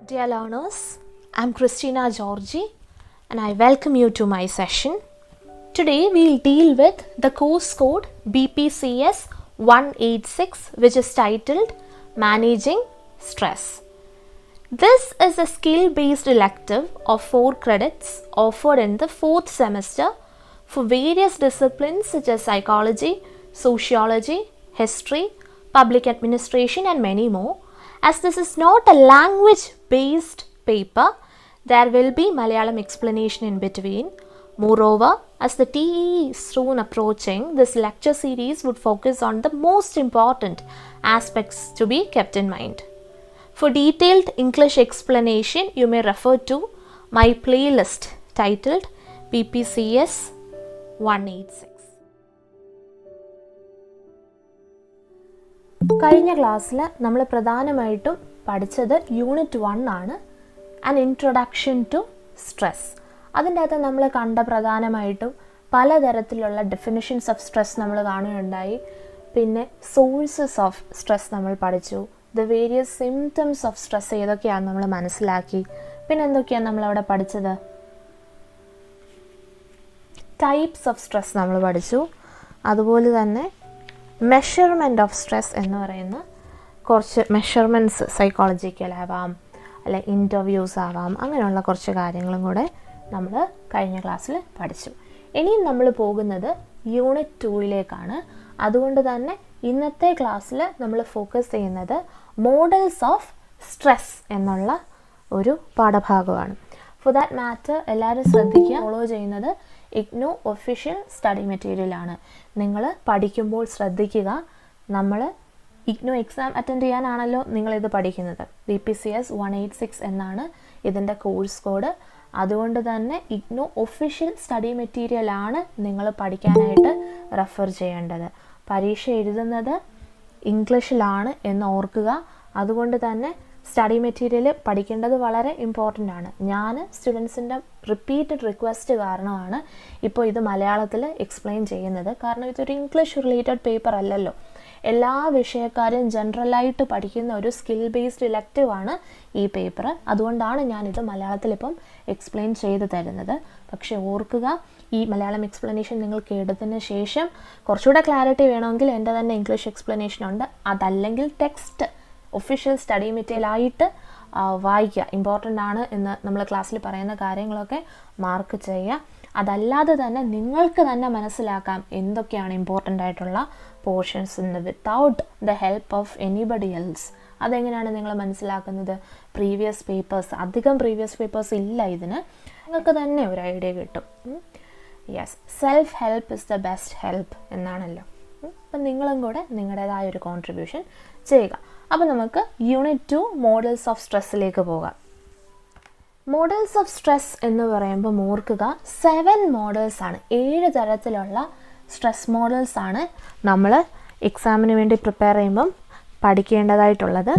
Dear learners, I am Christina Georgy and I welcome you to my session. Today we will deal with the course code BPCS-186, which is titled Managing Stress. This is a skill-based elective of 4 credits offered in the 4th semester for various disciplines such as psychology, sociology, history, public administration and many more. As this is not a language-based paper, there will be Malayalam explanation in between. Moreover, as the TE is soon approaching, this lecture series would focus on the most important aspects to be kept in mind. For detailed English explanation, you may refer to my playlist titled BPCS-186. കഴിഞ്ഞ ക്ലാസ്സിൽ നമ്മൾ പ്രധാനമായിട്ടും പഠിച്ചത് unit 1 ആണ്, an introduction to stress. അതിൻ്റെ അകത്ത് നമ്മൾ കണ്ട പ്രധാനമായിട്ടും പലതരത്തിലുള്ള ഡെഫിനിഷൻസ് ഓഫ് സ്ട്രെസ് നമ്മൾ കാണുകയുണ്ടായി. പിന്നെ സോഴ്സസ് ഓഫ് സ്ട്രെസ് നമ്മൾ പഠിച്ചു. The various symptoms of stress ഏതൊക്കെയാണെന്ന് നമ്മൾ മനസ്സിലാക്കി. പിന്നെ എന്തൊക്കെയാണ് നമ്മളവിടെ പഠിച്ചത്? ടൈപ്സ് ഓഫ് സ്ട്രെസ് നമ്മൾ പഠിച്ചു. അതുപോലെ തന്നെ മെഷർമെൻറ്റ് ഓഫ് സ്ട്രെസ് എന്ന് പറയുന്ന കുറച്ച് മെഷർമെൻറ്റ്സ് സൈക്കോളജിക്കൽ ആവാം, അല്ലെ ഇൻ്റർവ്യൂസ് ആവാം, അങ്ങനെയുള്ള കുറച്ച് കാര്യങ്ങളും കൂടെ നമ്മൾ കഴിഞ്ഞ ക്ലാസ്സിൽ പഠിച്ചു. ഇനിയും നമ്മൾ പോകുന്നത് യൂണിറ്റ് 2ലേക്കാണ്. അതുകൊണ്ട് തന്നെ ഇന്നത്തെ ക്ലാസ്സിൽ നമ്മൾ ഫോക്കസ് ചെയ്യുന്നത് മോഡൽസ് ഓഫ് സ്ട്രെസ് എന്നുള്ള ഒരു പാഠഭാഗമാണ്. ഫോർ ദാറ്റ് മാറ്റർ എല്ലാവരും ശ്രദ്ധിക്കുക, ഫോളോ ചെയ്യുന്നത് ഇഗ്നോ ഒഫീഷ്യൽ സ്റ്റഡി മെറ്റീരിയലാണ്. നിങ്ങൾ പഠിക്കുമ്പോൾ ശ്രദ്ധിക്കുക, നമ്മൾ ഇഗ്നോ എക്സാം അറ്റൻഡ് ചെയ്യാനാണല്ലോ നിങ്ങളിത് പഠിക്കുന്നത്. BPCS-186 എന്നാണ് ഇതിൻ്റെ കോഴ്സ് കോഡ്. അതുകൊണ്ട് തന്നെ ഇഗ്നോ ഒഫീഷ്യൽ സ്റ്റഡി മെറ്റീരിയലാണ് നിങ്ങൾ പഠിക്കാനായിട്ട് റെഫർ ചെയ്യേണ്ടത്. പരീക്ഷ എഴുതുന്നത് ഇംഗ്ലീഷിലാണ് എന്ന് ഓർക്കുക. അതുകൊണ്ട് തന്നെ സ്റ്റഡി മെറ്റീരിയൽ പഠിക്കേണ്ടത് വളരെ ഇമ്പോർട്ടൻ്റ് ആണ്. ഞാൻ സ്റ്റുഡൻസിൻ്റെ റിപ്പീറ്റഡ് റിക്വസ്റ്റ് കാരണമാണ് ഇപ്പോൾ ഇത് മലയാളത്തിൽ എക്സ്പ്ലെയിൻ ചെയ്യുന്നത്. കാരണം ഇതൊരു ഇംഗ്ലീഷ് റിലേറ്റഡ് പേപ്പർ അല്ലല്ലോ. എല്ലാ വിഷയക്കാരും ജനറലായിട്ട് പഠിക്കുന്ന ഒരു സ്കിൽ ബേസ്ഡ് ഇലക്റ്റീവാണ് ഈ പേപ്പർ. അതുകൊണ്ടാണ് ഞാനിത് മലയാളത്തിൽ ഇപ്പം എക്സ്പ്ലെയിൻ ചെയ്ത് തരുന്നത്. പക്ഷേ ഓർക്കുക, ഈ മലയാളം എക്സ്പ്ലനേഷൻ നിങ്ങൾ കേട്ടതിന് ശേഷം കുറച്ചുകൂടെ ക്ലാരിറ്റി വേണമെങ്കിൽ എൻ്റെ തന്നെ ഇംഗ്ലീഷ് എക്സ്പ്ലനേഷൻ ഉണ്ട്. അതല്ലെങ്കിൽ ടെക്സ്റ്റ് ഒഫീഷ്യൽ സ്റ്റഡി മെറ്റീരിയലായിട്ട് വായിക്കുക. ഇമ്പോർട്ടൻ്റ് ആണ് എന്ന് നമ്മൾ ക്ലാസ്സിൽ പറയുന്ന കാര്യങ്ങളൊക്കെ മാർക്ക് ചെയ്യുക. അതല്ലാതെ തന്നെ നിങ്ങൾക്ക് തന്നെ മനസ്സിലാക്കാം എന്തൊക്കെയാണ് ഇമ്പോർട്ടൻ്റ് ആയിട്ടുള്ള പോർഷൻസ് എന്ന് without the help of anybody else. അതെങ്ങനെയാണ് നിങ്ങൾ മനസ്സിലാക്കുന്നത്? പ്രീവിയസ് പേപ്പേഴ്സ്, അധികം പ്രീവിയസ് പേപ്പേഴ്സ് ഇല്ല ഇതിന്, നിങ്ങൾക്ക് തന്നെ ഒരു ഐഡിയ കിട്ടും. Yes, self help is the best help എന്നാണല്ലോ. അപ്പം നിങ്ങളും കൂടെ നിങ്ങളുടേതായ ഒരു കോൺട്രിബ്യൂഷൻ ചെയ്യുക. അപ്പോൾ നമുക്ക് യൂണിറ്റ് 2 മോഡൽസ് ഓഫ് സ്ട്രെസ്സിലേക്ക് പോകാം. മോഡൽസ് ഓഫ് സ്ട്രെസ് എന്ന് പറയുമ്പോൾ ഓർക്കുക, 7 മോഡൽസ് ആണ്, 7 തരത്തിലുള്ള സ്ട്രെസ് മോഡൽസ് ആണ് നമ്മൾ എക്സാമിന് വേണ്ടി പ്രിപ്പയർ ചെയ്യുമ്പം പഠിക്കേണ്ടതായിട്ടുള്ളത്.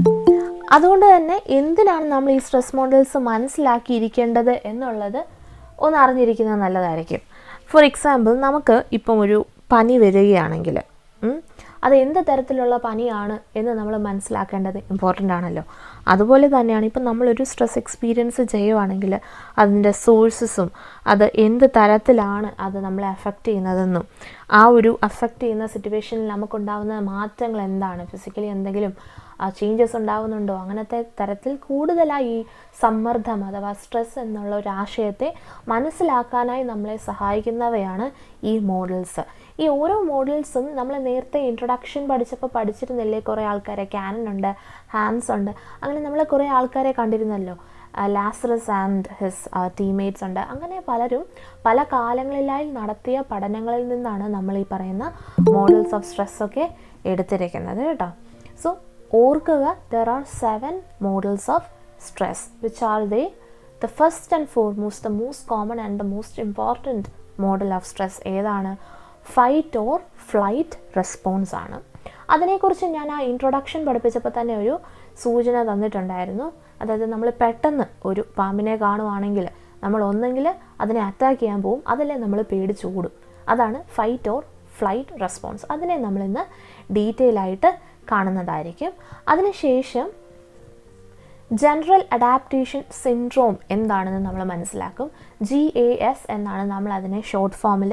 അതുകൊണ്ട് തന്നെ എന്തിനാണ് നമ്മൾ ഈ സ്ട്രെസ് മോഡൽസ് മനസ്സിലാക്കിയിരിക്കേണ്ടത് എന്നുള്ളത് ഒന്ന് അറിഞ്ഞിരിക്കുന്നത് നല്ലതായിരിക്കും. ഫോർ എക്സാമ്പിൾ, നമുക്ക് ഇപ്പം ഒരു പനി വരികയാണെങ്കിൽ അത് എന്ത് തരത്തിലുള്ള പനിയാണ് എന്ന് നമ്മൾ മനസ്സിലാക്കേണ്ടത് ഇമ്പോർട്ടൻ്റ് ആണല്ലോ. അതുപോലെ തന്നെയാണ് ഇപ്പം നമ്മളൊരു സ്ട്രെസ് എക്സ്പീരിയൻസ് ചെയ്യുവാണെങ്കിൽ അതിൻ്റെ സോഴ്സസും അത് എന്ത് തരത്തിലാണ് അത് നമ്മളെ അഫക്റ്റ് ചെയ്യുന്നതെന്നും ആ ഒരു അഫക്റ്റ് ചെയ്യുന്ന സിറ്റുവേഷനിൽ നമുക്കുണ്ടാകുന്ന മാറ്റങ്ങൾ എന്താണ്, ഫിസിക്കലി എന്തെങ്കിലും ചേഞ്ചസ് ഉണ്ടാകുന്നുണ്ടോ, അങ്ങനത്തെ തരത്തിൽ കൂടുതലായി ഈ സമ്മർദ്ദം അഥവാ സ്ട്രെസ് എന്നുള്ള ഒരു ആശയത്തെ മനസ്സിലാക്കാനായി നമ്മളെ സഹായിക്കുന്നവയാണ് ഈ മോഡൽസ്. ഈ ഓരോ മോഡൽസും നമ്മൾ നേരത്തെ ഇൻട്രൊഡക്ഷൻ പഠിച്ചപ്പോൾ പഠിച്ചിരുന്നില്ലേ? കുറേ ആൾക്കാരെ, ക്യാനൻ ഉണ്ട്, ഹാൻസ് ഉണ്ട്, അങ്ങനെ നമ്മൾ കുറേ ആൾക്കാരെ കണ്ടിരുന്നല്ലോ. ലാസറസ് ആൻഡ് ഹിസ് ടീംമേറ്റ്സ് ഉണ്ട്. അങ്ങനെ പലരും പല കാലങ്ങളിലായി നടത്തിയ പഠനങ്ങളിൽ നിന്നാണ് നമ്മൾ ഈ പറയുന്ന മോഡൽസ് ഓഫ് സ്ട്രെസ്സൊക്കെ എടുത്തിരിക്കുന്നത് കേട്ടോ. സോ ഓർക്കുക, there are 7 models of stress. Which are they? The first and foremost, the most common and the most important model of stress ഏതാണ്? ഫൈറ്റ് ഓർ ഫ്ലൈറ്റ് റെസ്പോൺസ് ആണ്. അതിനെക്കുറിച്ച് ഞാൻ ആ ഇൻട്രൊഡക്ഷൻ പഠിപ്പിച്ചപ്പോൾ തന്നെ ഒരു സൂചന തന്നിട്ടുണ്ടായിരുന്നു. അതായത് നമ്മൾ പെട്ടെന്ന് ഒരു പാമ്പിനെ കാണുവാണെങ്കിൽ നമ്മൾ ഒന്നെങ്കിൽ അതിനെ അറ്റാക്ക് ചെയ്യാൻ പോകും, അതല്ലേ നമ്മൾ പേടിച്ചോടും. അതാണ് ഫൈറ്റ് ഓർ ഫ്ലൈറ്റ് റെസ്പോൺസ്. അതിനെ നമ്മളിന്ന് ഡീറ്റെയിൽ ആയിട്ട് കാണുന്നതായിരിക്കും. അതിനുശേഷം ജനറൽ അഡാപ്റ്റേഷൻ സിൻഡ്രോം എന്താണെന്ന് നമ്മൾ മനസ്സിലാക്കും. GAS എന്നാണ് നമ്മൾ അതിനെ ഷോർട്ട് ഫോമിൽ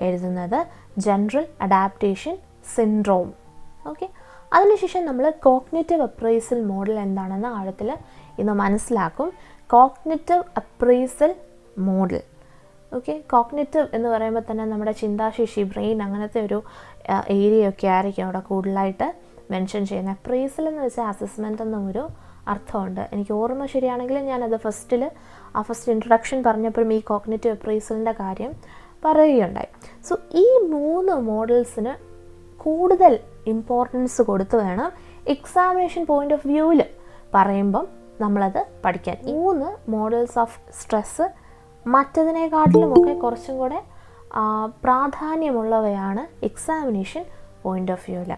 എഴുതുന്നത്, ജനറൽ അഡാപ്റ്റേഷൻ സിൻഡ്രോം. ഓക്കെ, അതിനുശേഷം നമ്മൾ കോഗ്നിറ്റീവ് അപ്രൈസൽ മോഡൽ എന്താണെന്ന് ആഴത്തിൽ ഇന്ന് മനസ്സിലാക്കും. Cognitive appraisal model. Okay, cognitive എന്ന് പറയുമ്പോൾ തന്നെ നമ്മുടെ ചിന്താശേഷി, ബ്രെയിൻ, അങ്ങനത്തെ ഒരു ഏരിയയൊക്കെ ആയിരിക്കും അവിടെ കൂടുതലായിട്ട് മെൻഷൻ ചെയ്യുന്നത്. അപ്രൈസൽ എന്ന് വെച്ചാൽ അസസ്മെൻ്റ് എന്നൊരു അർത്ഥമുണ്ട്. എനിക്ക് ഓർമ്മ ശരിയാണെങ്കിൽ ഞാനത് ഫസ്റ്റ് ഇൻട്രൊഡക്ഷൻ പറഞ്ഞപ്പോഴും ഈ കോഗ്നിറ്റീവ് അപ്രൈസലിൻ്റെ കാര്യം പറയുകയുണ്ടായി. സോ ഈ 3 മോഡൽസിന് കൂടുതൽ ഇമ്പോർട്ടൻസ് കൊടുത്ത് വേണം എക്സാമിനേഷൻ പോയിൻ്റ് ഓഫ് വ്യൂവിൽ പറയുമ്പം നമ്മളത് പഠിക്കാൻ. 3 മോഡൽസ് ഓഫ് സ്ട്രെസ്സ് മറ്റതിനെക്കാട്ടിലുമൊക്കെ കുറച്ചും കൂടെ പ്രാധാന്യമുള്ളവയാണ് എക്സാമിനേഷൻ പോയിൻ്റ് ഓഫ് വ്യൂവിൽ.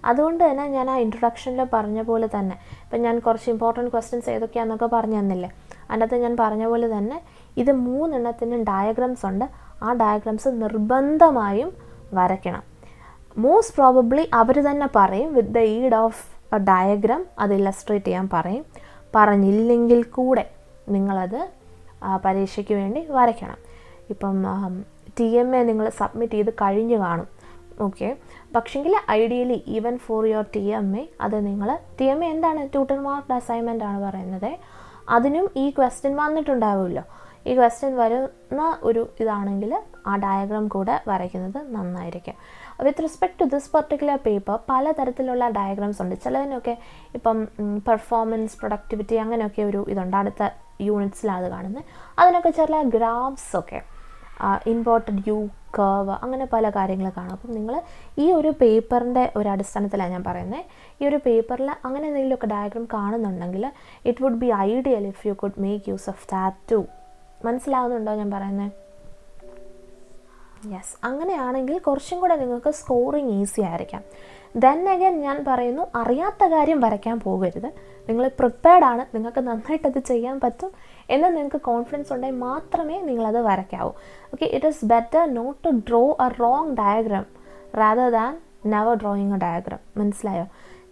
അതുകൊണ്ട് തന്നെ ഞാൻ ആ ഇൻട്രൊഡക്ഷനിൽ പറഞ്ഞ പോലെ തന്നെ, ഇപ്പം ഞാൻ കുറച്ച് ഇമ്പോർട്ടൻറ്റ് ക്വസ്റ്റ്യൻസ് ഏതൊക്കെയാണെന്നൊക്കെ പറഞ്ഞു തന്നില്ലേ, അതിനകത്ത് ഞാൻ പറഞ്ഞ പോലെ തന്നെ ഇത് 3 എണ്ണത്തിനും ഡയഗ്രാംസ് ഉണ്ട്. ആ ഡയഗ്രാംസ് നിർബന്ധമായും വരയ്ക്കണം. മോസ്റ്റ് പ്രോബബ്ലി അവർ തന്നെ പറയും വിത്ത് the aid of a diagram അത് ഇല്ലസ്ട്രേറ്റ് ചെയ്യാൻ പറയും. പറഞ്ഞില്ലെങ്കിൽ കൂടെ നിങ്ങളത് പരീക്ഷയ്ക്ക് വേണ്ടി വരയ്ക്കണം. ഇപ്പം TMA നിങ്ങൾ സബ്മിറ്റ് ചെയ്ത് കഴിഞ്ഞ് കാണും. ഓക്കെ, പക്ഷെങ്കിൽ ideally even for your TMA അത് നിങ്ങൾ TMA എന്താണ്, ട്യൂട്ടർ മാർക്ക്ഡ് അസൈൻമെൻ്റ് ആണ് പറയുന്നത്. അതിനും ഈ ക്വസ്റ്റ്യൻ വന്നിട്ടുണ്ടാവുമല്ലോ. ഈ ക്വസ്റ്റ്യൻ വരുന്ന ഒരു ഇതാണെങ്കിൽ ആ ഡയഗ്രാം കൂടെ വരയ്ക്കുന്നത് നന്നായിരിക്കും. With respect to this particular paper പലതരത്തിലുള്ള ഡയഗ്രാംസ് ഉണ്ട്. ചിലതിനൊക്കെ ഇപ്പം പെർഫോമൻസ്, പ്രൊഡക്ടിവിറ്റി അങ്ങനെയൊക്കെ ഒരു ഇതുണ്ട്. അടുത്ത യൂണിറ്റ്സിലാണ് അത് കാണുന്നത്. അതിനൊക്കെ ചില ഗ്രാഫ്സൊക്കെ, ഇൻവേർട്ടഡ് യു കർവ്, അങ്ങനെ പല കാര്യങ്ങൾ കാണും. അപ്പം നിങ്ങൾ ഈ ഒരു പേപ്പറിൻ്റെ ഒരു അടിസ്ഥാനത്തിലാണ് ഞാൻ പറയുന്നത്. ഈ ഒരു പേപ്പറിൽ അങ്ങനെ എന്തെങ്കിലുമൊക്കെ ഡയഗ്രാം കാണുന്നുണ്ടെങ്കിൽ it would be ideal if you could make use of that too. മനസ്സിലാവുന്നുണ്ടോ ഞാൻ പറയുന്നത്? യെസ്, അങ്ങനെയാണെങ്കിൽ കുറച്ചും കൂടെ നിങ്ങൾക്ക് സ്കോറിങ് ഈസി ആയിരിക്കാം. ദെൻ അഗൈൻ ഞാൻ പറയുന്നു, അറിയാത്ത കാര്യം വരയ്ക്കാൻ പോകരുത്. നിങ്ങൾ പ്രിപ്പയർഡാണ്, നിങ്ങൾക്ക് നന്നായിട്ടത് ചെയ്യാൻ പറ്റും എന്ന് നിങ്ങൾക്ക് കോൺഫിഡൻസ് ഉണ്ടെങ്കിൽ മാത്രമേ നിങ്ങളത് വരയ്ക്കാവൂ. Okay, it is better not to draw a wrong diagram rather than never drawing a diagram. മനസ്സിലായോ?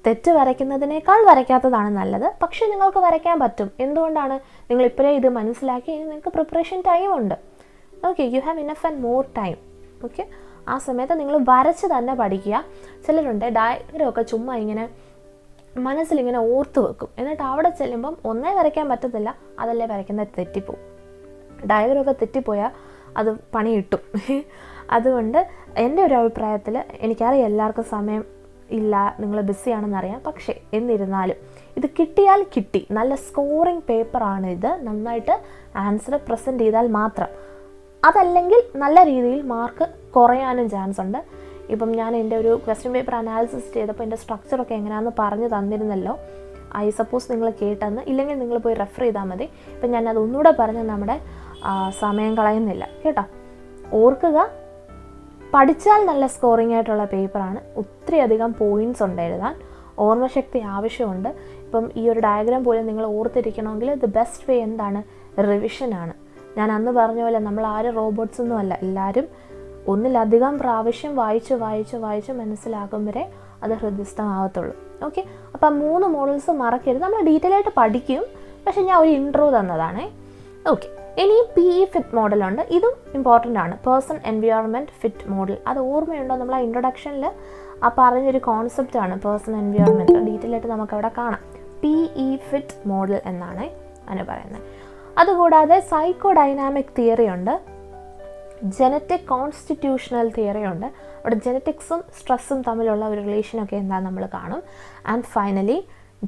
തെറ്റ് വരയ്ക്കുന്നതിനേക്കാൾ വരയ്ക്കാത്തതാണ് നല്ലത്. പക്ഷേ നിങ്ങൾക്ക് വരയ്ക്കാൻ പറ്റും. എന്തുകൊണ്ടാണ്? നിങ്ങൾ ഇപ്പോഴേ ഇത് മനസ്സിലാക്കി, ഇനി നിങ്ങൾക്ക് പ്രിപ്പറേഷൻ ടൈം ഉണ്ട്. Okay, you have enough and more time. Okay, ആ സമയത്ത് നിങ്ങൾ വരച്ച് തന്നെ പഠിക്കുക. ചിലരുണ്ട് ഡയഗ്രാമൊക്കെ ചുമ്മാ ഇങ്ങനെ മനസ്സിലിങ്ങനെ ഓർത്ത് വെക്കും, എന്നിട്ട് അവിടെ ചെല്ലുമ്പം ഒന്നേ വരയ്ക്കാൻ പറ്റത്തില്ല, അതല്ലേ വരയ്ക്കുന്നത് തെറ്റിപ്പോവും. ഡയഗ്രാമൊക്കെ തെറ്റിപ്പോയാൽ അത് പണി കിട്ടും. അതുകൊണ്ട് എൻ്റെ ഒരു അഭിപ്രായത്തിൽ, എനിക്കറിയാം എല്ലാവർക്കും സമയം ഇല്ല, നിങ്ങൾ ബിസിയാണെന്നറിയാം, പക്ഷേ എന്നിരുന്നാലും ഇത് കിട്ടിയാൽ കിട്ടി. നല്ല സ്കോറിങ് പേപ്പറാണ് ഇത്. നന്നായിട്ട് ആൻസർ പ്രസൻറ്റ് ചെയ്താൽ മാത്രം. അതല്ലെങ്കിൽ നല്ല രീതിയിൽ മാർക്ക് കുറയാനും ചാൻസ് ഉണ്ട്. ഇപ്പം ഞാൻ എൻ്റെ ഒരു ക്വസ്റ്റ്യൻ പേപ്പർ അനാലിസിസ് ചെയ്തപ്പോൾ എൻ്റെ സ്ട്രക്ചറൊക്കെ എങ്ങനെയാണെന്ന് പറഞ്ഞു തന്നിരുന്നല്ലോ. ഐ സപ്പോസ് നിങ്ങൾ കേട്ടെന്ന്. ഇല്ലെങ്കിൽ നിങ്ങൾ പോയി റെഫർ ചെയ്താൽ മതി. ഇപ്പം ഞാൻ അതൊന്നുകൂടെ പറഞ്ഞ് നമ്മുടെ സമയം കളയുന്നില്ല കേട്ടോ. ഓർക്കുക, പഠിച്ചാൽ നല്ല സ്കോറിംഗ് ആയിട്ടുള്ള പേപ്പറാണ്. ഒത്തിരി അധികം പോയിൻറ്റ്സ് ഉണ്ട് എഴുതാൻ. ഓർമ്മശക്തി ആവശ്യമുണ്ട്. ഇപ്പം ഈ ഒരു ഡയഗ്രാം പോലും നിങ്ങൾ ഓർത്തിരിക്കണമെങ്കിൽ ദ ബെസ്റ്റ് വേ എന്താണ്? റിവിഷനാണ്. ഞാൻ അന്ന് പറഞ്ഞ പോലെ നമ്മൾ ആരും റോബോട്ട്സ് ഒന്നും അല്ല. എല്ലാവരും ഒന്നിലധികം പ്രാവശ്യം വായിച്ച് മനസ്സിലാക്കും വരെ അത് ഹൃദയസ്ഥമാവത്തുള്ളൂ. ഓക്കെ, അപ്പം 3 മോഡൽസ് മറക്കരുത്. നമ്മൾ ഡീറ്റെയിൽ ആയിട്ട് പഠിക്കും, പക്ഷെ ഞാൻ ഒരു ഇൻട്രോ തന്നതാണേ. ഓക്കെ, ഇനി PE ഫിറ്റ് മോഡലുണ്ട്. ഇതും ഇമ്പോർട്ടൻ്റ് ആണ്. Person environment fit model. അത് ഓർമ്മയുണ്ടോ? നമ്മൾ ആ ഇൻട്രൊഡക്ഷനിൽ ആ പറഞ്ഞൊരു കോൺസെപ്റ്റാണ് പേഴ്സൺ എൻവയോൺമെൻറ്റ്. ഡീറ്റെയിൽ ആയിട്ട് നമുക്കവിടെ കാണാം. PE ഫിറ്റ് മോഡൽ എന്നാണ് അതിന് പറയുന്നത്. അതുകൂടാതെ സൈക്കോ ഡൈനാമിക് തിയറി ഉണ്ട്, ജനറ്റിക് കോൺസ്റ്റിറ്റ്യൂഷണൽ തിയറി ഉണ്ട്. അവിടെ ജനറ്റിക്സും സ്ട്രെസ്സും തമ്മിലുള്ള ഒരു റിലേഷനൊക്കെ എന്താണെന്ന് നമ്മൾ കാണും. And finally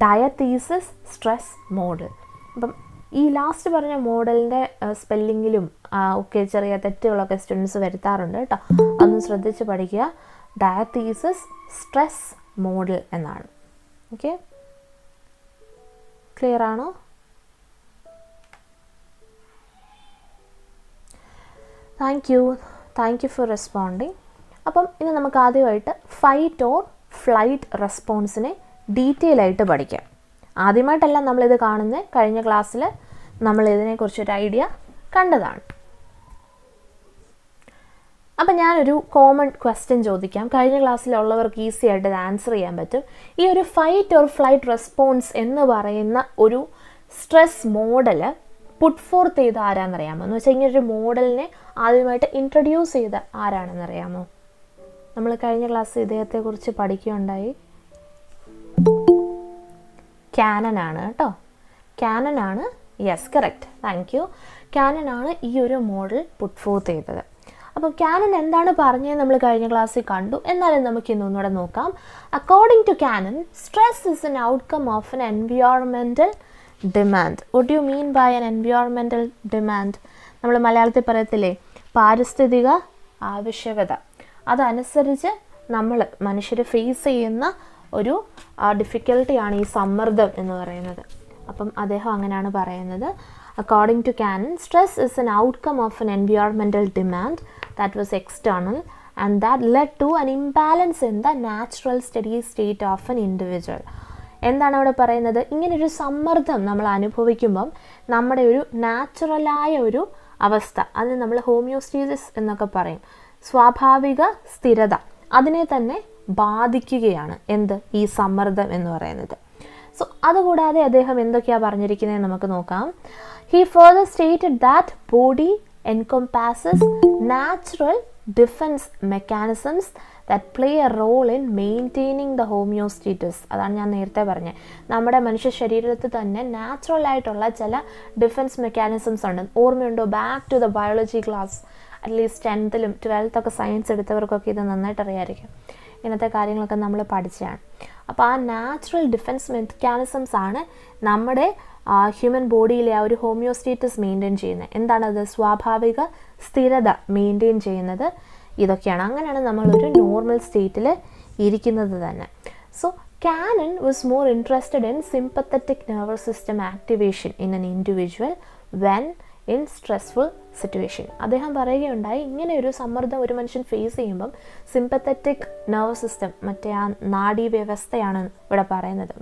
diathesis stress model. അപ്പം ഈ ലാസ്റ്റ് പറഞ്ഞ മോഡലിൻ്റെ സ്പെല്ലിങ്ങിലും ഒക്കെ ചെറിയ തെറ്റുകളൊക്കെ സ്റ്റുഡൻസ് വരുത്താറുണ്ട് കേട്ടോ. അതൊന്ന് ശ്രദ്ധിച്ച് പഠിക്കുക. ഡയത്തീസിസ് സ്ട്രെസ് മോഡൽ എന്നാണ്. ഓക്കെ, ക്ലിയർ ആണോ? Thank you for responding. അപ്പം ഇനി നമുക്ക് ആദ്യമായിട്ട് ഫൈറ്റ് ഓർ ഫ്ലൈറ്റ് റെസ്പോൺസിനെ ഡീറ്റെയിൽ ആയിട്ട് പഠിക്കാം. ആദ്യമായിട്ടല്ല നമ്മളിത് കാണുന്നത്. കഴിഞ്ഞ ക്ലാസ്സിൽ നമ്മൾ ഇതിനെക്കുറിച്ചൊരു ഐഡിയ കണ്ടതാണ്. അപ്പം ഞാനൊരു കോമൺ ക്വസ്റ്റ്യൻ ചോദിക്കാം. കഴിഞ്ഞ ക്ലാസ്സിലുള്ളവർക്ക് ഈസി ആയിട്ട് ഇത് ആൻസർ ചെയ്യാൻ പറ്റും. ഈ ഒരു ഫൈറ്റ് ഓർ ഫ്ലൈറ്റ് റെസ്പോൺസ് എന്ന് പറയുന്ന ഒരു സ്ട്രെസ് മോഡൽ പുട്ട് ഫോർത്ത് ചെയ്ത ആരാന്നറിയാമോ? എന്ന് വെച്ചാൽ ഇങ്ങനൊരു മോഡലിനെ ആദ്യമായിട്ട് ഇൻട്രൊഡ്യൂസ് ചെയ്ത ആരാണെന്നറിയാമോ? നമ്മൾ കഴിഞ്ഞ ക്ലാസ് ഇദ്ദേഹത്തെക്കുറിച്ച് പഠിക്കുകയുണ്ടായി. കാനൻ ആണ് കേട്ടോ. കാനൻ ആണ്, yes correct, thank you. Cannon ആണ് ഈ ഒരു മോഡൽ പുട്ട് ഫോർത്ത് ചെയ്തത്. അപ്പോൾ കാനൻ എന്താണ് പറഞ്ഞത് നമ്മൾ കഴിഞ്ഞ ക്ലാസ്സിൽ കണ്ടു. എന്നാലും നമുക്ക് ഇന്നൊന്നുകൂടെ നോക്കാം. According to Cannon, stress is an outcome of an environmental demand. What you mean by an environmental demand? നമ്മൾ മലയാളത്തിൽ പറയത്തില്ലേ, പാരിസ്ഥിതിക ആവശ്യകത. അതനുസരിച്ച് നമ്മൾ മനുഷ്യർ ഫേസ് ചെയ്യുന്ന ഒരു ഡിഫിക്കൽട്ടിയാണ് ഈ സമ്മർദ്ദം എന്ന് പറയുന്നത്. അപ്പം അദ്ദേഹം അങ്ങനെയാണ് പറയുന്നത്. According to Cannon, stress is an outcome of an environmental demand that was external and that led to an imbalance in the natural steady state of an individual. എന്താണ് അവിടെ പറയുന്നത്? ഇങ്ങനൊരു സമ്മർദ്ദം നമ്മൾ അനുഭവിക്കുമ്പം നമ്മുടെ ഒരു നാച്ചുറലായ ഒരു അവസ്ഥ, അതിന് നമ്മൾ ഹോമിയോസ്റ്റേസിസ് എന്നൊക്കെ പറയും, സ്വാഭാവിക സ്ഥിരത, അതിനെ തന്നെ ബാധിക്കുകയാണ് എന്ത്, ഈ സമ്മർദ്ദം എന്ന് പറയുന്നത്. സോ അതുകൂടാതെ അദ്ദേഹം എന്തൊക്കെയാണ് പറഞ്ഞിരിക്കുന്നത് നമുക്ക് നോക്കാം. He further stated that body encompasses natural defense mechanisms that play a role in maintaining the homeostasis. അതാണ് ഞാൻ നേരത്തെ പറഞ്ഞത്. നമ്മുടെ മനുഷ്യ ശരീരത്തിൽ തന്നെ നാച്ചുറൽ ആയിട്ടുള്ള ചില ഡിഫൻസ് മെക്കാനിസംസ് ഉണ്ട്. ഓർമ്മയുണ്ടോ? Back to the biology class, at least 10th-ലും 12th-ഒക്കെ സയൻസ് എടുത്തവർക്കൊക്കെ ഇത് നന്നായിട്ട് അറിയാമായിരിക്കും. ഇങ്ങനത്തെ കാര്യങ്ങളൊക്കെ നമ്മൾ പഠിച്ചതാണ്. അപ്പോൾ ആ നാച്ചുറൽ ഡിഫൻസ് മെക്കാനിസംസ് ആണ് നമ്മുടെ ഹ്യൂമൻ ബോഡിയിലെ ആ ഒരു ഹോമിയോസ്റ്റേറ്റസ് മെയിൻറ്റെയിൻ ചെയ്യുന്നത്. എന്താണത്? സ്വാഭാവിക സ്ഥിരത മെയിൻറ്റെയിൻ ചെയ്യുന്നത് ഇതൊക്കെയാണ്. അങ്ങനെയാണ് നമ്മളൊരു നോർമൽ സ്റ്റേറ്റിൽ ഇരിക്കുന്നത് തന്നെ. So Cannon was more interested in sympathetic nervous system activation in an individual when in stressful situation. അദ്ദേഹം പറയുകയുണ്ടായി, ഇങ്ങനെ ഒരു സമ്മർദ്ദം ഒരു മനുഷ്യൻ ഫേസ് ചെയ്യുമ്പം സിമ്പത്തറ്റിക് നെർവസ് സിസ്റ്റം, മറ്റേ ആ നാഡീവ്യവസ്ഥയാണ് ഇവിടെ പറയുന്നത്.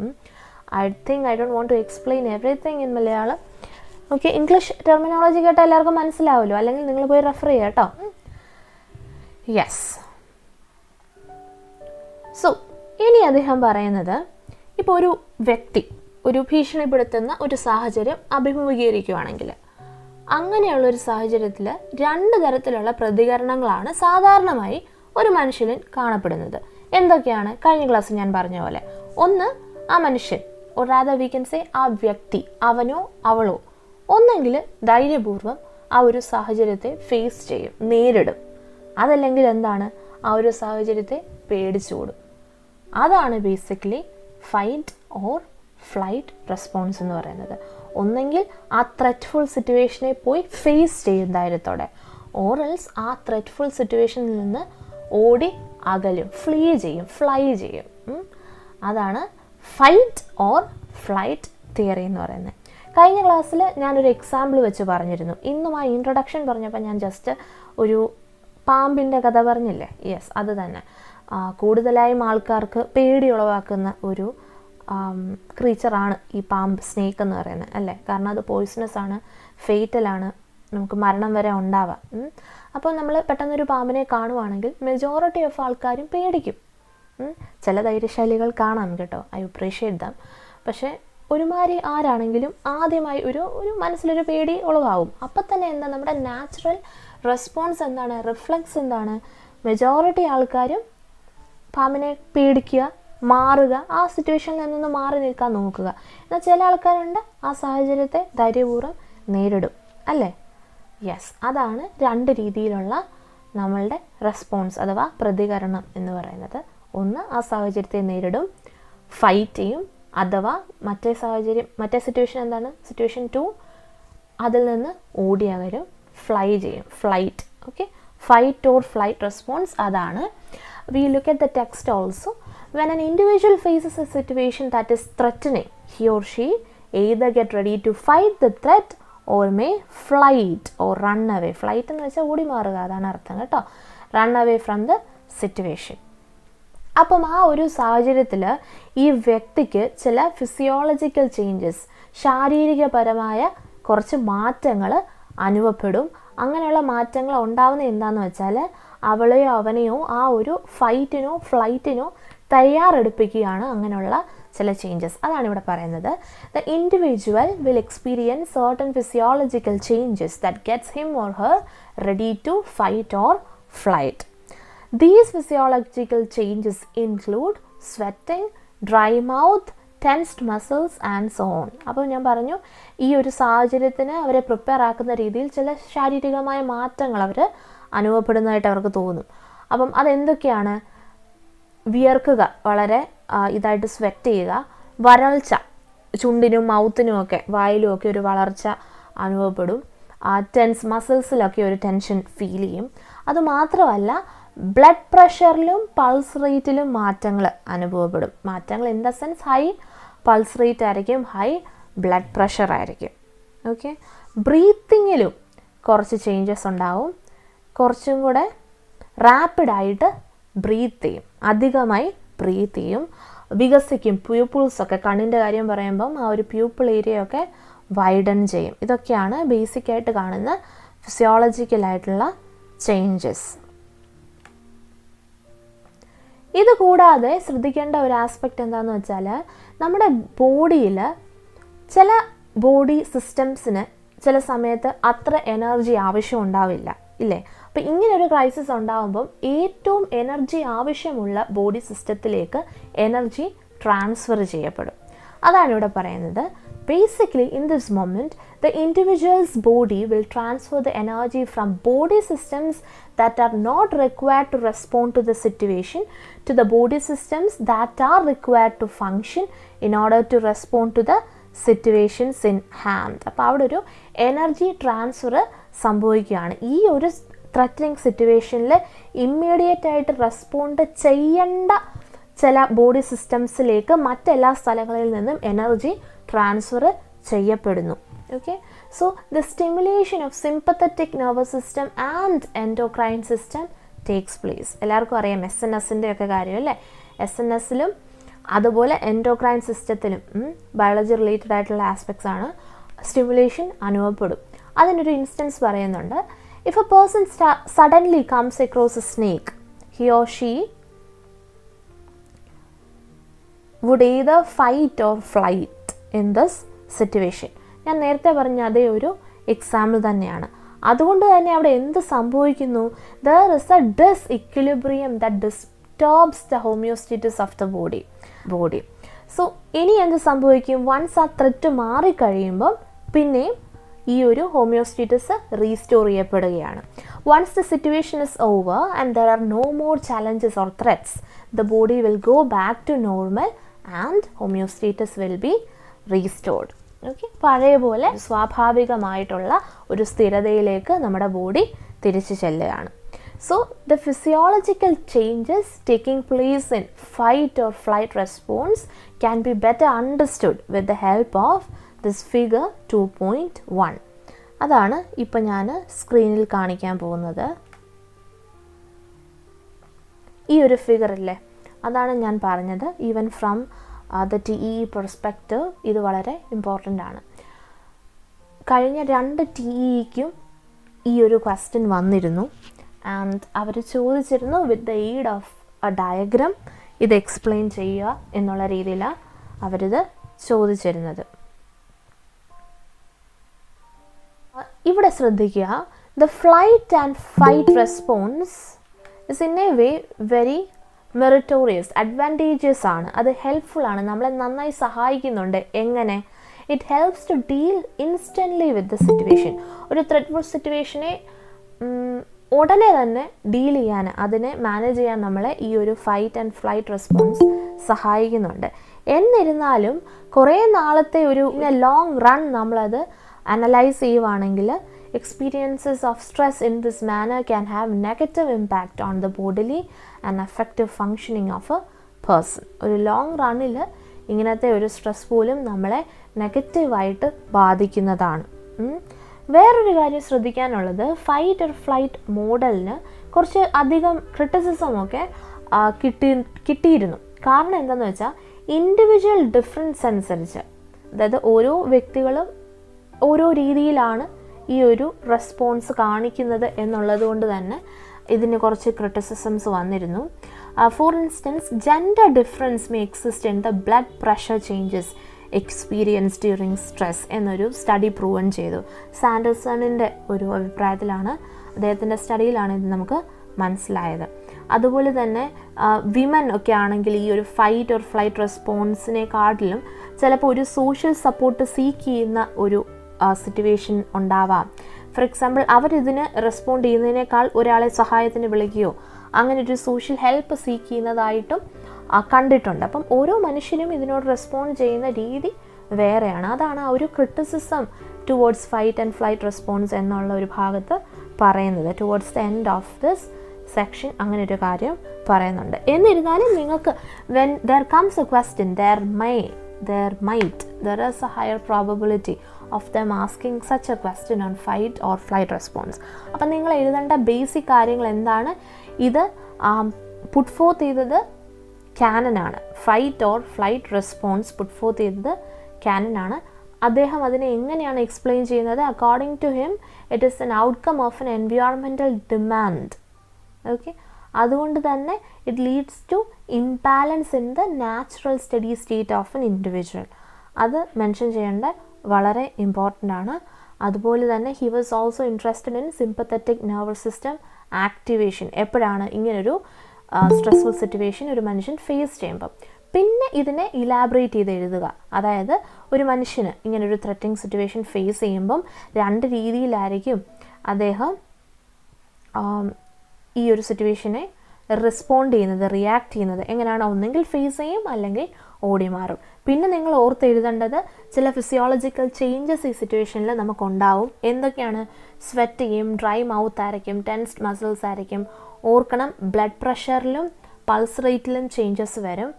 I think I don't want to explain everything in Malayalam. Okay, English terminology കേട്ടാൽ എല്ലാവർക്കും മനസ്സിലാവുമല്ലോ, അല്ലെങ്കിൽ നിങ്ങൾ പോയി റെഫർ ചെയ്യുക കേട്ടോ. യെസ്. സോ ഇനി അദ്ദേഹം പറയുന്നത്, ഇപ്പോൾ ഒരു വ്യക്തി ഒരു ഭീഷണിപ്പെടുത്തുന്ന ഒരു സാഹചര്യം അഭിമുഖീകരിക്കുകയാണെങ്കിൽ, അങ്ങനെയുള്ളൊരു സാഹചര്യത്തിൽ 2 തരത്തിലുള്ള പ്രതികരണങ്ങളാണ് സാധാരണമായി ഒരു മനുഷ്യനിൽ കാണപ്പെടുന്നത്. എന്തൊക്കെയാണ്? കഴിഞ്ഞ ക്ലാസ്സിൽ ഞാൻ പറഞ്ഞ പോലെ, ഒന്ന്, ആ മനുഷ്യൻ, or rather we can say ആ വ്യക്തി, അവനോ അവളോ ഒന്നെങ്കിൽ ധൈര്യപൂർവ്വം ആ ഒരു സാഹചര്യത്തെ ഫേസ് ചെയ്യും, നേരിടും. അതല്ലെങ്കിൽ എന്താണ്, ആ ഒരു സാഹചര്യത്തെ പേടിച്ചോടും. അതാണ് basically fight or flight response എന്ന് പറയുന്നത്. ഒന്നെങ്കിൽ ആ ത്രെറ്റ്ഫുൾ സിറ്റുവേഷനെ പോയി ഫേസ് ചെയ്യും ധൈര്യത്തോടെ, ഓറൽസ് ആ ത്രെറ്റ്ഫുൾ സിറ്റുവേഷനിൽ നിന്ന് ഓടി അകലും, ഫ്ലൈ ചെയ്യും. അതാണ് ഫൈറ്റ് ഓർ ഫ്ലൈറ്റ് തിയറി എന്ന് പറയുന്നത്. കഴിഞ്ഞ ക്ലാസ്സിൽ ഞാനൊരു എക്സാമ്പിൾ വെച്ച് പറഞ്ഞിരുന്നു. ഇന്നും ആ ഇൻട്രൊഡക്ഷൻ പറഞ്ഞപ്പോൾ ഞാൻ ജസ്റ്റ് ഒരു പാമ്പിൻ്റെ കഥ പറഞ്ഞില്ലേ? യെസ്, അത് തന്നെ. കൂടുതലായും ആൾക്കാർക്ക് പേടി ഉളവാക്കുന്ന ഒരു ക്രീച്ചറാണ് ഈ പാമ്പ്, സ്നേക്ക് എന്ന് പറയുന്നത് അല്ലേ? കാരണം അത് പോയിസണസ് ആണ്, ഫേറ്റലാണ്, നമുക്ക് മരണം വരെ ഉണ്ടാവാം. അപ്പോൾ നമ്മൾ പെട്ടെന്നൊരു പാമ്പിനെ കാണുവാണെങ്കിൽ മെജോറിറ്റി ഓഫ് ആൾക്കാരും പേടിക്കും. ചില ധൈര്യശാലികൾ കാണാം കേട്ടോ, ഐ അപ്രീഷിയേറ്റ് ദം. പക്ഷേ ഒരുമാതിരി ആരാണെങ്കിലും ആദ്യമായി ഒരു മനസ്സിലൊരു പേടി ഉളവാകും. അപ്പം തന്നെ എന്താ, നമ്മുടെ നാച്ചുറൽ റെസ്പോൺസ് എന്താണ്, റിഫ്ലക്സ് എന്താണ്? മെജോറിറ്റി ആൾക്കാരും പാമ്പിനെ പേടിക്കുക, മാറുക, ആ സിറ്റുവേഷനിൽ നിന്ന് മാറി നിൽക്കാൻ നോക്കുക. എന്നാൽ ചില ആൾക്കാരുണ്ട് ആ സാഹചര്യത്തെ ധൈര്യപൂർവ്വം നേരിടും അല്ലേ? യെസ്, അതാണ് 2 രീതിയിലുള്ള നമ്മളുടെ റെസ്പോൺസ് അഥവാ പ്രതികരണം എന്ന് പറയുന്നത്. ഒന്ന്, ആ സാഹചര്യത്തെ നേരിടും, ഫൈറ്റ് ചെയ്യും, അഥവാ മറ്റേ സിറ്റുവേഷൻ എന്താണ്, സിറ്റുവേഷൻ 2, അതിൽ നിന്ന് ഓടിയകരും, ഫ്ലൈ ചെയ്യും, flight. Okay, fight or flight response അതാണ്. We look at the text also. When an individual faces a situation that is threatening, he or she either get ready to fight the threat or may flight or run away. Flight എന്ന് വെച്ചാൽ ഓടി മാറുക, അതാണ് അർത്ഥം കേട്ടോ. Run away from the situation. അപ്പം ആ ഒരു സാഹചര്യത്തിൽ ഈ വ്യക്തിക്ക് ചില ഫിസിയോളജിക്കൽ ചേഞ്ചസ്, ശാരീരികപരമായ കുറച്ച് മാറ്റങ്ങൾ അനുഭവപ്പെടും. അങ്ങനെയുള്ള മാറ്റങ്ങൾ ഉണ്ടാവുന്നത് എന്താണെന്ന് വെച്ചാൽ, അവളെയോ അവനെയോ ആ ഒരു ഫൈറ്റിനോ ഫ്ലൈറ്റിനോ തയ്യാറെടുപ്പിക്കുകയാണ് അങ്ങനെയുള്ള ചില ചേഞ്ചസ്. അതാണ് ഇവിടെ പറയുന്നത്. The individual will experience certain physiological changes that gets him or her ready to fight or flight. These physiological changes include sweating, dry mouth, tensed muscles and so on. അപ്പോൾ ഞാൻ പറഞ്ഞു ഈ ഒരു സാഹചര്യത്തിന് അവരെ പ്രിപ്പയർ ആക്കുന്ന രീതിയിൽ ചില ശാരീരികമായ മാറ്റങ്ങൾ അവർ അനുഭവപ്പെടുന്നതായിട്ട് അവർക്ക് തോന്നും. അപ്പം അതെന്തൊക്കെയാണ്? വിയർക്കുക, വളരെ ഇതായിട്ട് സ്വെറ്റ് ചെയ്യുക, വരൾച്ച, ചുണ്ടിനും മൗത്തിനും ഒക്കെ വായിലും ഒക്കെ ഒരു വളർച്ച അനുഭവപ്പെടും, ടെൻസ് മസിൽസിലൊക്കെ ഒരു ടെൻഷൻ ഫീൽ ചെയ്യും. അതുമാത്രമല്ല ബ്ലഡ് പ്രഷറിലും പൾസ് റേറ്റിലും മാറ്റങ്ങൾ അനുഭവപ്പെടും. മാറ്റങ്ങൾ in the sense high pulse rate ആയിരിക്കും, ഹൈ ബ്ലഡ് പ്രഷർ ആയിരിക്കും. ഓക്കെ, ബ്രീത്തിങ്ങിലും കുറച്ച് ചേഞ്ചസ് ഉണ്ടാവും. കുറച്ചും കൂടെ റാപ്പിഡായിട്ട് ബ്രീത്ത് ചെയ്യും, അധികമായി ബ്രീത്ത് ചെയ്യും, വികസിക്കും. പ്യൂപ്പിൾസൊക്കെ, കണ്ണിൻ്റെ കാര്യം പറയുമ്പം ആ ഒരു പ്യൂപ്പിൾ ഏരിയയൊക്കെ വൈഡൻ ചെയ്യും. ഇതൊക്കെയാണ് ബേസിക്കായിട്ട് കാണുന്ന ഫിസിയോളജിക്കലായിട്ടുള്ള ചേഞ്ചസ്. ഇത് കൂടാതെ ശ്രദ്ധിക്കേണ്ട ഒരു ആസ്പെക്റ്റ് എന്താണെന്ന് വെച്ചാൽ, നമ്മുടെ ബോഡിയിൽ ചില ബോഡി സിസ്റ്റംസിന് ചില സമയത്ത് അത്ര എനർജി ആവശ്യം ഉണ്ടാവില്ല, ഇല്ലേ? അപ്പോൾ ഇങ്ങനൊരു ക്രൈസിസ് ഉണ്ടാകുമ്പം ഏറ്റവും എനർജി ആവശ്യമുള്ള ബോഡി സിസ്റ്റത്തിലേക്ക് എനർജി ട്രാൻസ്ഫർ ചെയ്യപ്പെടും. അതാണ് ഇവിടെ പറയുന്നത്. Basically, in this moment, the individual's body will transfer the energy from body systems that are not required to respond to the situation to the body systems that are required to function in order to respond to the situations in hand. അപ്പോൾ അവിടെ ഒരു energy transfer സംഭവിക്കുകയാണ്. ഈ ഒരു threatening സിറ്റുവേഷനിൽ immediate ആയിട്ട് respond ചെയ്യേണ്ട ചില ബോഡി സിസ്റ്റംസിലേക്ക് മറ്റെല്ലാ സ്ഥലങ്ങളിൽ നിന്നും എനർജി ട്രാൻസ്ഫർ ചെയ്യപ്പെടുന്നു. Okay, so the stimulation of sympathetic nervous system and endocrine system takes place. എല്ലാവർക്കും അറിയാം SNS-ൻ്റെ ഒക്കെ കാര്യം, അല്ലേ? SNS-ലും അതുപോലെ എൻഡോക്രൈൻ സിസ്റ്റത്തിലും ബയോളജി റിലേറ്റഡ് ആയിട്ടുള്ള ആസ്പെക്ട്സ് ആണ്. സ്റ്റിമുലേഷൻ അനുഭവപ്പെടും. അതിനൊരു ഇൻസ്റ്റൻസ് പറയുന്നുണ്ട്. If a person suddenly comes across a snake, he or she would either fight or flight in this situation. ഞാൻ നേരത്തെ പറഞ്ഞ അതേ ഒരു എക്സാമ്പിൾ തന്നെയാണ്. അതുകൊണ്ട് തന്നെ അവിടെ എന്ത് സംഭവിക്കുന്നു? There is a disequilibrium that disturbs the homeostasis of the body. So ഇനി എന്ത് സംഭവിക്കും? വൺസ് ആ ത്രെറ്റ് മാറിക്കഴിയുമ്പം പിന്നെയും ഈ ഒരു ഹോമിയോസ്റ്റാസിസ് റീസ്റ്റോർ ചെയ്യപ്പെടുകയാണ്. Once the situation is over and there are no more challenges or threats, the body will go back to normal and homeostasis will be restored. Okay, പഴയ പോലെ സ്വാഭാവികമായിട്ടുള്ള ഒരു സ്ഥിരതയിലേക്ക് നമ്മുടെ ബോഡി തിരിച്ചു ചെല്ലുകയാണ്. So, the physiological changes taking place in fight or flight response can be better understood with the help of this figure 2.1. അതാണ് ഇപ്പം ഞാൻ സ്ക്രീനിൽ കാണിക്കാൻ പോകുന്നത്. ഈ ഒരു ഫിഗറില്ലേ, അതാണ് ഞാൻ പറഞ്ഞത്. Even from the TE perspective ഇത് വളരെ ഇമ്പോർട്ടൻ്റ് ആണ്. കഴിഞ്ഞ 2 TEക്കും ഈ ഒരു ക്വസ്റ്റ്യൻ വന്നിരുന്നു. ആൻഡ് അവർ ചോദിച്ചിരുന്നു with the aid of a diagram ഇത് എക്സ്പ്ലെയിൻ ചെയ്യുക എന്നുള്ള രീതിയിലാണ് അവരിത് ചോദിച്ചിരുന്നത്. ഇവിടെ ശ്രദ്ധിക്കുക, the flight and fight response is in a way very meritorious, advantages ആണ്. അത് ഹെൽപ്ഫുൾ ആണ്, നമ്മളെ നന്നായി സഹായിക്കുന്നുണ്ട്. എങ്ങനെ? It helps to deal instantly with the situation. ഒരു ത്രെറ്റ്ഫുൾ സിറ്റുവേഷനെ ഉടനെ തന്നെ ഡീൽ ചെയ്യാൻ, അതിനെ മാനേജ് ചെയ്യാൻ നമ്മളെ ഈ ഒരു ഫൈറ്റ് ആൻഡ് ഫ്ലൈറ്റ് റെസ്പോൺസ് സഹായിക്കുന്നുണ്ട്. എന്നിരുന്നാലും കുറേ നാളത്തെ ഒരു ലോങ് റൺ നമ്മളത് അനലൈസ് ചെയ്യുവാണെങ്കിൽ experiences of stress in this manor can have negative impact on the bodily and effective functioning of A person. ഒരു ലോങ് റണ്ണിൽ ഇങ്ങനത്തെ ഒരു സ്ട്രെസ് പോലും നമ്മളെ നെഗറ്റീവായിട്ട് ബാധിക്കുന്നതാണ്. വേറൊരു കാര്യം ശ്രദ്ധിക്കാനുള്ളത്, ഫൈറ്റ് ഓർ ഫ്ലൈറ്റ് മോഡലിന് കുറച്ച് അധികം ക്രിറ്റിസിസമൊക്കെ കിട്ടിയിരുന്നു. കാരണം എന്താണെന്ന് വെച്ചാൽ ഇൻഡിവിജ്വൽ ഡിഫറൻസ് അനുസരിച്ച്, അതായത് ഓരോ വ്യക്തികളും ഓരോ രീതിയിലാണ് ഈ ഒരു റെസ്പോൺസ് കാണിക്കുന്നത് എന്നുള്ളത് കൊണ്ട് തന്നെ ഇതിന് കുറച്ച് ക്രിറ്റിസിസംസ് വന്നിരുന്നു. For instance, gender difference may exist in the blood pressure changes experience during stress എന്നൊരു സ്റ്റഡി പ്രൂവൻ ചെയ്തു. സാൻഡേഴ്സണിൻ്റെ ഒരു അഭിപ്രായത്തിലാണ്, അദ്ദേഹത്തിൻ്റെ സ്റ്റഡിയിലാണ് ഇത് നമുക്ക് മനസ്സിലായത്. അതുപോലെ തന്നെ വിമൻ ഒക്കെ ആണെങ്കിൽ ഈ ഒരു ഫൈറ്റ് ഓർ ഫ്ലൈറ്റ് റെസ്പോൺസിനെക്കാട്ടിലും ചിലപ്പോൾ ഒരു സോഷ്യൽ സപ്പോർട്ട് സീക്ക് ചെയ്യുന്ന ഒരു സിറ്റുവേഷൻ ഉണ്ടാവാം. ഫോർ എക്സാമ്പിൾ, അവരിതിന് റെസ്പോണ്ട് ചെയ്യുന്നതിനേക്കാൾ ഒരാളെ സഹായത്തിന് വിളിക്കുകയോ അങ്ങനെ ഒരു സോഷ്യൽ ഹെൽപ്പ് സീക്ക് ചെയ്യുന്നതായിട്ടും കണ്ടിട്ടുണ്ട്. അപ്പം ഓരോ മനുഷ്യനും ഇതിനോട് റെസ്പോണ്ട് ചെയ്യുന്ന രീതി വേറെയാണ്. അതാണ് ആ ഒരു criticism towards fight and flight response എന്നുള്ള ഒരു ഭാഗത്ത് പറയുന്നത്. Towards the end of this section അങ്ങനെ ഒരു കാര്യം പറയുന്നുണ്ട്. എന്നിരുന്നാലും നിങ്ങൾക്ക് when there comes A question, there is a higher probability of them asking such a question on fight or flight response. അപ്പം നിങ്ങൾ എഴുതേണ്ട ബേസിക് കാര്യങ്ങൾ എന്താണ്? ഇത് പുട്ട് ഫോർത്ത് ചെയ്തത് കാനനാണ്. Fight or flight response put forth ചെയ്തത് കാനനാണ്. അദ്ദേഹം അതിനെ എങ്ങനെയാണ് എക്സ്പ്ലെയിൻ ചെയ്യുന്നത്? According to him it is an outcome of an environmental demand. Okay, അതുകൊണ്ട് തന്നെ it leads to imbalance in the natural steady state of an individual. അത് mention ചെയ്യേണ്ട വളരെ ഇമ്പോർട്ടൻ്റ് ആണ്. അതുപോലെ തന്നെ he was also interested in sympathetic nervous system activation. എപ്പോഴാണ് ഇങ്ങനൊരു സ്ട്രെസ്ഫുൾ സിറ്റുവേഷൻ ഒരു മനുഷ്യൻ ഫേസ് ചെയ്യുമ്പം. പിന്നെ ഇതിനെ ഇലാബറേറ്റ് ചെയ്ത് എഴുതുക. അതായത് ഒരു മനുഷ്യന് ഇങ്ങനൊരു ത്രെറ്റനിങ് സിറ്റുവേഷൻ ഫേസ് ചെയ്യുമ്പം രണ്ട് രീതിയിലായിരിക്കും അദ്ദേഹം ഈ ഒരു സിറ്റുവേഷനെ റെസ്പോണ്ട് ചെയ്യുന്നത്, റിയാക്ട് ചെയ്യുന്നത്. എങ്ങനെയാണ്? ഒന്നെങ്കിൽ ഫേസ് ചെയ്യും, അല്ലെങ്കിൽ ഓടി മാറും. പിന്നെ നിങ്ങൾ ഓർത്ത് എഴുതേണ്ടത് ചില ഫിസിയോളജിക്കൽ ചേഞ്ചസ് ഈ സിറ്റുവേഷനിൽ നമുക്കുണ്ടാവും. എന്തൊക്കെയാണ്? സ്വെറ്റ് ചെയ്യും, ഡ്രൈ മൗത്ത് ആയിരിക്കും, ടെൻസ്ഡ് മസിൽസ് ആയിരിക്കും. ഓർക്കണം, ബ്ലഡ് പ്രഷറിലും പൾസ് റേറ്റിലും ചേഞ്ചസ് വരും.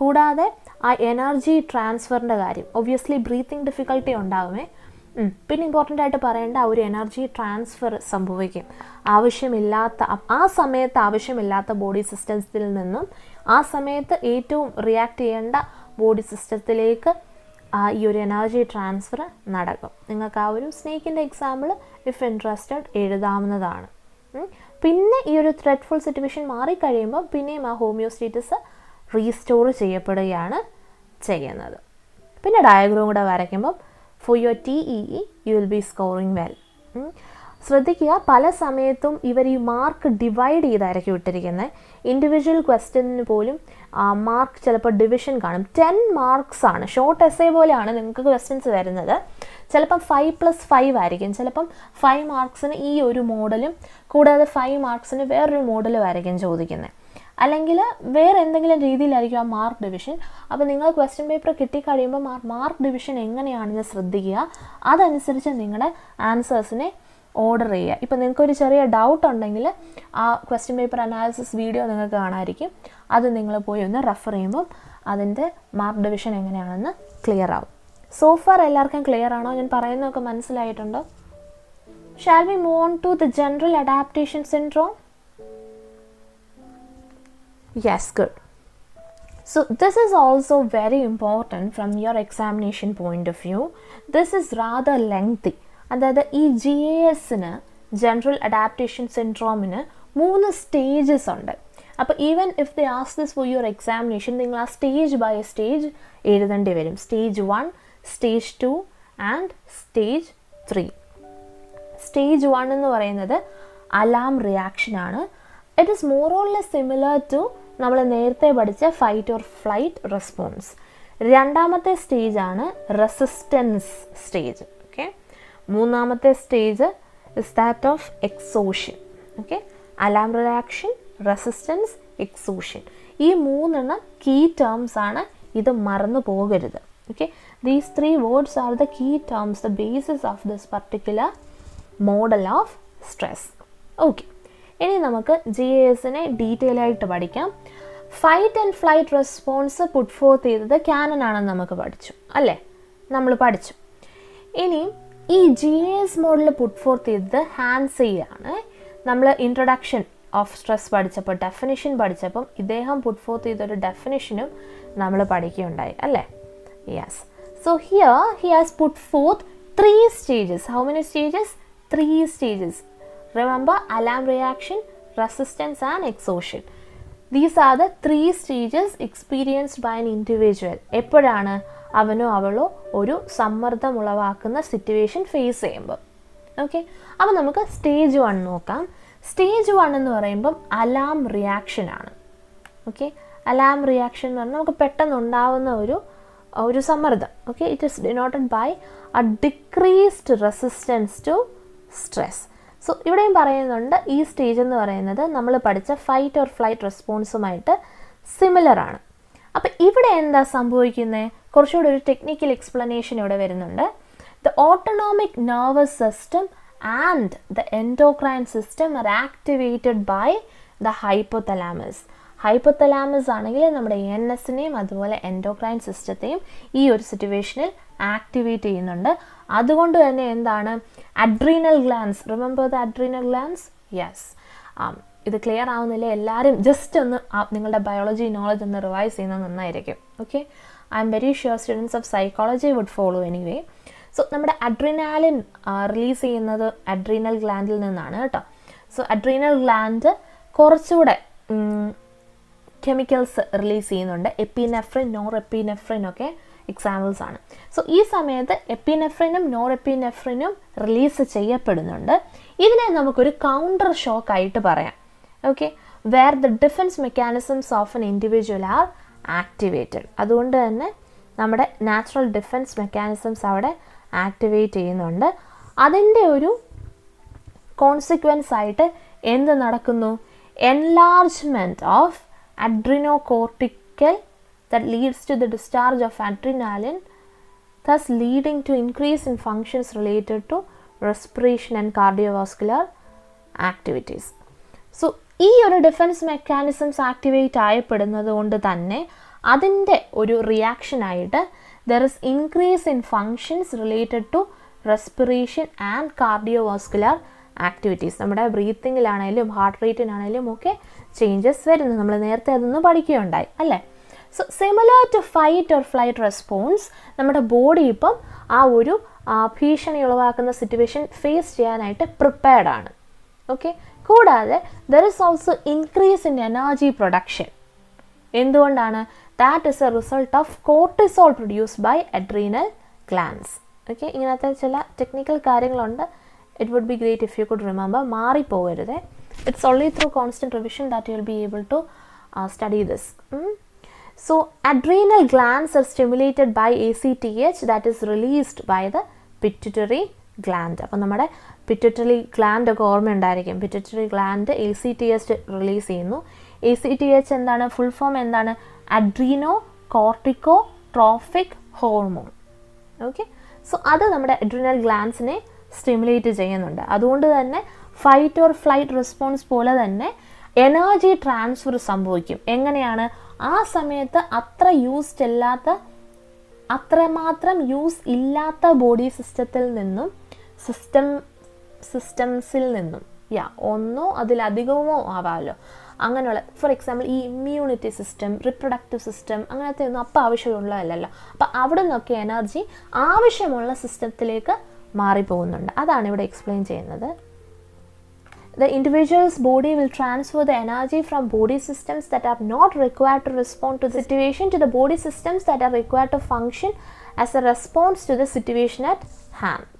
കൂടാതെ ആ എനർജി ട്രാൻസ്ഫറിൻ്റെ കാര്യം, ഒബ്വിയസ്ലി ബ്രീത്തിങ് ഡിഫിക്കൽട്ടി ഉണ്ടാവുമേ. പിന്നെ ഇമ്പോർട്ടൻ്റ് ആയിട്ട് പറയേണ്ട ഒരു എനർജി ട്രാൻസ്ഫർ സംഭവിക്കും. ആ സമയത്ത് ആവശ്യമില്ലാത്ത ബോഡി സിസ്റ്റത്തിൽ നിന്നും ആ സമയത്ത് ഏറ്റവും റിയാക്ട് ചെയ്യേണ്ട ബോഡി സിസ്റ്റത്തിലേക്ക് ഈ ഒരു എനർജി ട്രാൻസ്ഫർ നടക്കും. നിങ്ങൾക്ക് ആ ഒരു സ്നേക്കിൻ്റെ എക്സാമ്പിൾ ഇഫ് ഇൻട്രസ്റ്റഡ് എഴുതാവുന്നതാണ്. പിന്നെ ഈ ഒരു ത്രെറ്റ്ഫുൾ സിറ്റുവേഷൻ മാറിക്കഴിയുമ്പോൾ പിന്നെയും ആ ഹോമിയോസ്റ്റേറ്റസ് റീസ്റ്റോർ ചെയ്യപ്പെടുകയാണ് ചെയ്യുന്നത്. പിന്നെ ഡയഗ്രാം കൂടെ വരയ്ക്കുമ്പോൾ for your TEE you will be scoring well. ശ്രദ്ധിക്കുക, പല സമയത്തും ഇവർ ഈ മാർക്ക് ഡിവൈഡ് ചെയ്തായിരിക്കും ഇട്ടിരിക്കുന്നത്. ഇൻഡിവിജ്വൽ ക്വസ്റ്റ്യനിന് പോലും മാർക്ക് ചിലപ്പോൾ ഡിവിഷൻ കാണും. 10 മാർക്സ് ആണ്, ഷോർട്ട് എസ്സേ പോലെയാണ് നിങ്ങൾക്ക് ക്വസ്റ്റ്യൻസ് വരുന്നത്. ചിലപ്പം 5+5 ആയിരിക്കും, ചിലപ്പം 5 മാർക്സിന് ഈ ഒരു മോഡലും കൂടാതെ 5 മാർക്സിന് വേറൊരു മോഡലും ആയിരിക്കും ചോദിക്കുന്നത്. അല്ലെങ്കിൽ വേറെ എന്തെങ്കിലും രീതിയിലായിരിക്കും ആ മാർക്ക് ഡിവിഷൻ. അപ്പോൾ നിങ്ങൾ ക്വസ്റ്റ്യൻ പേപ്പർ കിട്ടിക്കഴിയുമ്പോൾ മാർക്ക് ഡിവിഷൻ എങ്ങനെയാണെന്ന് ശ്രദ്ധിക്കുക. അതനുസരിച്ച് നിങ്ങളുടെ ആൻസേഴ്സിനെ ഓർഡർ ചെയ്യുക. ഇപ്പോൾ നിങ്ങൾക്കൊരു ചെറിയ ഡൗട്ട് ഉണ്ടെങ്കിൽ ആ ക്വസ്റ്റ്യൻ പേപ്പർ അനാലിസിസ് വീഡിയോ നിങ്ങൾക്ക് കാണാമായിരിക്കും. അത് നിങ്ങൾ പോയി ഒന്ന് റെഫർ ചെയ്യുമ്പം അതിൻ്റെ മാർക്ക് ഡിവിഷൻ എങ്ങനെയാണെന്ന് ക്ലിയർ ആവും. സോഫാർ എല്ലാവർക്കും ക്ലിയർ ആണോ? ഞാൻ പറയുന്നതൊക്കെ മനസ്സിലായിട്ടുണ്ടോ? Shall we move on to the general adaptation syndrome? Yes, good. So this is also very important from your examination point of view. This is rather lengthy. അതായത് ഈ GAS-ന് ജനറൽ അഡാപ്റ്റേഷൻ സിൻഡ്രോമിന് 3 stages ഉണ്ട്. അപ്പോൾ even if they ask this for your examination, നിങ്ങൾ ആ stage by stage എഴുതേണ്ടി വരും. Stage 1, stage 2 and stage 3. Stage 1 എന്ന് പറയുന്നത് അലാം റിയാക്ഷൻ ആണ്. It is more or less similar to നമ്മൾ നേരത്തെ പഠിച്ച ഫൈറ്റ് ഓർ ഫ്ലൈറ്റ് റെസ്പോൺസ്. രണ്ടാമത്തെ സ്റ്റേജാണ് റെസിസ്റ്റൻസ് സ്റ്റേജ്. ഓക്കെ, മൂന്നാമത്തെ stage is that of exhaustion. Okay, alarm reaction, resistance, exhaustion. ഈ 3 കീ ടേംസ് ആണ്. ഇത് മറന്നു പോകരുത്. Okay, these 3 words are the key terms, the basis of this particular model of stress. Okay, ഇനി നമുക്ക് GAS-നെ detail ആയിട്ട് പഠിക്കാം. Fight and flight response put forth ചെയ്തത് കാനൻ ആണെന്ന് നമുക്ക് പഠിച്ചു അല്ലേ? നമ്മൾ പഠിച്ചു. ഇനി ഈ GAS മോഡൽ പുട്ട് ഫോർത്ത് ചെയ്തത് ഹാൻസെയാണ്. നമ്മൾ ഇൻട്രൊഡക്ഷൻ ഓഫ് സ്ട്രെസ് പഠിച്ചപ്പോൾ, ഡെഫിനിഷൻ പഠിച്ചപ്പം ഇദ്ദേഹം പുട്ട് ഫോർത്ത് ചെയ്തൊരു ഡെഫിനിഷനും നമ്മൾ പഠിക്കുകയുണ്ടായി അല്ലേ? Yes. So here he has puttu fourth 3 stages. How many stages? 3 stages. Remember, alarm reaction, resistance and exhaustion. These are the 3 stages experienced by an individual. എപ്പോഴാണ് അവനോ അവളോ ഒരു സമ്മർദ്ദം ഉളവാക്കുന്ന സിറ്റുവേഷൻ ഫേസ് ചെയ്യുമ്പോൾ. ഓക്കെ, അപ്പോൾ നമുക്ക് സ്റ്റേജ് 1 നോക്കാം. സ്റ്റേജ് 1 എന്ന് പറയുമ്പം അലാം റിയാക്ഷൻ ആണ്. ഓക്കെ, അലാം റിയാക്ഷൻ എന്ന് പറഞ്ഞാൽ നമുക്ക് പെട്ടെന്ന് ഉണ്ടാവുന്ന ഒരു സമ്മർദ്ദം. Okay, it is denoted by a decreased resistance to stress. So ഇവിടെയും പറയുന്നുണ്ട് ഈ സ്റ്റേജ് എന്ന് പറയുന്നത് നമ്മൾ പഠിച്ച ഫൈറ്റ് ഓർ ഫ്ലൈറ്റ് റെസ്പോൺസുമായിട്ട് സിമിലർ ആണ്. അപ്പം ഇവിടെ എന്താ സംഭവിക്കുന്നത്, കുറച്ചുകൂടി ഒരു ടെക്നിക്കൽ എക്സ്പ്ലനേഷൻ ഇവിടെ വരുന്നുണ്ട്. The autonomic nervous system and the endocrine system are activated by the hypothalamus. Hypothalamus ആണെങ്കിൽ നമ്മുടെ ANSനെയും അതുപോലെ എൻഡോക്രൈൻ സിസ്റ്റത്തെയും ഈ ഒരു സിറ്റുവേഷനിൽ ആക്ടിവേറ്റ് ചെയ്യുന്നുണ്ട്. അതുകൊണ്ട് തന്നെ എന്താണ് adrenal glands, remember the adrenal glands? Yes, ഇത് ക്ലിയർ ആവുന്നില്ല, എല്ലാവരും ജസ്റ്റ് ഒന്ന് നിങ്ങളുടെ ബയോളജി നോളജ് ഒന്ന് റിവൈസ് ചെയ്യുന്നത് നന്നായിരിക്കും. Okay, I'm very sure students of psychology would follow anyway. So നമ്മുടെ അഡ്രിനാലിൻ റിലീസ് ചെയ്യുന്നത് അഡ്രീനൽ ഗ്ലാൻഡിൽ നിന്നാണ് കേട്ടോ. സോ അഡ്രീനൽ ഗ്ലാൻഡ് കുറച്ചുകൂടെ കെമിക്കൽസ് റിലീസ് ചെയ്യുന്നുണ്ട്. എപ്പിനെഫ്രിൻ, നോർ എപ്പിനെഫ്രിൻ ഒക്കെ എക്സാമ്പിൾസ് ആണ്. സോ ഈ സമയത്ത് എപ്പിനെഫ്രിനും നോർ എപ്പിനെഫ്രിനും റിലീസ് ചെയ്യപ്പെടുന്നുണ്ട്. ഇതിനെ നമുക്കൊരു കൗണ്ടർ ഷോക്ക് ആയിട്ട് പറയാം. Okay, where the defence mechanisms of an individual are activated. അതുകൊണ്ട് തന്നെ നമ്മുടെ നാച്ചുറൽ ഡിഫൻസ് മെക്കാനിസംസ് അവിടെ ആക്ടിവേറ്റ് ചെയ്യുന്നുണ്ട്. അതിൻ്റെ ഒരു കോൺസിക്വൻസ് ആയിട്ട് എന്ത് നടക്കുന്നു, enlargement of adrenocortical that leads to the discharge of adrenaline, thus leading to increase in functions related to respiration and cardiovascular activities. So ഈ ഒരു ഡിഫൻസ് മെക്കാനിസംസ് ആക്ടിവേറ്റ് ആയപ്പെടുന്നത് കൊണ്ട് തന്നെ അതിൻ്റെ ഒരു റിയാക്ഷനായിട്ട് there is increase in functions related to respiration and cardiovascular activities. നമ്മുടെ ബ്രീത്തിങ്ങിലാണേലും heart റേറ്റിനാണേലും ഒക്കെ changes വരുന്നു. നമ്മൾ നേരത്തെ അതൊന്ന് പഠിക്കുകയുണ്ടായി അല്ലേ. So similar to fight or flight response നമ്മുടെ ബോഡി ഇപ്പം ആ ഒരു ഭീഷണി ഉളവാക്കുന്ന സിറ്റുവേഷൻ ഫേസ് ചെയ്യാനായിട്ട് പ്രിപ്പയർഡ് ആണ്. ഓക്കെ, കൂടാതെ there is also increase in energy production. എന്തുകൊണ്ടാണ്? That is a result of cortisol produced by adrenal glands. Okay, ഇങ്ങനത്തെ ചില ടെക്നിക്കൽ കാര്യങ്ങളുണ്ട്. It would be great if you could remember. മാറി പോകരുത്. It's only through constant revision that you will be able to study this. So adrenal glands are stimulated by ACTH that is released by the pituitary gland. അപ്പോൾ നമ്മുടെ pituitary gland ഒക്കെ ഓർമ്മ ഉണ്ടായിരിക്കും. Pituitary gland ACTH release ചെയ്യുന്നു. ACTH എന്താണ്, full form എന്താണ്? Adreno cortico trophic hormone. Okay, so അത് നമ്മുടെ അഡ്രീനൽ ഗ്ലാൻഡ്സിനെ സ്റ്റിമുലേറ്റ് ചെയ്യുന്നുണ്ട്. അതുകൊണ്ട് തന്നെ ഫൈറ്റ് ഓർ ഫ്ലൈറ്റ് റെസ്പോൺസ് പോലെ തന്നെ എനർജി ട്രാൻസ്ഫർ സംഭവിക്കും. എങ്ങനെയാണ്? ആ സമയത്ത് അത്രമാത്രം യൂസ് ഇല്ലാത്ത ബോഡി സിസ്റ്റംസിൽ നിന്നും ഒന്നോ അതിലധികമോ ആവാമല്ലോ, അങ്ങനെയുള്ള ഫോർ എക്സാമ്പിൾ ഈ ഇമ്മ്യൂണിറ്റി സിസ്റ്റം, റിപ്രൊഡക്റ്റീവ് സിസ്റ്റം, അങ്ങനത്തെ ഒന്നും അപ്പം ആവശ്യമുള്ളതല്ലല്ലോ. അപ്പം അവിടെ നിന്നൊക്കെ എനർജി ആവശ്യമുള്ള സിസ്റ്റത്തിലേക്ക് മാറിപ്പോകുന്നുണ്ട്. അതാണ് ഇവിടെ എക്സ്പ്ലെയിൻ ചെയ്യുന്നത്. The individual's body will transfer the energy from body systems that are not required to respond to the situation to the body systems that are required to function as a response to the situation at hand.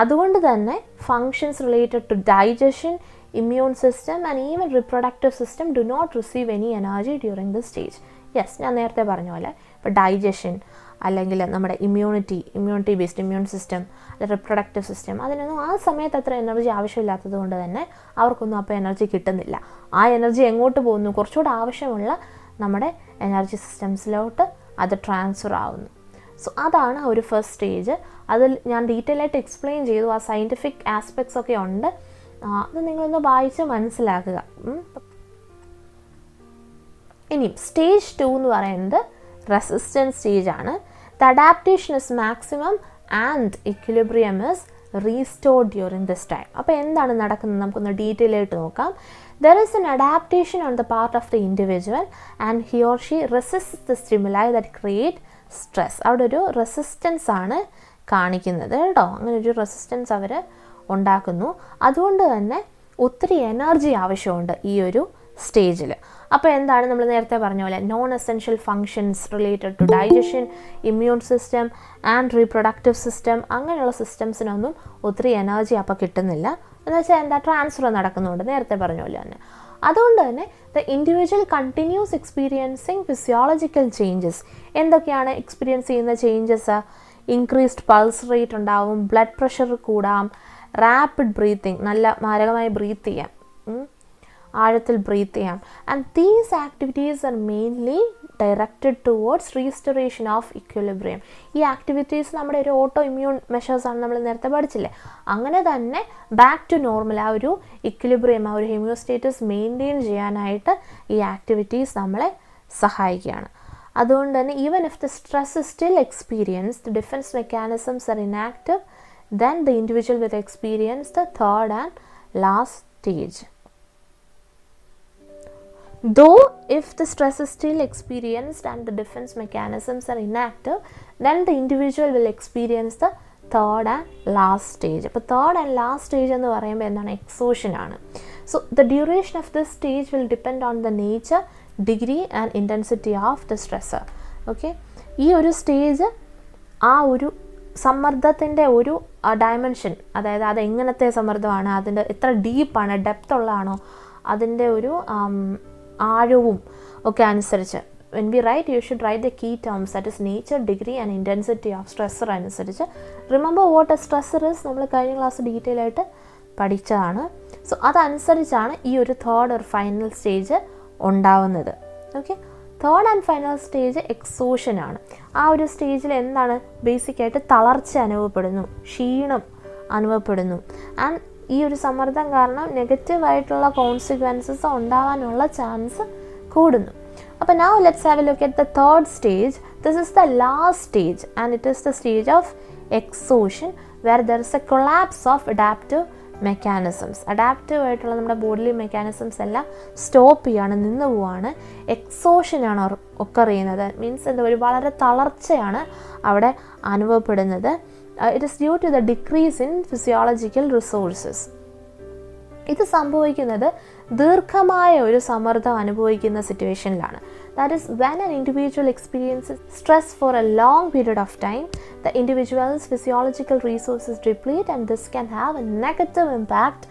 അതുകൊണ്ട് തന്നെ functions related to digestion, immune system and even reproductive system do not receive any energy during this stage. Yes, ഞാൻ നേരത്തെ പറഞ്ഞ പോലെ ഇപ്പോൾ digestion അല്ലെങ്കിൽ നമ്മുടെ immunity based immune system, reproductive system, അതിനൊന്നും ആ സമയത്ത് അത്ര എനർജി ആവശ്യമില്ലാത്തത് കൊണ്ട് തന്നെ അവർക്കൊന്നും അപ്പോൾ എനർജി കിട്ടുന്നില്ല. ആ എനർജി എങ്ങോട്ട് പോകുന്നു? കുറച്ചുകൂടെ ആവശ്യമുള്ള നമ്മുടെ എനർജി സിസ്റ്റംസിലോട്ട് അത് ട്രാൻസ്ഫർ ആവുന്നു. സോ അതാണ് ഒരു ഫസ്റ്റ് സ്റ്റേജ്. അതിൽ ഞാൻ ഡീറ്റെയിൽ ആയിട്ട് എക്സ്പ്ലെയിൻ ചെയ്തു. ആ സയൻറ്റിഫിക് ആസ്പെക്ട്സ് ഒക്കെ ഉണ്ട്, അത് നിങ്ങളൊന്ന് വായിച്ച് മനസ്സിലാക്കുക. ഇനി സ്റ്റേജ് 2 എന്ന് പറയുന്നത് റെസിസ്റ്റൻസ് സ്റ്റേജ് ആണ്. The adaptation is maximum and equilibrium is restored during this time. അപ്പോൾ എന്താണ് നടക്കുന്നത് നമുക്കൊന്ന് ഡീറ്റെയിൽ ആയിട്ട് നോക്കാം. There is an adaptation on the part of the individual and he or she resist the stimuli that create stress. അവിടെ ഒരു resistance ആണ് കാണിക്കുന്നത് കേട്ടോ. അങ്ങനെ ഒരു റെസിസ്റ്റൻസ് അവർ ഉണ്ടാക്കുന്നു. അതുകൊണ്ട് തന്നെ ഒത്തിരി എനർജി ആവശ്യമുണ്ട് ഈ ഒരു സ്റ്റേജിൽ. അപ്പോൾ എന്താണ് നമ്മൾ നേരത്തെ പറഞ്ഞ പോലെ non essential functions related to digestion, immune system and reproductive system, അങ്ങനെയുള്ള സിസ്റ്റംസിനൊന്നും ഒത്തിരി എനർജി അപ്പോൾ കിട്ടുന്നില്ല. എന്ന് വെച്ചാൽ എന്താ, ട്രാൻസ്ഫർ നടക്കുന്നുണ്ട്, നേരത്തെ പറഞ്ഞ പോലെ തന്നെ. അതുകൊണ്ട് തന്നെ the individual continuous experiencing physiological changes. എന്തൊക്കെയാണ് എക്സ്പീരിയൻസ് ചെയ്യുന്ന ചേഞ്ചസ്? ഇൻക്രീസ്ഡ് പൾസ് റേറ്റ് ഉണ്ടാവും, ബ്ലഡ് പ്രഷർ കൂടാം, റാപ്പിഡ് ബ്രീത്തിങ്, നല്ല മാരകമായി ബ്രീത്ത് ചെയ്യാം, ആഴത്തിൽ ബ്രീത്ത് ചെയ്യാം. And these activities are mainly directed towards restoration of equilibrium. ഈ ആക്ടിവിറ്റീസ് നമ്മുടെ ഒരു ഓട്ടോ ഇമ്മ്യൂൺ മെഷേഴ്സാണ്, നമ്മൾ നേരത്തെ പഠിച്ചില്ലേ. അങ്ങനെ തന്നെ ബാക്ക് ടു നോർമൽ, ആ ഒരു ഇക്വിലിബ്രിയം, ആ ഒരു ഹെമിയോസ്റ്റേറ്റസ് മെയിൻറ്റെയിൻ ചെയ്യാനായിട്ട് ഈ ആക്ടിവിറ്റീസ് നമ്മളെ സഹായിക്കുകയാണ്. അതുകൊണ്ട് തന്നെ even if the stress is still experience, the defence mechanisms R inactive, then the individual will experience the third and last stage. Though if the stress is still experienced and the defense mechanisms are inactive, then the individual will experience the third and last stage. അപ്പോൾ third and last stage എന്ന് പറയുമ്പോൾ എന്താണ്, exhaustion ആണ്. So the duration of this stage will depend on the nature, degree and intensity of the stressor. Okay, ഈ ഒരു stage ആ ഒരു സമ്മർദ്ദത്തിൻ്റെ ഒരു ഡയമെൻഷൻ, അതായത് അത് എങ്ങനത്തെ സമ്മർദ്ദമാണ്, അതിൻ്റെ എത്ര ഡീപ്പാണ്, ഡെപ്ത് ഉള്ളതാണോ, അതിൻ്റെ ഒരു ആഴവും ഒക്കെ അനുസരിച്ച് when we write, you should write the key terms, that is nature, degree and intensity of stressor അനുസരിച്ച്. Remember what A stressor is, നമ്മൾ കഴിഞ്ഞ ക്ലാസ് ഡീറ്റെയിൽ ആയിട്ട് പഠിച്ചതാണ്. സോ അതനുസരിച്ചാണ് ഈ ഒരു തേർഡ് ഒരു ഫൈനൽ സ്റ്റേജ് ഉണ്ടാവുന്നത്. Okay, third and final stage എക്സോഷനാണ്. ആ ഒരു സ്റ്റേജിൽ എന്താണ്, ബേസിക്കായിട്ട് തളർച്ച അനുഭവപ്പെടുന്നു, ക്ഷീണം അനുഭവപ്പെടുന്നു. ആൻഡ് ഈ ഒരു സമ്മർദ്ദം കാരണം നെഗറ്റീവായിട്ടുള്ള കോൺസിക്വൻസസ് ഉണ്ടാകാനുള്ള ചാൻസ് കൂടുന്നു. അപ്പോൾ now let's have a look at the third stage. This is the last stage and it is the stage of exhaustion where there is a collapse of adaptive mechanisms. Adaptive ആയിട്ടുള്ള നമ്മുടെ bodily mechanisms എല്ലാം stop ചെയ്യാണ്, നിന്ന് പോവാണ്. എക്സോഷനാണ് occur ചെയ്യുന്നത്. Means എന്താ, ഒരു വളരെ തളർച്ചയാണ് അവിടെ അനുഭവപ്പെടുന്നത്. It is due to the decrease in physiological resources. ഇത് സംഭവിക്കുന്നത് ദീർഘമായ ഒരു സമ്മർദ്ദം അനുഭവിക്കുന്ന സിറ്റുവേഷനിലാണ്. That is when an individual experiences stress for a long period of time, the individual's physiological resources deplete and this can have a negative impact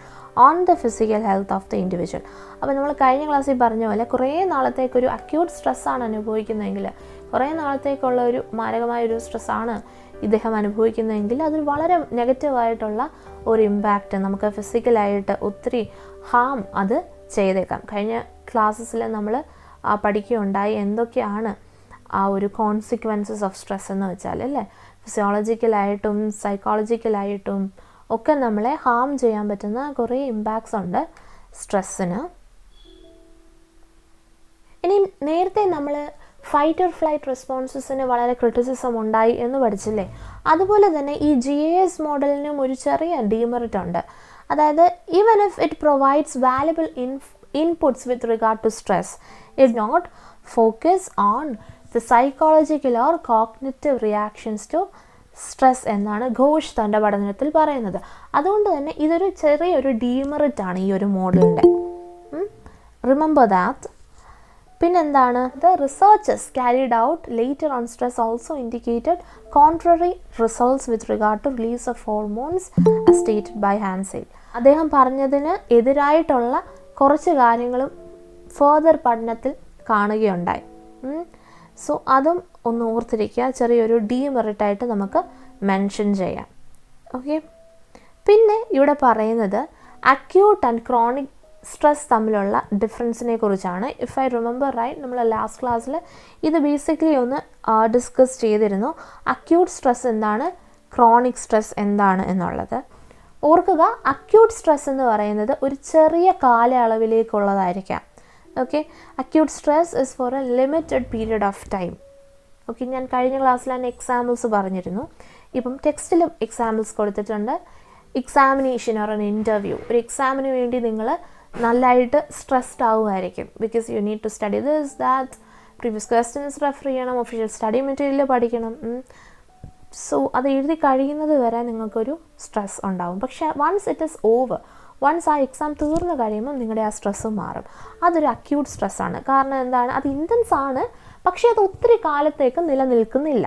on the physical health of the individual. അപ്പോൾ നമ്മൾ കഴിഞ്ഞ ക്ലാസ്സിൽ പറഞ്ഞ പോലെ കുറേ നാളത്തേക്കൊരു acute സ്ട്രെസ്സാണ് അനുഭവിക്കുന്നതെങ്കിൽ, കുറേ നാളത്തേക്കുള്ള ഒരു മാരകമായൊരു സ്ട്രെസ്സാണ് ഇദ്ദേഹം അനുഭവിക്കുന്നതെങ്കിൽ അത് വളരെ നെഗറ്റീവായിട്ടുള്ള ഒരു ഇമ്പാക്റ്റ് നമുക്ക് ഫിസിക്കലായിട്ട് ഒത്തിരി ഹാം അത് ചെയ്തേക്കാം. കഴിഞ്ഞ ക്ലാസ്സസിൽ നമ്മൾ പഠിക്കുകയുണ്ടായി എന്തൊക്കെയാണ് ആ ഒരു കോൺസിക്വൻസസ് ഓഫ് സ്ട്രെസ് എന്ന് വെച്ചാൽ, അല്ലേ, ഫിസിയോളജിക്കലായിട്ടും സൈക്കോളജിക്കലായിട്ടും ഒക്കെ നമ്മളെ ഹാം ചെയ്യാൻ പറ്റുന്ന കുറേ ഇമ്പാക്ട്സ് ഉണ്ട് സ്ട്രെസ്സിന്. ഇനി നേരത്തെ നമ്മൾ ഫൈറ്റ് ഓർ ഫ്ലൈറ്റ് റെസ്പോൺസസിന് വളരെ ക്രിറ്റിസിസം ഉണ്ടായി എന്ന് പഠിച്ചില്ലേ. അതുപോലെ തന്നെ ഈ GAS മോഡലിനും ഒരു ചെറിയ ഡീമെറിറ്റ് ഉണ്ട്. അതായത് even if it provides valuable inputs with regard to stress, it not focus on the psychological or cognitive reactions to stress എന്നാണ് ഘോഷ് തൻ്റെ പഠനത്തിൽ പറയുന്നത്. അതുകൊണ്ട് തന്നെ ഇതൊരു ചെറിയൊരു ഡീമെറിറ്റ് ആണ് ഈ ഒരു മോഡലിൻ്റെ. Remember that. പിന്നെന്താണ്, the researches carried out later on stress also indicated contrary results with regard to release of hormones as stated by Hansel. അദ്ദേഹം പറഞ്ഞതിന് എതിരായിട്ടുള്ള കുറച്ച് കാര്യങ്ങളും ഫർദർ പഠനത്തിൽ കാണുകയുണ്ടായി. സോ അതും ഒന്ന് ഓർത്തിരിക്കുക, ചെറിയൊരു ഡീമെറിറ്റായിട്ട് നമുക്ക് മെൻഷൻ ചെയ്യാം. ഓക്കെ, പിന്നെ ഇവിടെ പറയുന്നത് അക്യൂട്ട് ആൻഡ് ക്രോണിക് സ്ട്രെസ് തമ്മിലുള്ള ഡിഫറൻസിനെ കുറിച്ചാണ്. ഇഫ് ഐ റിമെമ്പർ റൈറ്റ്, നമ്മൾ ലാസ്റ്റ് ക്ലാസ്സിൽ ഇത് ബേസിക്കലി ഒന്ന് ഡിസ്കസ് ചെയ്തിരുന്നു. അക്യൂട്ട് സ്ട്രെസ് എന്താണ്, ക്രോണിക് സ്ട്രെസ് എന്താണ് എന്നുള്ളത് ഓർക്കുക. അക്യൂട്ട് സ്ട്രെസ് എന്ന് പറയുന്നത് ഒരു ചെറിയ കാലയളവിലേക്കുള്ളതായിരിക്കാം. Okay, acute stress is for a limited period of time. Okay, ഞാൻ കഴിഞ്ഞ ക്ലാസ്സിൽ തന്നെ എക്സാമ്പിൾസ് പറഞ്ഞിരുന്നു. ഇപ്പം ടെക്സ്റ്റിലും എക്സാമ്പിൾസ് കൊടുത്തിട്ടുണ്ട്. എക്സാമിനേഷൻ ഓർ എൻ ഇൻ്റർവ്യൂ, ഒരു എക്സാമിന് വേണ്ടി നിങ്ങൾ നല്ലതായിട്ട് സ്ട്രെസ്ഡ് ആവുമായിരിക്കും. Because you need to study this that, previous questions refer ചെയ്യണം, ഒഫീഷ്യൽ സ്റ്റഡി മെറ്റീരിയൽ പഠിക്കണം. സോ അത് എഴുതി കഴിയുന്നത് വരെ നിങ്ങൾക്കൊരു സ്ട്രെസ് ഉണ്ടാവും. പക്ഷേ once it is over, once ആ എക്സാം തീർന്നു കഴിയുമ്പോൾ നിങ്ങളുടെ ആ സ്ട്രെസ്സ് മാറും. അതൊരു അക്യൂട്ട് സ്ട്രെസ്സാണ്. കാരണം എന്താണ്, അത് ഇൻറ്റൻസ് ആണ്, പക്ഷേ അത് ഒത്തിരി കാലത്തേക്ക് നിലനിൽക്കുന്നില്ല.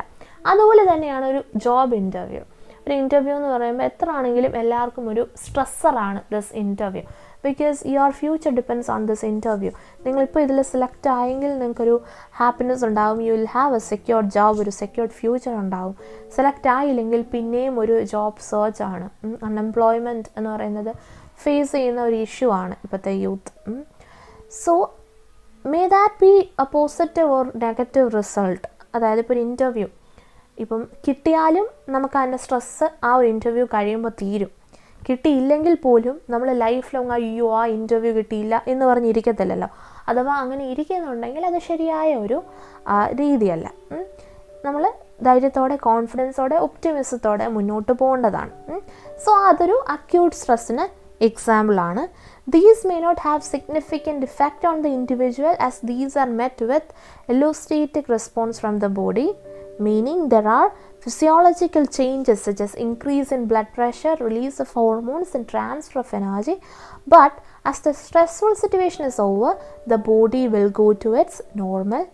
അതുപോലെ തന്നെയാണ് ഒരു ജോബ് ഇൻ്റർവ്യൂ. ഒരു ഇൻ്റർവ്യൂ എന്ന് പറയുമ്പോൾ എത്ര ആണെങ്കിലും എല്ലാവർക്കും ഒരു സ്ട്രെസ്സറാണ് this interview. Because your future depends on this interview. നിങ്ങളിപ്പോൾ ഇതിൽ സെലക്ട് ആയെങ്കിൽ നിങ്ങൾക്കൊരു ഹാപ്പിനെസ് ഉണ്ടാവും. You will have a secured job, ഒരു സെക്യൂർഡ് ഫ്യൂച്ചർ ഉണ്ടാവും. സെലക്ട് ആയില്ലെങ്കിൽ പിന്നെയും ഒരു ജോബ് സെർച്ച് ആണ്. അൺഎംപ്ലോയ്മെൻറ്റ് എന്ന് പറയുന്നത് ഫേസ് ചെയ്യുന്ന ഒരു ഇഷ്യൂ ആണ് ഇപ്പോഴത്തെ youth. So may that be A positive or negative result. അതായത് ഇപ്പോൾ ഒരു ഇൻ്റർവ്യൂ ഇപ്പം കിട്ടിയാലും നമുക്ക് അതിൻ്റെ സ്ട്രെസ്സ് ആ ഒരു ഇൻ്റർവ്യൂ കഴിയുമ്പോൾ തീരും. കിട്ടിയില്ലെങ്കിൽ പോലും നമ്മൾ ലൈഫ് ലോങ് അയ്യോ ആ ഇൻ്റർവ്യൂ കിട്ടിയില്ല എന്ന് പറഞ്ഞിരിക്കത്തില്ലല്ലോ. അഥവാ അങ്ങനെ ഇരിക്കുന്നുണ്ടെങ്കിൽ അത് ശരിയായ ഒരു രീതിയല്ല. നമ്മൾ ധൈര്യത്തോടെ, കോൺഫിഡൻസോടെ, ഒപ്റ്റിമിസത്തോടെ മുന്നോട്ട് പോകേണ്ടതാണ്. സോ അതൊരു അക്യൂട്ട് സ്ട്രെസ്സിന് എക്സാമ്പിളാണ്. These may not have significant effect on the individual as these are met with allostatic response from the body, meaning there are physiological changes such as increase in blood pressure, release of hormones and transfer of energy. But as the stressful situation is over, the body will go to its normal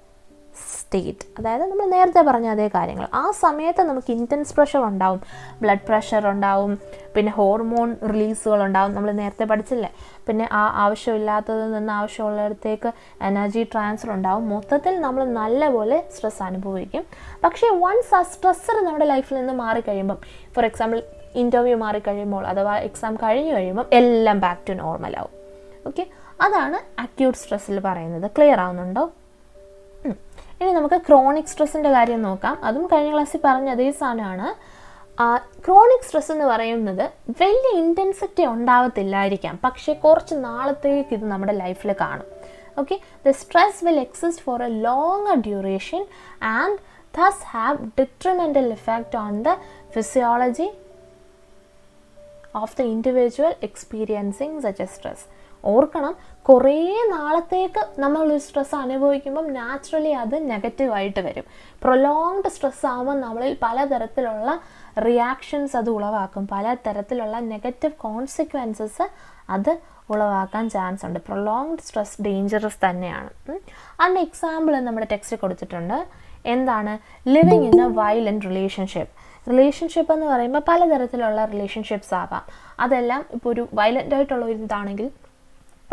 state. അതായത് നമ്മൾ നേരത്തെ പറഞ്ഞ അതേ കാര്യങ്ങൾ. ആ സമയത്ത് നമുക്ക് intense pressure ഉണ്ടാവും, ബ്ലഡ് പ്രഷർ ഉണ്ടാവും, പിന്നെ ഹോർമോൺ റിലീസുകളുണ്ടാവും, നമ്മൾ നേരത്തെ പഠിച്ചില്ലേ. പിന്നെ ആ ആവശ്യമില്ലാത്തതിൽ നിന്ന് ആവശ്യമുള്ളിടത്തേക്ക് എനർജി ട്രാൻസ്ഫർ ഉണ്ടാവും. മൊത്തത്തിൽ നമ്മൾ നല്ലപോലെ സ്ട്രെസ് അനുഭവിക്കും. പക്ഷേ വൺസ് ആ സ്ട്രെസ്സർ നമ്മുടെ ലൈഫിൽ നിന്ന് മാറിക്കഴിയുമ്പം, ഫോർ എക്സാമ്പിൾ ഇൻ്റർവ്യൂ മാറിക്കഴിയുമ്പോൾ അഥവാ എക്സാം കഴിഞ്ഞു കഴിയുമ്പം എല്ലാം ബാക്ക് ടു നോർമൽ ആവും. ഓക്കെ, അതാണ് അക്യൂട്ട് സ്ട്രെസ്സിൽ പറയുന്നത്. ക്ലിയർ ആവുന്നുണ്ടോ? ഇനി നമുക്ക് ക്രോണിക് സ്ട്രെസ്സിൻ്റെ കാര്യം നോക്കാം. അതും കഴിഞ്ഞ ക്ലാസ്സിൽ പറഞ്ഞ അതേ സാധനമാണ്. ക്രോണിക് സ്ട്രെസ് എന്ന് പറയുന്നത് വലിയ ഇൻറ്റൻസിറ്റി ഉണ്ടാവത്തില്ലായിരിക്കാം, പക്ഷേ കുറച്ച് നാളത്തേക്ക് ഇത് നമ്മുടെ ലൈഫിൽ കാണും. Okay, the stress will exist four A longer duration and thus have detrimental effect on the physiology of the individual experiencing such a stress. ഓർക്കണം, കുറേ നാളത്തേക്ക് നമ്മളൊരു സ്ട്രെസ് അനുഭവിക്കുമ്പം നാച്ചുറലി അത് നെഗറ്റീവായിട്ട് വരും. പ്രൊലോങ്ഡ് സ്ട്രെസ് ആകുമ്പോൾ നമ്മളിൽ പലതരത്തിലുള്ള റിയാക്ഷൻസ് അത് ഉളവാക്കും, പലതരത്തിലുള്ള നെഗറ്റീവ് കോൺസിക്വൻസസ് അത് ഉളവാക്കാൻ ചാൻസ് ഉണ്ട്. പ്രൊലോങ്ഡ് സ്ട്രെസ് ഡേഞ്ചറസ് തന്നെയാണ്. അതിൻ്റെ എക്സാമ്പിൾ നമ്മുടെ ടെക്സ്റ്റ് കൊടുത്തിട്ടുണ്ട്. എന്താണ്? Living in A violent relationship എന്ന് പറയുമ്പോൾ പലതരത്തിലുള്ള റിലേഷൻഷിപ്സ് ആവാം. അതെല്ലാം ഇപ്പോൾ ഒരു വയലൻ്റ് ആയിട്ടുള്ള ഒരു ഇതാണെങ്കിൽ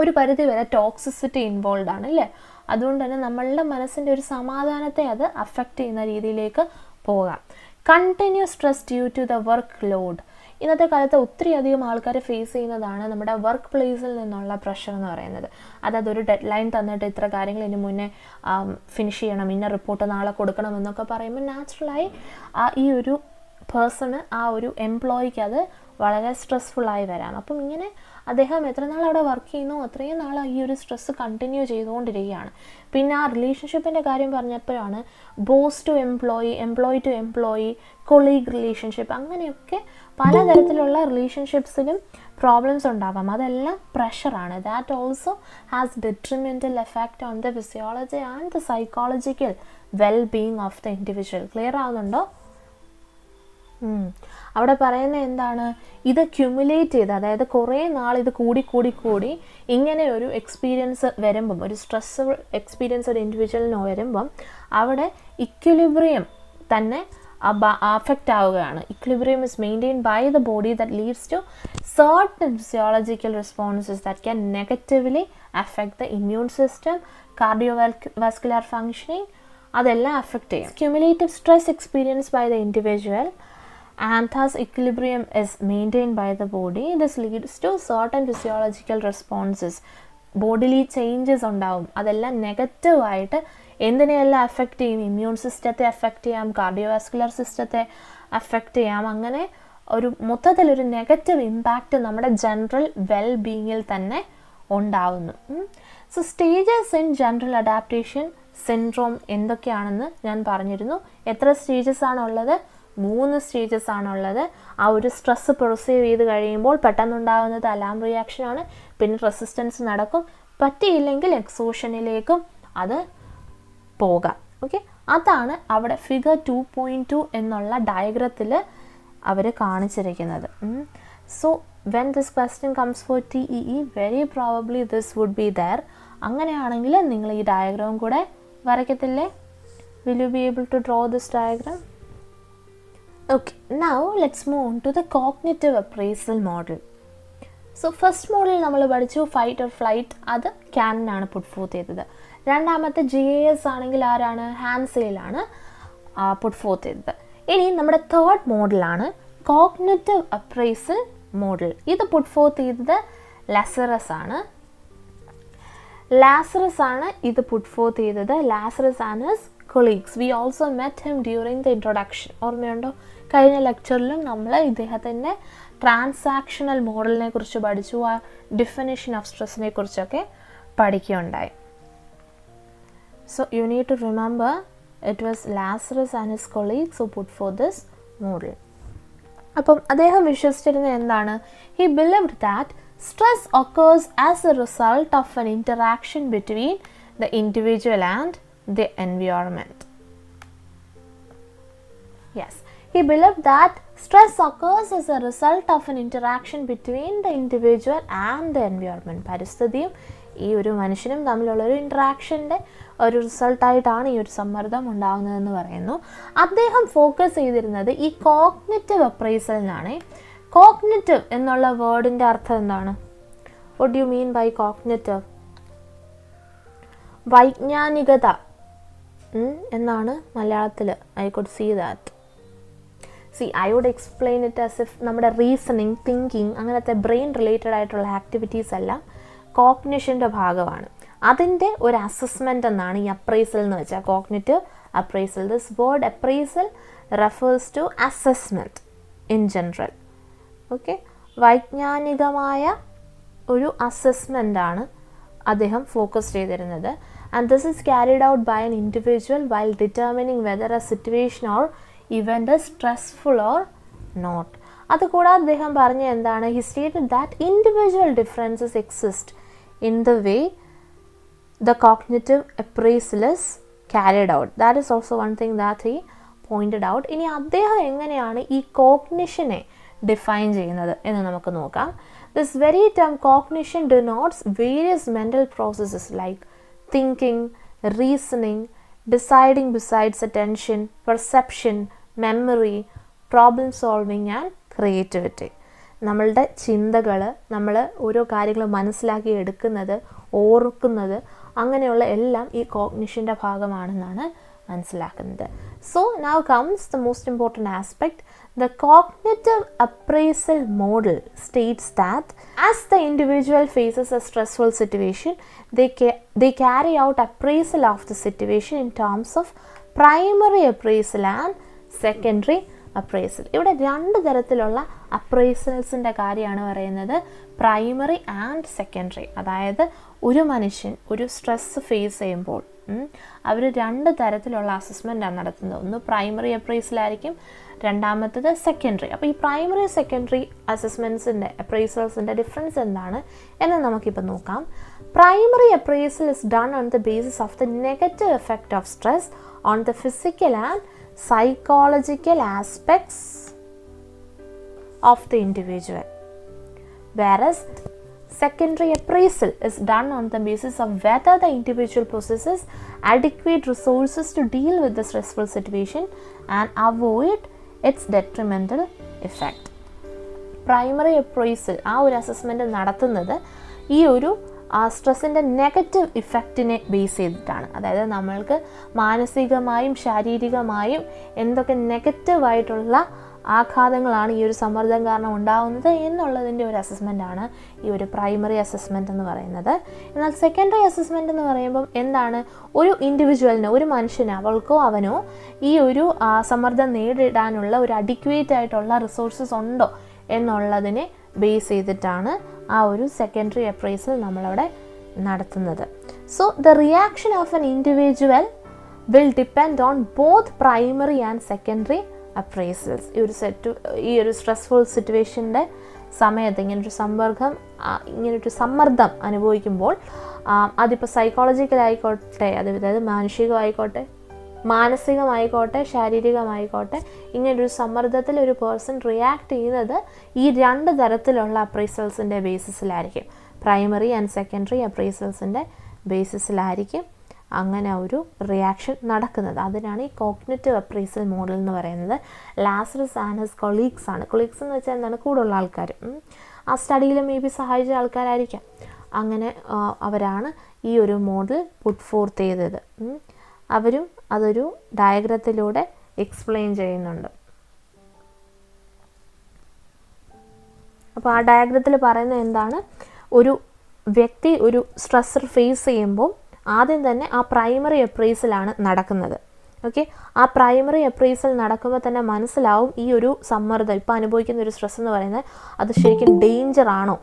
ഒരു പരിധി വരെ ടോക്സിസിറ്റി ഇൻവോൾവ് ആണ് അല്ലേ. അതുകൊണ്ട് തന്നെ നമ്മളുടെ മനസ്സിൻ്റെ ഒരു സമാധാനത്തെ അത് അഫക്റ്റ് ചെയ്യുന്ന രീതിയിലേക്ക് പോകാം. Continuous stress due to the work load. ഇന്നത്തെ കാലത്ത് ഒത്തിരി അധികം ആൾക്കാർ ഫേസ് ചെയ്യുന്നതാണ് നമ്മുടെ വർക്ക് പ്ലേസിൽ നിന്നുള്ള പ്രഷർ എന്ന് പറയുന്നത്. അതായത് ഒരു ഡെഡ് ലൈൻ തന്നിട്ട് ഇത്ര കാര്യങ്ങൾ ഇതിന് മുന്നേ ഫിനിഷ് ചെയ്യണം, ഇന്ന റിപ്പോർട്ട് നാളെ കൊടുക്കണം എന്നൊക്കെ പറയുമ്പോൾ നാച്ചുറലായി ഈ ഒരു പേഴ്സണ്, ആ ഒരു എംപ്ലോയിക്ക് അത് വളരെ സ്ട്രെസ്ഫുള്ളായി വരാം. അപ്പം ഇങ്ങനെ അദ്ദേഹം എത്ര നാൾ അവിടെ വർക്ക് ചെയ്യുന്നു അത്രയും നാൾ ഈ ഒരു സ്ട്രെസ്സ് കണ്ടിന്യൂ ചെയ്തുകൊണ്ടിരിക്കുകയാണ്. പിന്നെ ആ റിലേഷൻഷിപ്പിൻ്റെ കാര്യം പറഞ്ഞപ്പോഴാണ് boss to employee, employee to employee, colleague relationship, അങ്ങനെയൊക്കെ പലതരത്തിലുള്ള റിലേഷൻഷിപ്സിലും പ്രോബ്ലംസ് ഉണ്ടാവാം. അതെല്ലാം പ്രഷറാണ്. That also has detrimental effect on the physiology and the psychological well being of the individual. Clear ആവുന്നുണ്ടോ? അവിടെ പറയുന്നത് എന്താണ്? ഇത് ക്യുമുലേറ്റ് ചെയ്ത്, അതായത് കുറേ നാൾ ഇത് കൂടി ഇങ്ങനെ ഒരു എക്സ്പീരിയൻസ് വരുമ്പം, ഒരു സ്ട്രെസ് എക്സ്പീരിയൻസ് ഒരു ഇൻഡിവിജ്വലിന് വരുമ്പം അവിടെ ഇക്വിലിബ്രിയം തന്നെ അഫക്റ്റ് ആവുകയാണ്. Equilibrium is maintained by the body that leads to certain physiological responses that can negatively affect the immune system, cardiovascular functioning, അതെല്ലാം അഫക്റ്റ് ചെയ്യും. Cumulative stress experience by the individual and thus equilibrium is maintained by the body. This leads to certain physiological responses. Bodily changes ഉണ്ടാവും. അതെല്ലാം നെഗറ്റീവായിട്ട് എന്തിനെയെല്ലാം affect ചെയ്യും? Immune സിസ്റ്റത്തെ affect ചെയ്യാം, cardiovascular സിസ്റ്റത്തെ affect ചെയ്യാം. അങ്ങനെ ഒരു മൊത്തത്തിലൊരു നെഗറ്റീവ് ഇമ്പാക്റ്റ് നമ്മുടെ ജനറൽ വെൽ ബീയിങ്ങിൽ തന്നെ ഉണ്ടാവുന്നു. So stages in general adaptation syndrome എന്തൊക്കെയാണെന്ന് ഞാൻ പറഞ്ഞിരുന്നു. എത്ര സ്റ്റേജസ് ആണുള്ളത്? 3 സ്റ്റേജസ് ആണുള്ളത്. ആ ഒരു സ്ട്രെസ്സ് പ്രൊസീവ് ചെയ്ത് കഴിയുമ്പോൾ പെട്ടെന്നുണ്ടാകുന്നത് അലാം റിയാക്ഷനാണ്. പിന്നെ റെസിസ്റ്റൻസ് നടക്കും, പറ്റിയില്ലെങ്കിൽ എക്സോഷനിലേക്കും അത് പോകാം. ഓക്കെ, അതാണ് അവിടെ ഫിഗർ 2.2 എന്നുള്ള ഡയഗ്രത്തിൽ അവർ കാണിച്ചിരിക്കുന്നത്. So when this question comes for TEE, very probably this would be there. അങ്ങനെയാണെങ്കിൽ നിങ്ങൾ ഈ ഡയഗ്രാം കൂടെ വരയ്ക്കത്തില്ലേ? Will you be able to draw this diagram? Okay, now let's move on to the cognitive appraisal model. So first model നമ്മൾ പഠിച്ചു fight or flight, അത് ക്യാനനാണ് puttu forth ചെയ്തത്. രണ്ടാമത്തെ GAS ആണെങ്കിൽ ആരാണ്? ഹാൻസെയിലാണ് പുട്ട് ഫോർത്ത് ചെയ്തത്. ഇനി നമ്മുടെ തേർഡ് മോഡലാണ് കോഗ്നിറ്റീവ് അപ്രൈസൽ മോഡൽ. ഇത് പുട്ട് ഫോർത്ത് ചെയ്തത് ലാസറസ് ആണ്. ഇത് പുട്ട് ഫോർത്ത് ചെയ്തത് Lazarus and his colleagues. We also met him during the introduction. ഓർമ്മയുണ്ടോ? കഴിഞ്ഞ ലെക്ചറിലും നമ്മൾ ഇദ്ദേഹത്തിൻ്റെ ട്രാൻസാക്ഷണൽ മോഡലിനെ കുറിച്ച് പഠിച്ചു. ആ ഡിഫിനിഷൻ ഓഫ് സ്ട്രെസ്സിനെ കുറിച്ചൊക്കെ പഠിക്കുകയുണ്ടായി. So you need to remember it was Lazarus and his colleagues who put for this model. അപ്പം അദ്ദേഹം വിശ്വസിച്ചിരുന്നത് എന്താണ്? He believed that stress occurs as a result of an interaction between the individual and the environment. Yes, he believed that stress occurs as a result of an interaction between the individual and the environment. പരിസ്ഥിതിയും ഈ ഒരു മനുഷ്യനും തമ്മിലുള്ള ഒരു ഇൻട്രാക്ഷൻ്റെ ഒരു റിസൾട്ടായിട്ടാണ് ഈ ഒരു സമ്മർദ്ദം ഉണ്ടാകുന്നതെന്ന് പറയുന്നു. അദ്ദേഹം ഫോക്കസ് ചെയ്തിരുന്നത് ഈ കോഗ്നിറ്റീവ് അപ്രൈസലിനാണ്. കോഗ്നിറ്റീവ് എന്നുള്ള വേർഡിൻ്റെ അർത്ഥം എന്താണ്? What do you mean by cognitive? വൈജ്ഞാനികത എന്നാണ് മലയാളത്തിൽ. I could see that. I would explain it as if നമ്മുടെ റീസണിങ്, തിങ്കിങ്, അങ്ങനത്തെ ബ്രെയിൻ റിലേറ്റഡ് ആയിട്ടുള്ള ആക്ടിവിറ്റീസ് എല്ലാം കോഗ്നിഷൻ്റെ ഭാഗമാണ്. അതിൻ്റെ ഒരു അസസ്മെൻ്റ് എന്നാണ് ഈ അപ്രൈസൽ എന്ന് വെച്ചാൽ. Cognitive appraisal. This word appraisal refers to assessment in general. Okay, വൈജ്ഞാനികമായ ഒരു അസസ്മെൻ്റാണ് അദ്ദേഹം ഫോക്കസ് ചെയ്തിരുന്നത്. And this is carried out by an individual while determining whether a situation or event stressful or not. അതുകൂടാതെ അദ്ദേഹം പറഞ്ഞ എന്താണ്? He stated that individual differences exist in the way the cognitive appraisal is carried out. That is also one thing that he pointed out. ഇനി അദ്ദേഹം എങ്ങനെയാണ് ഈ കോഗ്നിഷനെ define ചെയ്യുന്നത് എന്ന് നമുക്ക് നോക്കാം. This very term cognition denotes various mental processes like thinking, reasoning, deciding besides attention, perception, memory, problem solving and creativity. നമ്മളുടെ ചിന്തകൾ, നമ്മൾ ഓരോ കാര്യങ്ങൾ മനസ്സിലാക്കി എടുക്കുന്നത്, ഓർക്കുന്നത്, അങ്ങനെയുള്ള എല്ലാം ഈ കോഗ്നിഷൻ്റെ ഭാഗമാണെന്നാണ് മനസ്സിലാക്കുന്നത്. So now comes the most important aspect. The cognitive appraisal model states that as the individual faces a stressful situation, they carry out appraisal of the situation in terms of primary appraisal and secondary appraisal. ഇവിടെ രണ്ട് തരത്തിലുള്ള അപ്രൈസൽസിൻ്റെ കാര്യമാണ് പറയുന്നത്, primary and secondary. അതായത് ഒരു മനുഷ്യൻ ഒരു stress face ചെയ്യുമ്പോൾ അവർ രണ്ട് തരത്തിലുള്ള അസസ്മെൻ്റാണ് നടത്തുന്നത്. ഒന്ന് പ്രൈമറി അപ്രൈസലായിരിക്കും, രണ്ടാമത്തത് സെക്കൻഡറി. അപ്പോൾ ഈ പ്രൈമറി സെക്കൻഡറി അസസ്മെൻറ്റ്സിൻ്റെ അപ്രൈസൽസിൻ്റെ ഡിഫറൻസ് എന്താണ് എന്ന് നമുക്കിപ്പോൾ നോക്കാം. Primary appraisal is done on the basis of the negative effect of stress on the physical and psychological aspects of the individual, whereas secondary appraisal is done on the basis of whether the individual possesses adequate resources to deal with the stressful situation and avoid its detrimental effect. Primary appraisal ആ ഒരു assessment നടത്തുന്നത് ഈ ഒരു സ്ട്രെസ്സിൻ്റെ negative ഇഫക്റ്റിനെ base ചെയ്തിട്ടാണ്. അതായത് നമ്മൾക്ക് മാനസികമായും ശാരീരികമായും എന്തൊക്കെ നെഗറ്റീവായിട്ടുള്ള ആഘാതങ്ങളാണ് ഈ ഒരു സമ്മർദ്ദം കാരണം ഉണ്ടാകുന്നത് എന്നുള്ളതിൻ്റെ ഒരു അസസ്മെൻ്റാണ് ഈ ഒരു പ്രൈമറി അസസ്മെൻ്റ് എന്ന് പറയുന്നത്. എന്നാൽ സെക്കൻഡറി അസസ്മെൻ്റ് എന്ന് പറയുമ്പം എന്താണ്? ഒരു ഇൻഡിവിജ്വലിന്, ഒരു മനുഷ്യന്, അവൾക്കോ അവനോ ഈ ഒരു സമ്മർദ്ദം നേരിടാനുള്ള ഒരു അഡിക്വേറ്റ് ആയിട്ടുള്ള റിസോഴ്സസ് ഉണ്ടോ എന്നുള്ളതിനെ ബേസ് ചെയ്തിട്ടാണ് ആ ഒരു സെക്കൻഡറി അപ്രൈസൽ നമ്മളവിടെ നടത്തുന്നത്. So the reaction of an individual will depend on both primary and secondary appraisals. ഈ ഒരു സ്ട്രെസ്ഫുൾ സിറ്റുവേഷൻ്റെ സമയത്ത് ഇങ്ങനൊരു സമ്മർദ്ദം അനുഭവിക്കുമ്പോൾ അതിപ്പോൾ സൈക്കോളജിക്കലായിക്കോട്ടെ, അതായത് മാനസികമായിക്കോട്ടെ, മാനസികമായിക്കോട്ടെ ശാരീരികമായിക്കോട്ടെ ഇങ്ങനൊരു സമ്മർദ്ദത്തിൽ ഒരു പേഴ്സൺ റിയാക്ട് ചെയ്യുന്നത് ഈ 2 തരത്തിലുള്ള അപ്രൈസൽസിൻ്റെ ബേസിസിലായിരിക്കും. പ്രൈമറി ആൻഡ് സെക്കൻഡറി അപ്രൈസൽസിൻ്റെ ബേസിസിലായിരിക്കും അങ്ങനെ ഒരു റിയാക്ഷൻ നടക്കുന്നത്. അതിനാണ് ഈ കോഗ്നിറ്റീവ് അപ്രൈസൽ മോഡൽ എന്ന് പറയുന്നത്. ലാസറസ് ആൻഡ് ഹിസ് കൊളീഗ്സ് ആണ്. കൊളീഗ്സ് എന്ന് വെച്ചാൽ എന്താണ്? കൂടുള്ള ആൾക്കാർ, ആ സ്റ്റഡിയിൽ മേ ബി സഹായിച്ച ആൾക്കാരായിരിക്കാം. അങ്ങനെ അവരാണ് ഈ ഒരു മോഡൽ പുട്ട് ഫോർത്ത് ചെയ്തത്. അവരും അതൊരു ഡയഗ്രത്തിലൂടെ എക്സ്പ്ലെയിൻ ചെയ്യുന്നുണ്ട്. അപ്പോൾ ആ ഡയഗ്രത്തിൽ പറയുന്നത് എന്താണ്? ഒരു വ്യക്തി ഒരു സ്ട്രെസ്സർ ഫേസ് ചെയ്യുമ്പോൾ ആദ്യം തന്നെ ആ പ്രൈമറി അപ്രൈസലാണ് നടക്കുന്നത്. ഓക്കെ, ആ പ്രൈമറി അപ്രൈസൽ നടക്കുമ്പോൾ തന്നെ മനസ്സിലാവും ഈ ഒരു സമ്മർദ്ദം, ഇപ്പോൾ അനുഭവിക്കുന്ന ഒരു സ്ട്രെസ് എന്ന് പറയുന്നത് അത് ശരിക്കും ഡേഞ്ചർ ആണോ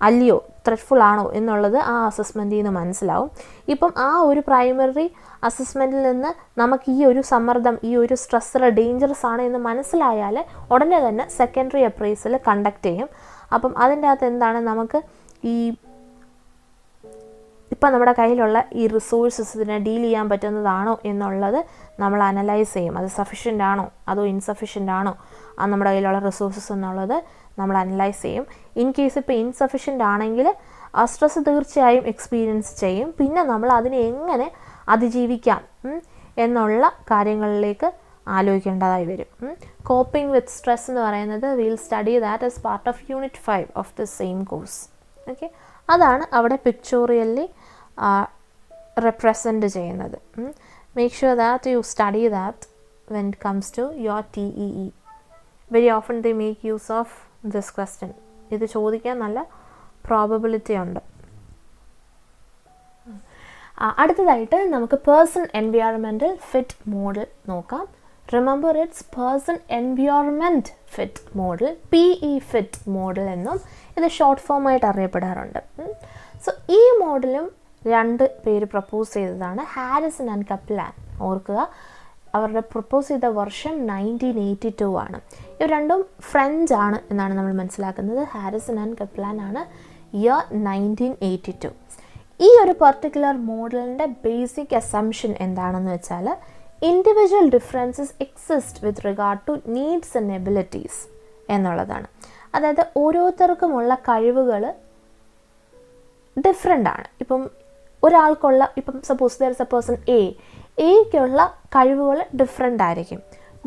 അല്ലയോ, ത്രെറ്റ്ഫുൾ ആണോ എന്നുള്ളത് ആ അസസ്മെൻറ്റിൽ നിന്ന് മനസ്സിലാവും. ഇപ്പം ആ ഒരു പ്രൈമറി അസസ്മെൻറ്റിൽ നിന്ന് നമുക്ക് ഈ ഒരു സമ്മർദ്ദം, ഈ ഒരു സ്ട്രെസ്സർ ഡേഞ്ചറസ് ആണ് എന്ന് മനസ്സിലായാൽ ഉടനെ തന്നെ സെക്കൻഡറി അപ്രൈസൽ കണ്ടക്ട് ചെയ്യും. അപ്പം അതിൻ്റെ അകത്ത് എന്താണ്, നമുക്ക് ഈ ഇപ്പം നമ്മുടെ കയ്യിലുള്ള ഈ റിസോഴ്സസ് ഇതിനെ ഡീൽ ചെയ്യാൻ പറ്റുന്നതാണോ എന്നുള്ളത് നമ്മൾ അനലൈസ് ചെയ്യും. അത് സഫിഷ്യൻ്റ് ആണോ അതോ ഇൻസഫിഷ്യൻ്റ് ആണോ ആ നമ്മുടെ കയ്യിലുള്ള റിസോഴ്സസ് എന്നുള്ളത് നമ്മൾ അനലൈസ് ചെയ്യും. ഇൻ കേസ് ഇപ്പോൾ ഇൻസഫിഷ്യൻ്റ് ആണെങ്കിൽ ആ സ്ട്രെസ് തീർച്ചയായും എക്സ്പീരിയൻസ് ചെയ്യും. പിന്നെ നമ്മൾ അതിനെ എങ്ങനെ അതിജീവിക്കാം എന്നുള്ള കാര്യങ്ങളിലേക്ക് ആലോചിക്കേണ്ടതായി വരും. കോപ്പിംഗ് വിത്ത് സ്ട്രെസ് എന്ന് പറയുന്നത് will study that as part of unit 5 of the same course. Okay, അതാണ് അവിടെ പിക്ചോറിയലി റെപ്രസെൻ്റ് ചെയ്യുന്നത്. Make sure that you study that when it comes to your TEE. Very often they make use of this question. ഇത് ചോദിക്കാൻ നല്ല probability ഉണ്ട്. അടുത്തതായിട്ട് നമുക്ക് person environmental fit model നോക്കാം. Remember it's person environment fit model, PE fit model എന്നും ഇത് short ഫോമായിട്ട് അറിയപ്പെടാറുണ്ട്. So ഈ മോഡലും 2 പേര് പ്രപ്പോസ് ചെയ്തതാണ്, ഹാരിസൺ ആൻഡ് കപ്ലാൻ. ഓർക്കുക, അവരുടെ പ്രപ്പോസ് ചെയ്ത വർഷം 1982 ആണ്. ഇവർ രണ്ടും ഫ്രഞ്ച് ആണ് എന്നാണ് നമ്മൾ മനസ്സിലാക്കുന്നത്. ഹാരിസൺ ആൻഡ് കപ്ലാൻ ആണ് ഇയർ 1982. ഈ ഒരു പർട്ടിക്കുലർ മോഡലിൻ്റെ ബേസിക് അസംഷൻ എന്താണെന്ന് വെച്ചാൽ individual differences exist with regard to needs and abilities എന്നുള്ളതാണ്. അതായത് ഓരോരുത്തർക്കുമുള്ള കഴിവുകൾ ഡിഫറെൻ്റ് ആണ്. ഇപ്പം ഒരാൾക്കുള്ള, ഇപ്പം suppose there is a person എയ്ക്കുള്ള കഴിവുകൾ ഡിഫറെൻ്റ് ആയിരിക്കും,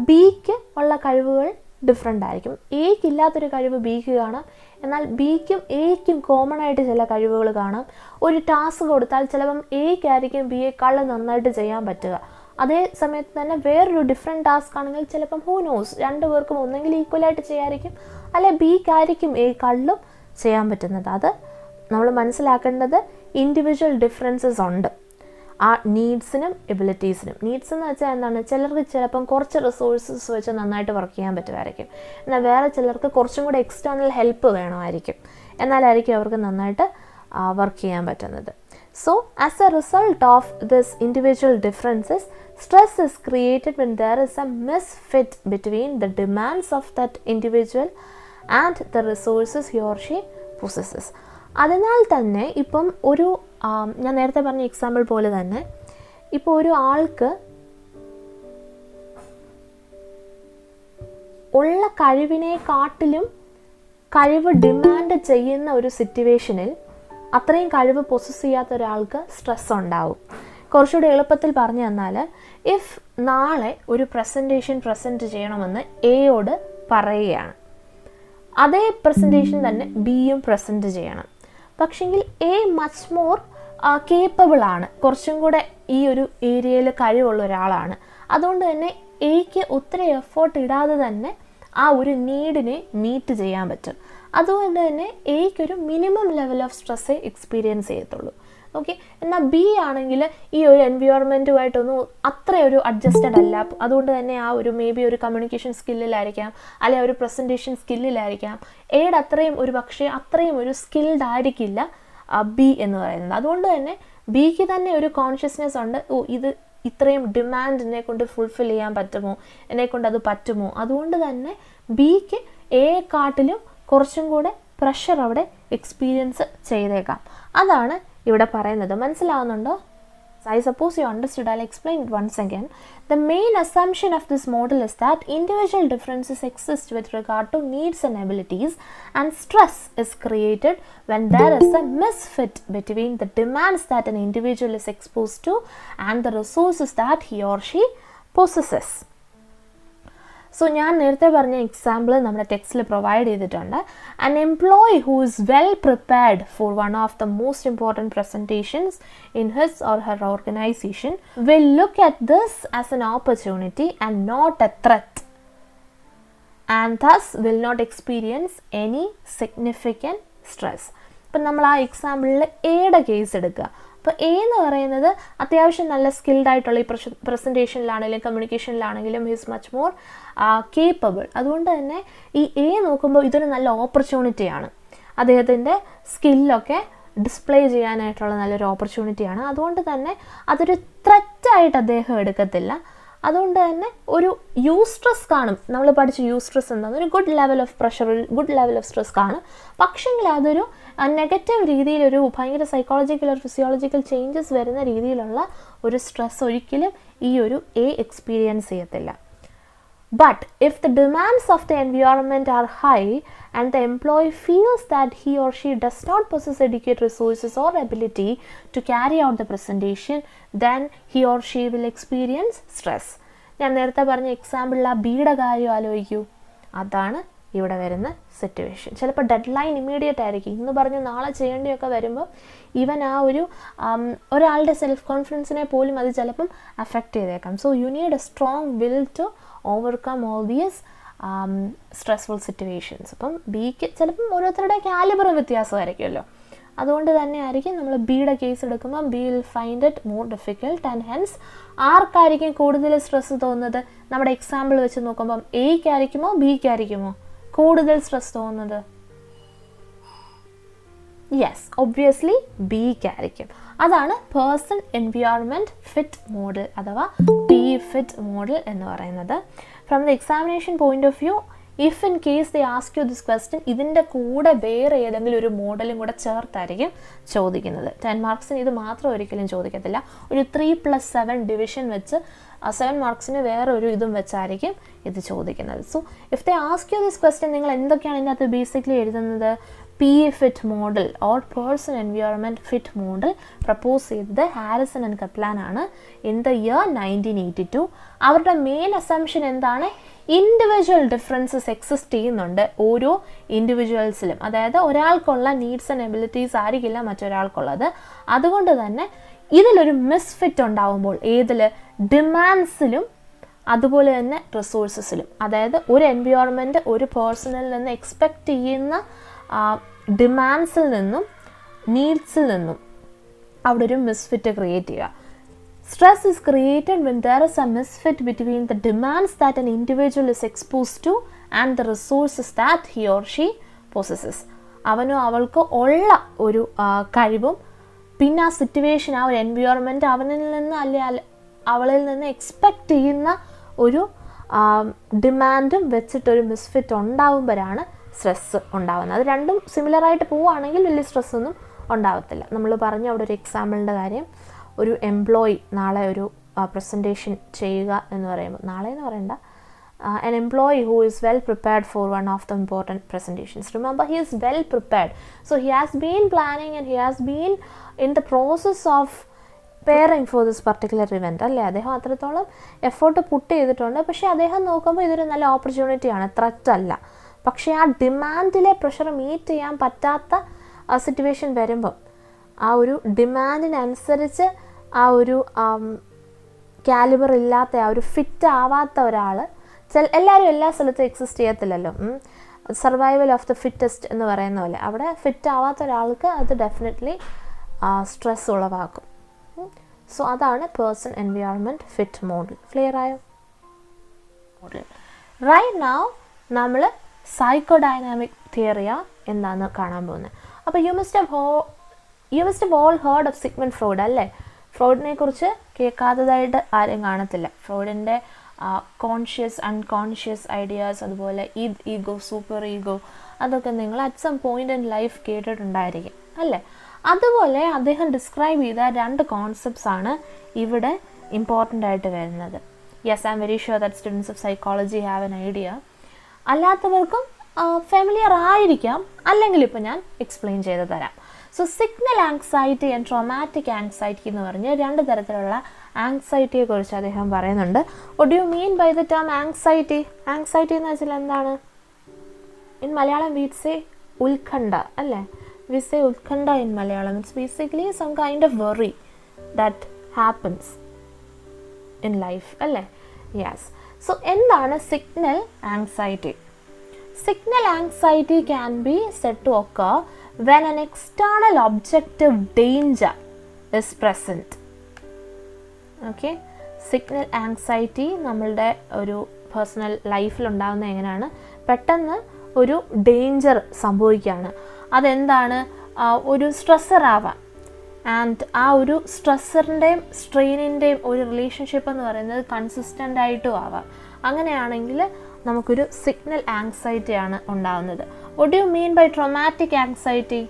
ബിക്ക് ഉള്ള കഴിവുകൾ ഡിഫറെൻ്റ് ആയിരിക്കും. എയ്ക്ക് ഇല്ലാത്തൊരു കഴിവ് ബിക്ക് കാണാം, എന്നാൽ ബിക്കും എയ്ക്കും കോമൺ ആയിട്ട് ചില കഴിവുകൾ കാണാം. ഒരു ടാസ്ക് കൊടുത്താൽ ചിലപ്പം എയ്ക്കായിരിക്കും ബിയേക്കാളും നന്നായിട്ട് ചെയ്യാൻ പറ്റുക. അതേ സമയത്ത് തന്നെ വേറൊരു ഡിഫറെൻറ്റ് ടാസ്ക് ആണെങ്കിൽ ചിലപ്പം ഹൂ നോസ് 2 പേർക്കും ഒന്നെങ്കിൽ ഈക്വലായിട്ട് ചെയ്യായിരിക്കും, അല്ലെ ബിക്കായിരിക്കും എയ്ക്കാളിലും ചെയ്യാൻ പറ്റുന്നത്. അത് നമ്മൾ മനസ്സിലാക്കേണ്ടത് ഇൻഡിവിജ്വൽ ഡിഫറൻസസ് ഉണ്ട് ആ നീഡ്സിനും എബിലിറ്റീസിനും. നീഡ്സ് എന്ന് വെച്ചാൽ എന്താണ്, ചിലർക്ക് ചിലപ്പം കുറച്ച് റിസോഴ്സസ് വെച്ച് നന്നായിട്ട് വർക്ക് ചെയ്യാൻ പറ്റുമായിരിക്കും, എന്നാൽ വേറെ ചിലർക്ക് കുറച്ചും കൂടെ എക്സ്റ്റേണൽ ഹെൽപ്പ് വേണമായിരിക്കും, എന്നാലായിരിക്കും അവർക്ക് നന്നായിട്ട് വർക്ക് ചെയ്യാൻ പറ്റുന്നത്. So, as a result of this individual differences, stress is created when there is a misfit between the demands of that individual and the resources he or she possesses. അതിനാൽ തന്നെ ഇപ്പം ഒരു ഞാൻ നേരത്തെ പറഞ്ഞ എക്സാമ്പിൾ പോലെ തന്നെ ഇപ്പോൾ ഒരു ആൾക്ക് ഉള്ള കഴിവിനെക്കാട്ടിലും കഴിവ് ഡിമാൻഡ് ചെയ്യുന്ന ഒരു സിറ്റുവേഷനിൽ അത്രയും കഴിവ് പൊസസ് ചെയ്യാത്ത ഒരാൾക്ക് സ്ട്രെസ് ഉണ്ടാവും. കുറച്ചുകൂടി എളുപ്പത്തിൽ പറഞ്ഞു തന്നാൽ, ഇഫ് നാളെ ഒരു പ്രസൻറ്റ് ചെയ്യണമെന്ന് എയോട് പറയുകയാണ്, അതേ പ്രസൻറ്റേഷൻ തന്നെ ബിയും പ്രസൻറ്റ് ചെയ്യണം. പക്ഷെങ്കിൽ എ മച്ച് മോർ കേപ്പബിൾ ആണ്, കുറച്ചും കൂടെ ഈ ഒരു ഏരിയയിൽ കഴിവുള്ള ഒരാളാണ്. അതുകൊണ്ട് തന്നെ എയ്ക്ക് ഒത്തിരി എഫേർട്ട് ഇടാതെ തന്നെ ആ ഒരു നീഡിനെ മീറ്റ് ചെയ്യാൻ പറ്റും. അതുകൊണ്ട് തന്നെ എയ്ക്കൊരു മിനിമം ലെവൽ ഓഫ് സ്ട്രെസ്സേ എക്സ്പീരിയൻസ് ചെയ്യത്തുള്ളൂ. ഓക്കെ, എന്നാൽ ബി ആണെങ്കിൽ ഈ ഒരു എൻവയോൺമെൻറ്റുമായിട്ടൊന്നും അത്രയൊരു അഡ്ജസ്റ്റഡ് അല്ല. അതുകൊണ്ട് തന്നെ ആ ഒരു മേ ബി ഒരു കമ്മ്യൂണിക്കേഷൻ സ്കില്ലിലായിരിക്കാം, അല്ലെങ്കിൽ ഒരു പ്രസൻറ്റേഷൻ സ്കില്ലിലായിരിക്കാം എയുടെ അത്രയും ഒരു പക്ഷേ അത്രയും ഒരു സ്കിൽഡ് ആയിരിക്കില്ല ബി എന്ന് പറയുന്നത്. അതുകൊണ്ട് തന്നെ ബിക്ക് തന്നെ ഒരു കോൺഷ്യസ്നെസ് ഉണ്ട്, ഇത് ഇത്രയും ഡിമാൻഡ് എന്നെ കൊണ്ട് ഫുൾഫിൽ ചെയ്യാൻ പറ്റുമോ, എന്നെക്കൊണ്ട് അത് പറ്റുമോ. അതുകൊണ്ട് തന്നെ ബിക്ക് എയെക്കാട്ടിലും കുറച്ചും കൂടെ പ്രഷർ അവിടെ എക്സ്പീരിയൻസ് ചെയ്തേക്കാം. അതാണ് ഇവിടെ പറയുന്നത്. മനസ്സിലാവുന്നുണ്ടോ? I suppose you understood. I'll explain it once again. The main assumption of this model is that individual differences exist with regard to needs and abilities, and stress is created when there is a misfit between the demands that an individual is exposed to and the resources that he or she possesses. So ഞാൻ നേരത്തെ പറഞ്ഞ example നമ്മുടെ ടെക്സ്റ്റിൽ provide ചെയ്തിട്ടുണ്ട്. An employee who is well prepared for one of the most important presentations in his or her organization will look at this as an opportunity and not a threat, and thus will not experience any significant stress. ഇപ്പം നമ്മൾ ആ എക്സാമ്പിളിൽ എയുടെ case എടുക്കുക. അപ്പോൾ A എന്ന് പറയുന്നത് അത്യാവശ്യം നല്ല സ്കിൽഡ് ആയിട്ടുള്ള ഈ പ്രസൻറ്റേഷനിലാണെങ്കിലും കമ്മ്യൂണിക്കേഷനിലാണെങ്കിലും ഹിസ് മച്ച് മോർ കേപ്പബിൾ. അതുകൊണ്ട് തന്നെ ഈ എ നോക്കുമ്പോൾ ഇതൊരു നല്ല ഓപ്പർച്യൂണിറ്റിയാണ്. അദ്ദേഹത്തിൻ്റെ സ്കില്ലൊക്കെ ഡിസ്പ്ലേ ചെയ്യാനായിട്ടുള്ള നല്ലൊരു ഓപ്പർച്യൂണിറ്റിയാണ്. അതുകൊണ്ട് തന്നെ അതൊരു ത്രെറ്റായിട്ട് അദ്ദേഹം എടുക്കത്തില്ല. അതുകൊണ്ട് തന്നെ ഒരു യൂസ്ട്രെസ് കാണും. നമ്മൾ പഠിച്ച യൂസ്ട്രെസ് എന്താണ്, ഒരു good level of pressure, good level of stress കാണും. പക്ഷെങ്കിൽ അതൊരു നെഗറ്റീവ് രീതിയിലൊരു ഭയങ്കര സൈക്കോളജിക്കൽ ഓർ ഫിസിയോളജിക്കൽ ചേഞ്ചസ് വരുന്ന രീതിയിലുള്ള ഒരു സ്ട്രെസ് ഒരിക്കലും ഈ ഒരു എ എക്സ്പീരിയൻസ് ചെയ്യത്തില്ല. But if the demands of the environment are high and the employee feels that he or she does not possess adequate resources or ability to carry out the presentation, then he or she will experience stress. ഞാൻ നേരത്തെ പറഞ്ഞ എക്സാമ്പിളിൽ ആ ബിയുടെ കാര്യം ആലോചിക്കൂ. അതാണ് ഇവിടെ വരുന്ന situation. ചിലപ്പോൾ ഡെഡ് ലൈൻ ഇമ്മീഡിയറ്റ് ആയിരിക്കും. ഇന്ന് പറഞ്ഞ് നാളെ ചെയ്യേണ്ടിയൊക്കെ വരുമ്പോൾ ഈവൻ ആ ഒരു ഒരാളുടെ സെൽഫ് കോൺഫിഡൻസിനെ പോലും അത് ചിലപ്പം അഫക്റ്റ് ചെയ്തേക്കാം. So you need a strong will to overcome all these stressful situations. അപ്പം ബിക്ക് ചിലപ്പം ഓരോരുത്തരുടെ കാലിബറും വ്യത്യാസമായിരിക്കുമല്ലോ. അതുകൊണ്ട് തന്നെ ആയിരിക്കും നമ്മൾ ബിയുടെ കേസ് എടുക്കുമ്പോൾ B will find it more difficult. And hence ആർക്കായിരിക്കും കൂടുതൽ സ്ട്രെസ് തോന്നുന്നത്? നമ്മുടെ എക്സാമ്പിൾ വെച്ച് നോക്കുമ്പം എയ്ക്കായിരിക്കുമോ ബിക്കായിരിക്കുമോ കൂടുതൽ സ്ട്രെസ് തോന്നുന്നത്? യെസ്, ഒബ്വിയസ്ലി ബിക്കായിരിക്കും. അതാണ് പേഴ്സൺ എൻവയോൺമെൻറ്റ് ഫിറ്റ് മോഡൽ അഥവാ പി ഫിറ്റ് മോഡൽ എന്ന് പറയുന്നത്. From the examination point of view, if in case they ask you this question, ഇതിൻ്റെ കൂടെ വേറെ ഏതെങ്കിലും ഒരു മോഡലും കൂടെ ചേർത്തായിരിക്കും ചോദിക്കുന്നത്. 10 മാർക്സിന് ഇത് മാത്രം ഒരിക്കലും ചോദിക്കത്തില്ല. ഒരു 3+7 ഡിവിഷൻ വെച്ച് 7 മാർക്സിന് വേറെ ഒരു ഇതും വെച്ചായിരിക്കും ഇത് ചോദിക്കുന്നത്. So if they ask you this question, നിങ്ങൾ എന്തൊക്കെയാണ് ഇതിനകത്ത് ബേസിക്കലി എഴുതുന്നത്? P fit model or person environment fit model propose ചെയ്തത് ഹാരിസൺ ആൻഡ് കപ്ലാൻ ആണ് ഇൻ ദ ഇയർ 1982. അവരുടെ മെയിൻ അസംഷൻ എന്താണ്? ഇൻഡിവിജ്വൽ ഡിഫറൻസസ് എക്സിസ്റ്റ് ചെയ്യുന്നുണ്ട് ഓരോ ഇൻഡിവിജ്വൽസിലും. അതായത് ഒരാൾക്കുള്ള നീഡ്സ് ആൻഡ് എബിലിറ്റീസ് ആയിരിക്കില്ല മറ്റൊരാൾക്കുള്ളത്. അതുകൊണ്ട് തന്നെ ഇതിലൊരു മിസ്ഫിറ്റ് ഉണ്ടാവുമ്പോൾ ഏതിൽ? ഡിമാൻഡ്സിലും അതുപോലെ തന്നെ റിസോഴ്സസിലും. അതായത് ഒരു എൻവയോൺമെൻറ്റ് ഒരു പേഴ്സണിൽ നിന്ന് എക്സ്പെക്റ്റ് ചെയ്യുന്ന ഡിമാൻഡ്സിൽ നിന്നും നീഡ്സിൽ നിന്നും അവിടെ ഒരു മിസ്ഫിറ്റ് ക്രിയേറ്റ് ചെയ്യുക. Stress is created when there is a misfit between the demands that an individual is exposed to and the resources that he or she possesses. അവനോ അവൾക്ക് ഉള്ള ഒരു കഴിവും പിന്നെ ആ സിറ്റുവേഷൻ, ആ ഒരു എൻവയോൺമെൻറ്റ് അവനിൽ നിന്ന് അല്ലെ അവളിൽ നിന്ന് എക്സ്പെക്റ്റ് ചെയ്യുന്ന ഒരു ഡിമാൻഡും വെച്ചിട്ടൊരു മിസ്ഫിറ്റ് ഉണ്ടാവുമ്പോഴാണ് സ്ട്രെസ്സ് ഉണ്ടാകുന്നത്. അത് രണ്ടും സിമിലറായിട്ട് പോവുകയാണെങ്കിൽ വലിയ സ്ട്രെസ്സൊന്നും ഉണ്ടാകത്തില്ല. നമ്മൾ പറഞ്ഞ അവിടെ ഒരു എക്സാമ്പിളിൻ്റെ കാര്യം, ഒരു എംപ്ലോയി നാളെ ഒരു പ്രസൻറ്റേഷൻ ചെയ്യുക എന്ന് പറയുമ്പോൾ, നാളെ എന്ന് പറയണ്ട, an employee who is well prepared for one of the important presentations. Remember, he is well prepared. So he has been planning and he has been in the process of preparing for this particular event. അല്ലേ, അദ്ദേഹം അത്രത്തോളം effort puttu ചെയ്തിട്ടുണ്ട്. പക്ഷേ അദ്ദേഹം നോക്കുമ്പോൾ ഇതൊരു നല്ല ഓപ്പർച്യൂണിറ്റിയാണ്, threat അല്ല. പക്ഷേ ആ ഡിമാൻഡിലെ പ്രഷർ മീറ്റ് ചെയ്യാൻ പറ്റാത്ത സിറ്റുവേഷൻ വരുമ്പം ആ ഒരു ഡിമാൻഡിനനുസരിച്ച് ആ ഒരു കാലിബർ ഇല്ലാത്ത, ആ ഒരു ഫിറ്റ് ആവാത്ത ഒരാൾ, എല്ലാവരും എല്ലാ സ്ഥലത്തും എക്സിസ്റ്റ് ചെയ്യത്തില്ലല്ലോ. സർവൈവൽ ഓഫ് ദ ഫിറ്റസ്റ്റ് എന്ന് പറയുന്ന പോലെ അവിടെ ഫിറ്റ് ആവാത്ത ഒരാൾക്ക് അത് ഡെഫിനറ്റ്ലി സ്ട്രെസ് ഉളവാക്കും. സോ അതാണ് person environment fit model. Clear ആയോ? മോഡൽ റൈറ്റ് നൗ നമ്മൾ സൈക്കോഡൈനാമിക് തിയറിയ എന്താണെന്ന് കാണാൻ പോകുന്നത്. അപ്പോൾ you must have all heard of Sigmund Freud അല്ലേ? ഫ്രോയിഡിനെ കുറിച്ച് കേൾക്കാത്തതായിട്ട് ആരും കാണത്തില്ല. ഫ്രോയിഡിൻ്റെ കോൺഷ്യസ് അൺകോൺഷ്യസ് ഐഡിയാസ്, അതുപോലെ ഈഗോ, സൂപ്പർ ഈഗോ, അതൊക്കെ നിങ്ങൾ at some point in life കേട്ടിട്ടുണ്ടായിരിക്കും അല്ലേ? അതുപോലെ അദ്ദേഹം ഡിസ്ക്രൈബ് ചെയ്ത 2 കോൺസെപ്റ്റ്സ് ആണ് ഇവിടെ ഇമ്പോർട്ടൻ്റ് ആയിട്ട് വരുന്നത്. Yes, I'm very sure that students of psychology have an idea. അല്ലാത്തവർക്കും ഫെമിലിയർ ആയിരിക്കാം, അല്ലെങ്കിൽ ഇപ്പോൾ ഞാൻ എക്സ്പ്ലെയിൻ ചെയ്ത് തരാം. So signal anxiety and traumatic anxiety എന്ന് പറഞ്ഞ് 2 തരത്തിലുള്ള ആങ്സൈറ്റിയെ കുറിച്ച് അദ്ദേഹം പറയുന്നുണ്ട്. What do you mean by the term anxiety? Anxiety എന്ന് വെച്ചാൽ എന്താണ്? ഇൻ മലയാളം വി സേ ഉത്കണ്ഠ, അല്ലേ? വി സേ ഉത്കണ്ഠ in Malayalam. It's basically some kind of worry that happens in life, അല്ലേ? യെസ്. സോ എന്താണ് signal anxiety? Signal anxiety can be said to occur when an external objective danger is present. Okay? Signal anxiety നമ്മളുടെ ഒരു personal ലൈഫിൽ ഉണ്ടാകുന്ന എങ്ങനെയാണ്? പെട്ടെന്ന് ഒരു danger സംഭവിക്കുകയാണ്. അതെന്താണ്? ഒരു സ്ട്രെസ്സർ ആവാം. ആൻഡ് ആ ഒരു സ്ട്രെസ്സറിൻ്റെയും സ്ട്രെയിനിൻ്റെയും ഒരു റിലേഷൻഷിപ്പ് എന്ന് പറയുന്നത് കൺസിസ്റ്റൻ്റ് ആയിട്ടും ആവാം. അങ്ങനെയാണെങ്കിൽ നമുക്കൊരു സിഗ്നൽ ആങ്സൈറ്റി ആണ് ഉണ്ടാകുന്നത്. What do you mean by traumatic anxiety?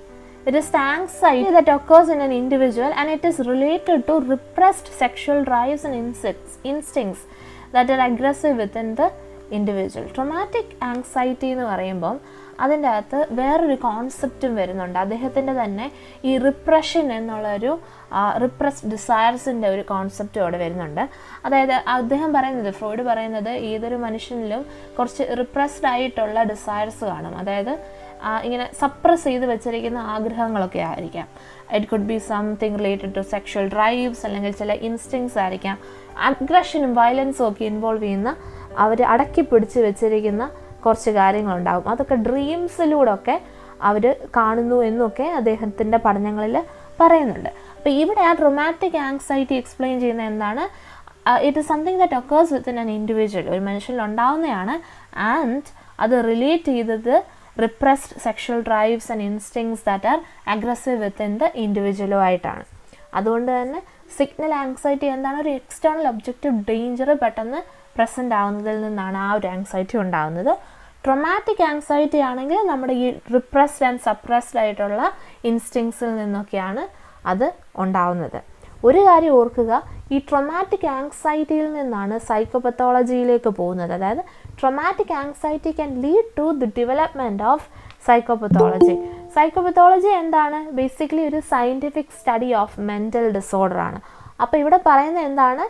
It is the anxiety that occurs in an individual and it is related to repressed sexual drives and instincts that are aggressive within the individual. Traumatic anxiety എന്ന് പറയുമ്പം അതിൻ്റെ അകത്ത് വേറൊരു കോൺസെപ്റ്റും വരുന്നുണ്ട്. അദ്ദേഹത്തിൻ്റെ തന്നെ ഈ repression എന്നുള്ളൊരു റിപ്രസ്ഡ് ഡിസയർസിൻ്റെ ഒരു കോൺസെപ്റ്റും അവിടെ വരുന്നുണ്ട്. അതായത് അദ്ദേഹം പറയുന്നത്, ഫ്രോയിഡ് പറയുന്നത്, ഏതൊരു മനുഷ്യനിലും കുറച്ച് റിപ്രസ്ഡ് ആയിട്ടുള്ള ഡിസയർസ് കാണും. അതായത് ഇങ്ങനെ സപ്രസ് ചെയ്ത് വെച്ചിരിക്കുന്ന ആഗ്രഹങ്ങളൊക്കെ ആയിരിക്കാം. It could be something related to sexual drives, അല്ലെങ്കിൽ ചില ഇൻസ്റ്റിങ്സ് ആയിരിക്കാം. അഗ്രഷനും വയലൻസും ഒക്കെ ഇൻവോൾവ് ചെയ്യുന്ന, അവർ അടക്കി പിടിച്ച് വെച്ചിരിക്കുന്ന കുറച്ച് കാര്യങ്ങളുണ്ടാകും. അതൊക്കെ ഡ്രീംസിലൂടെ ഒക്കെ അവർ കാണുന്നു എന്നൊക്കെ അദ്ദേഹത്തിൻ്റെ പഠനങ്ങളിൽ പറയുന്നുണ്ട്. അപ്പോൾ ഇവിടെ ആ ട്രോമാറ്റിക് ആങ്സൈറ്റി എക്സ്പ്ലെയിൻ ചെയ്യുന്ന എന്താണ്? It is something that occurs within an individual, ഒരു മനുഷ്യനിൽ ഉണ്ടാവുന്നതാണ്. ആൻഡ് അത് റിലേറ്റ് ചെയ്തത് repressed sexual drives and instincts that are aggressive within the ഇൻഡിവിജ്വലുമായിട്ടാണ്. അതുകൊണ്ട് തന്നെ സിഗ്നൽ ആങ്സൈറ്റി എന്താണ്? ഒരു എക്സ്റ്റേണൽ ഒബ്ജക്റ്റീവ് ഡേഞ്ചർ പെട്ടെന്ന് പ്രസൻ്റ് ആവുന്നതിൽ നിന്നാണ് ആ ഒരു ആങ്സൈറ്റി ഉണ്ടാകുന്നത്. ട്രോമാറ്റിക് ആങ്സൈറ്റി ആണെങ്കിൽ നമ്മുടെ ഈ റിപ്രസ്ഡ് ആൻഡ് സപ്രസ്ഡ് ആയിട്ടുള്ള ഇൻസ്റ്റിങ്സിൽ നിന്നൊക്കെയാണ് അത് ഉണ്ടാവുന്നത്. ഒരു കാര്യം ഓർക്കുക, ഈ ട്രോമാറ്റിക് ആങ്സൈറ്റിയിൽ നിന്നാണ് സൈക്കോപത്തോളജിയിലേക്ക് പോകുന്നത്. അതായത് traumatic anxiety can lead to the development of psychopathology. Psychopathology എന്താണ്? ബേസിക്കലി ഒരു scientific study of mental disorder ആണ്. അപ്പോൾ ഇവിടെ പറയുന്നത് എന്താണ്?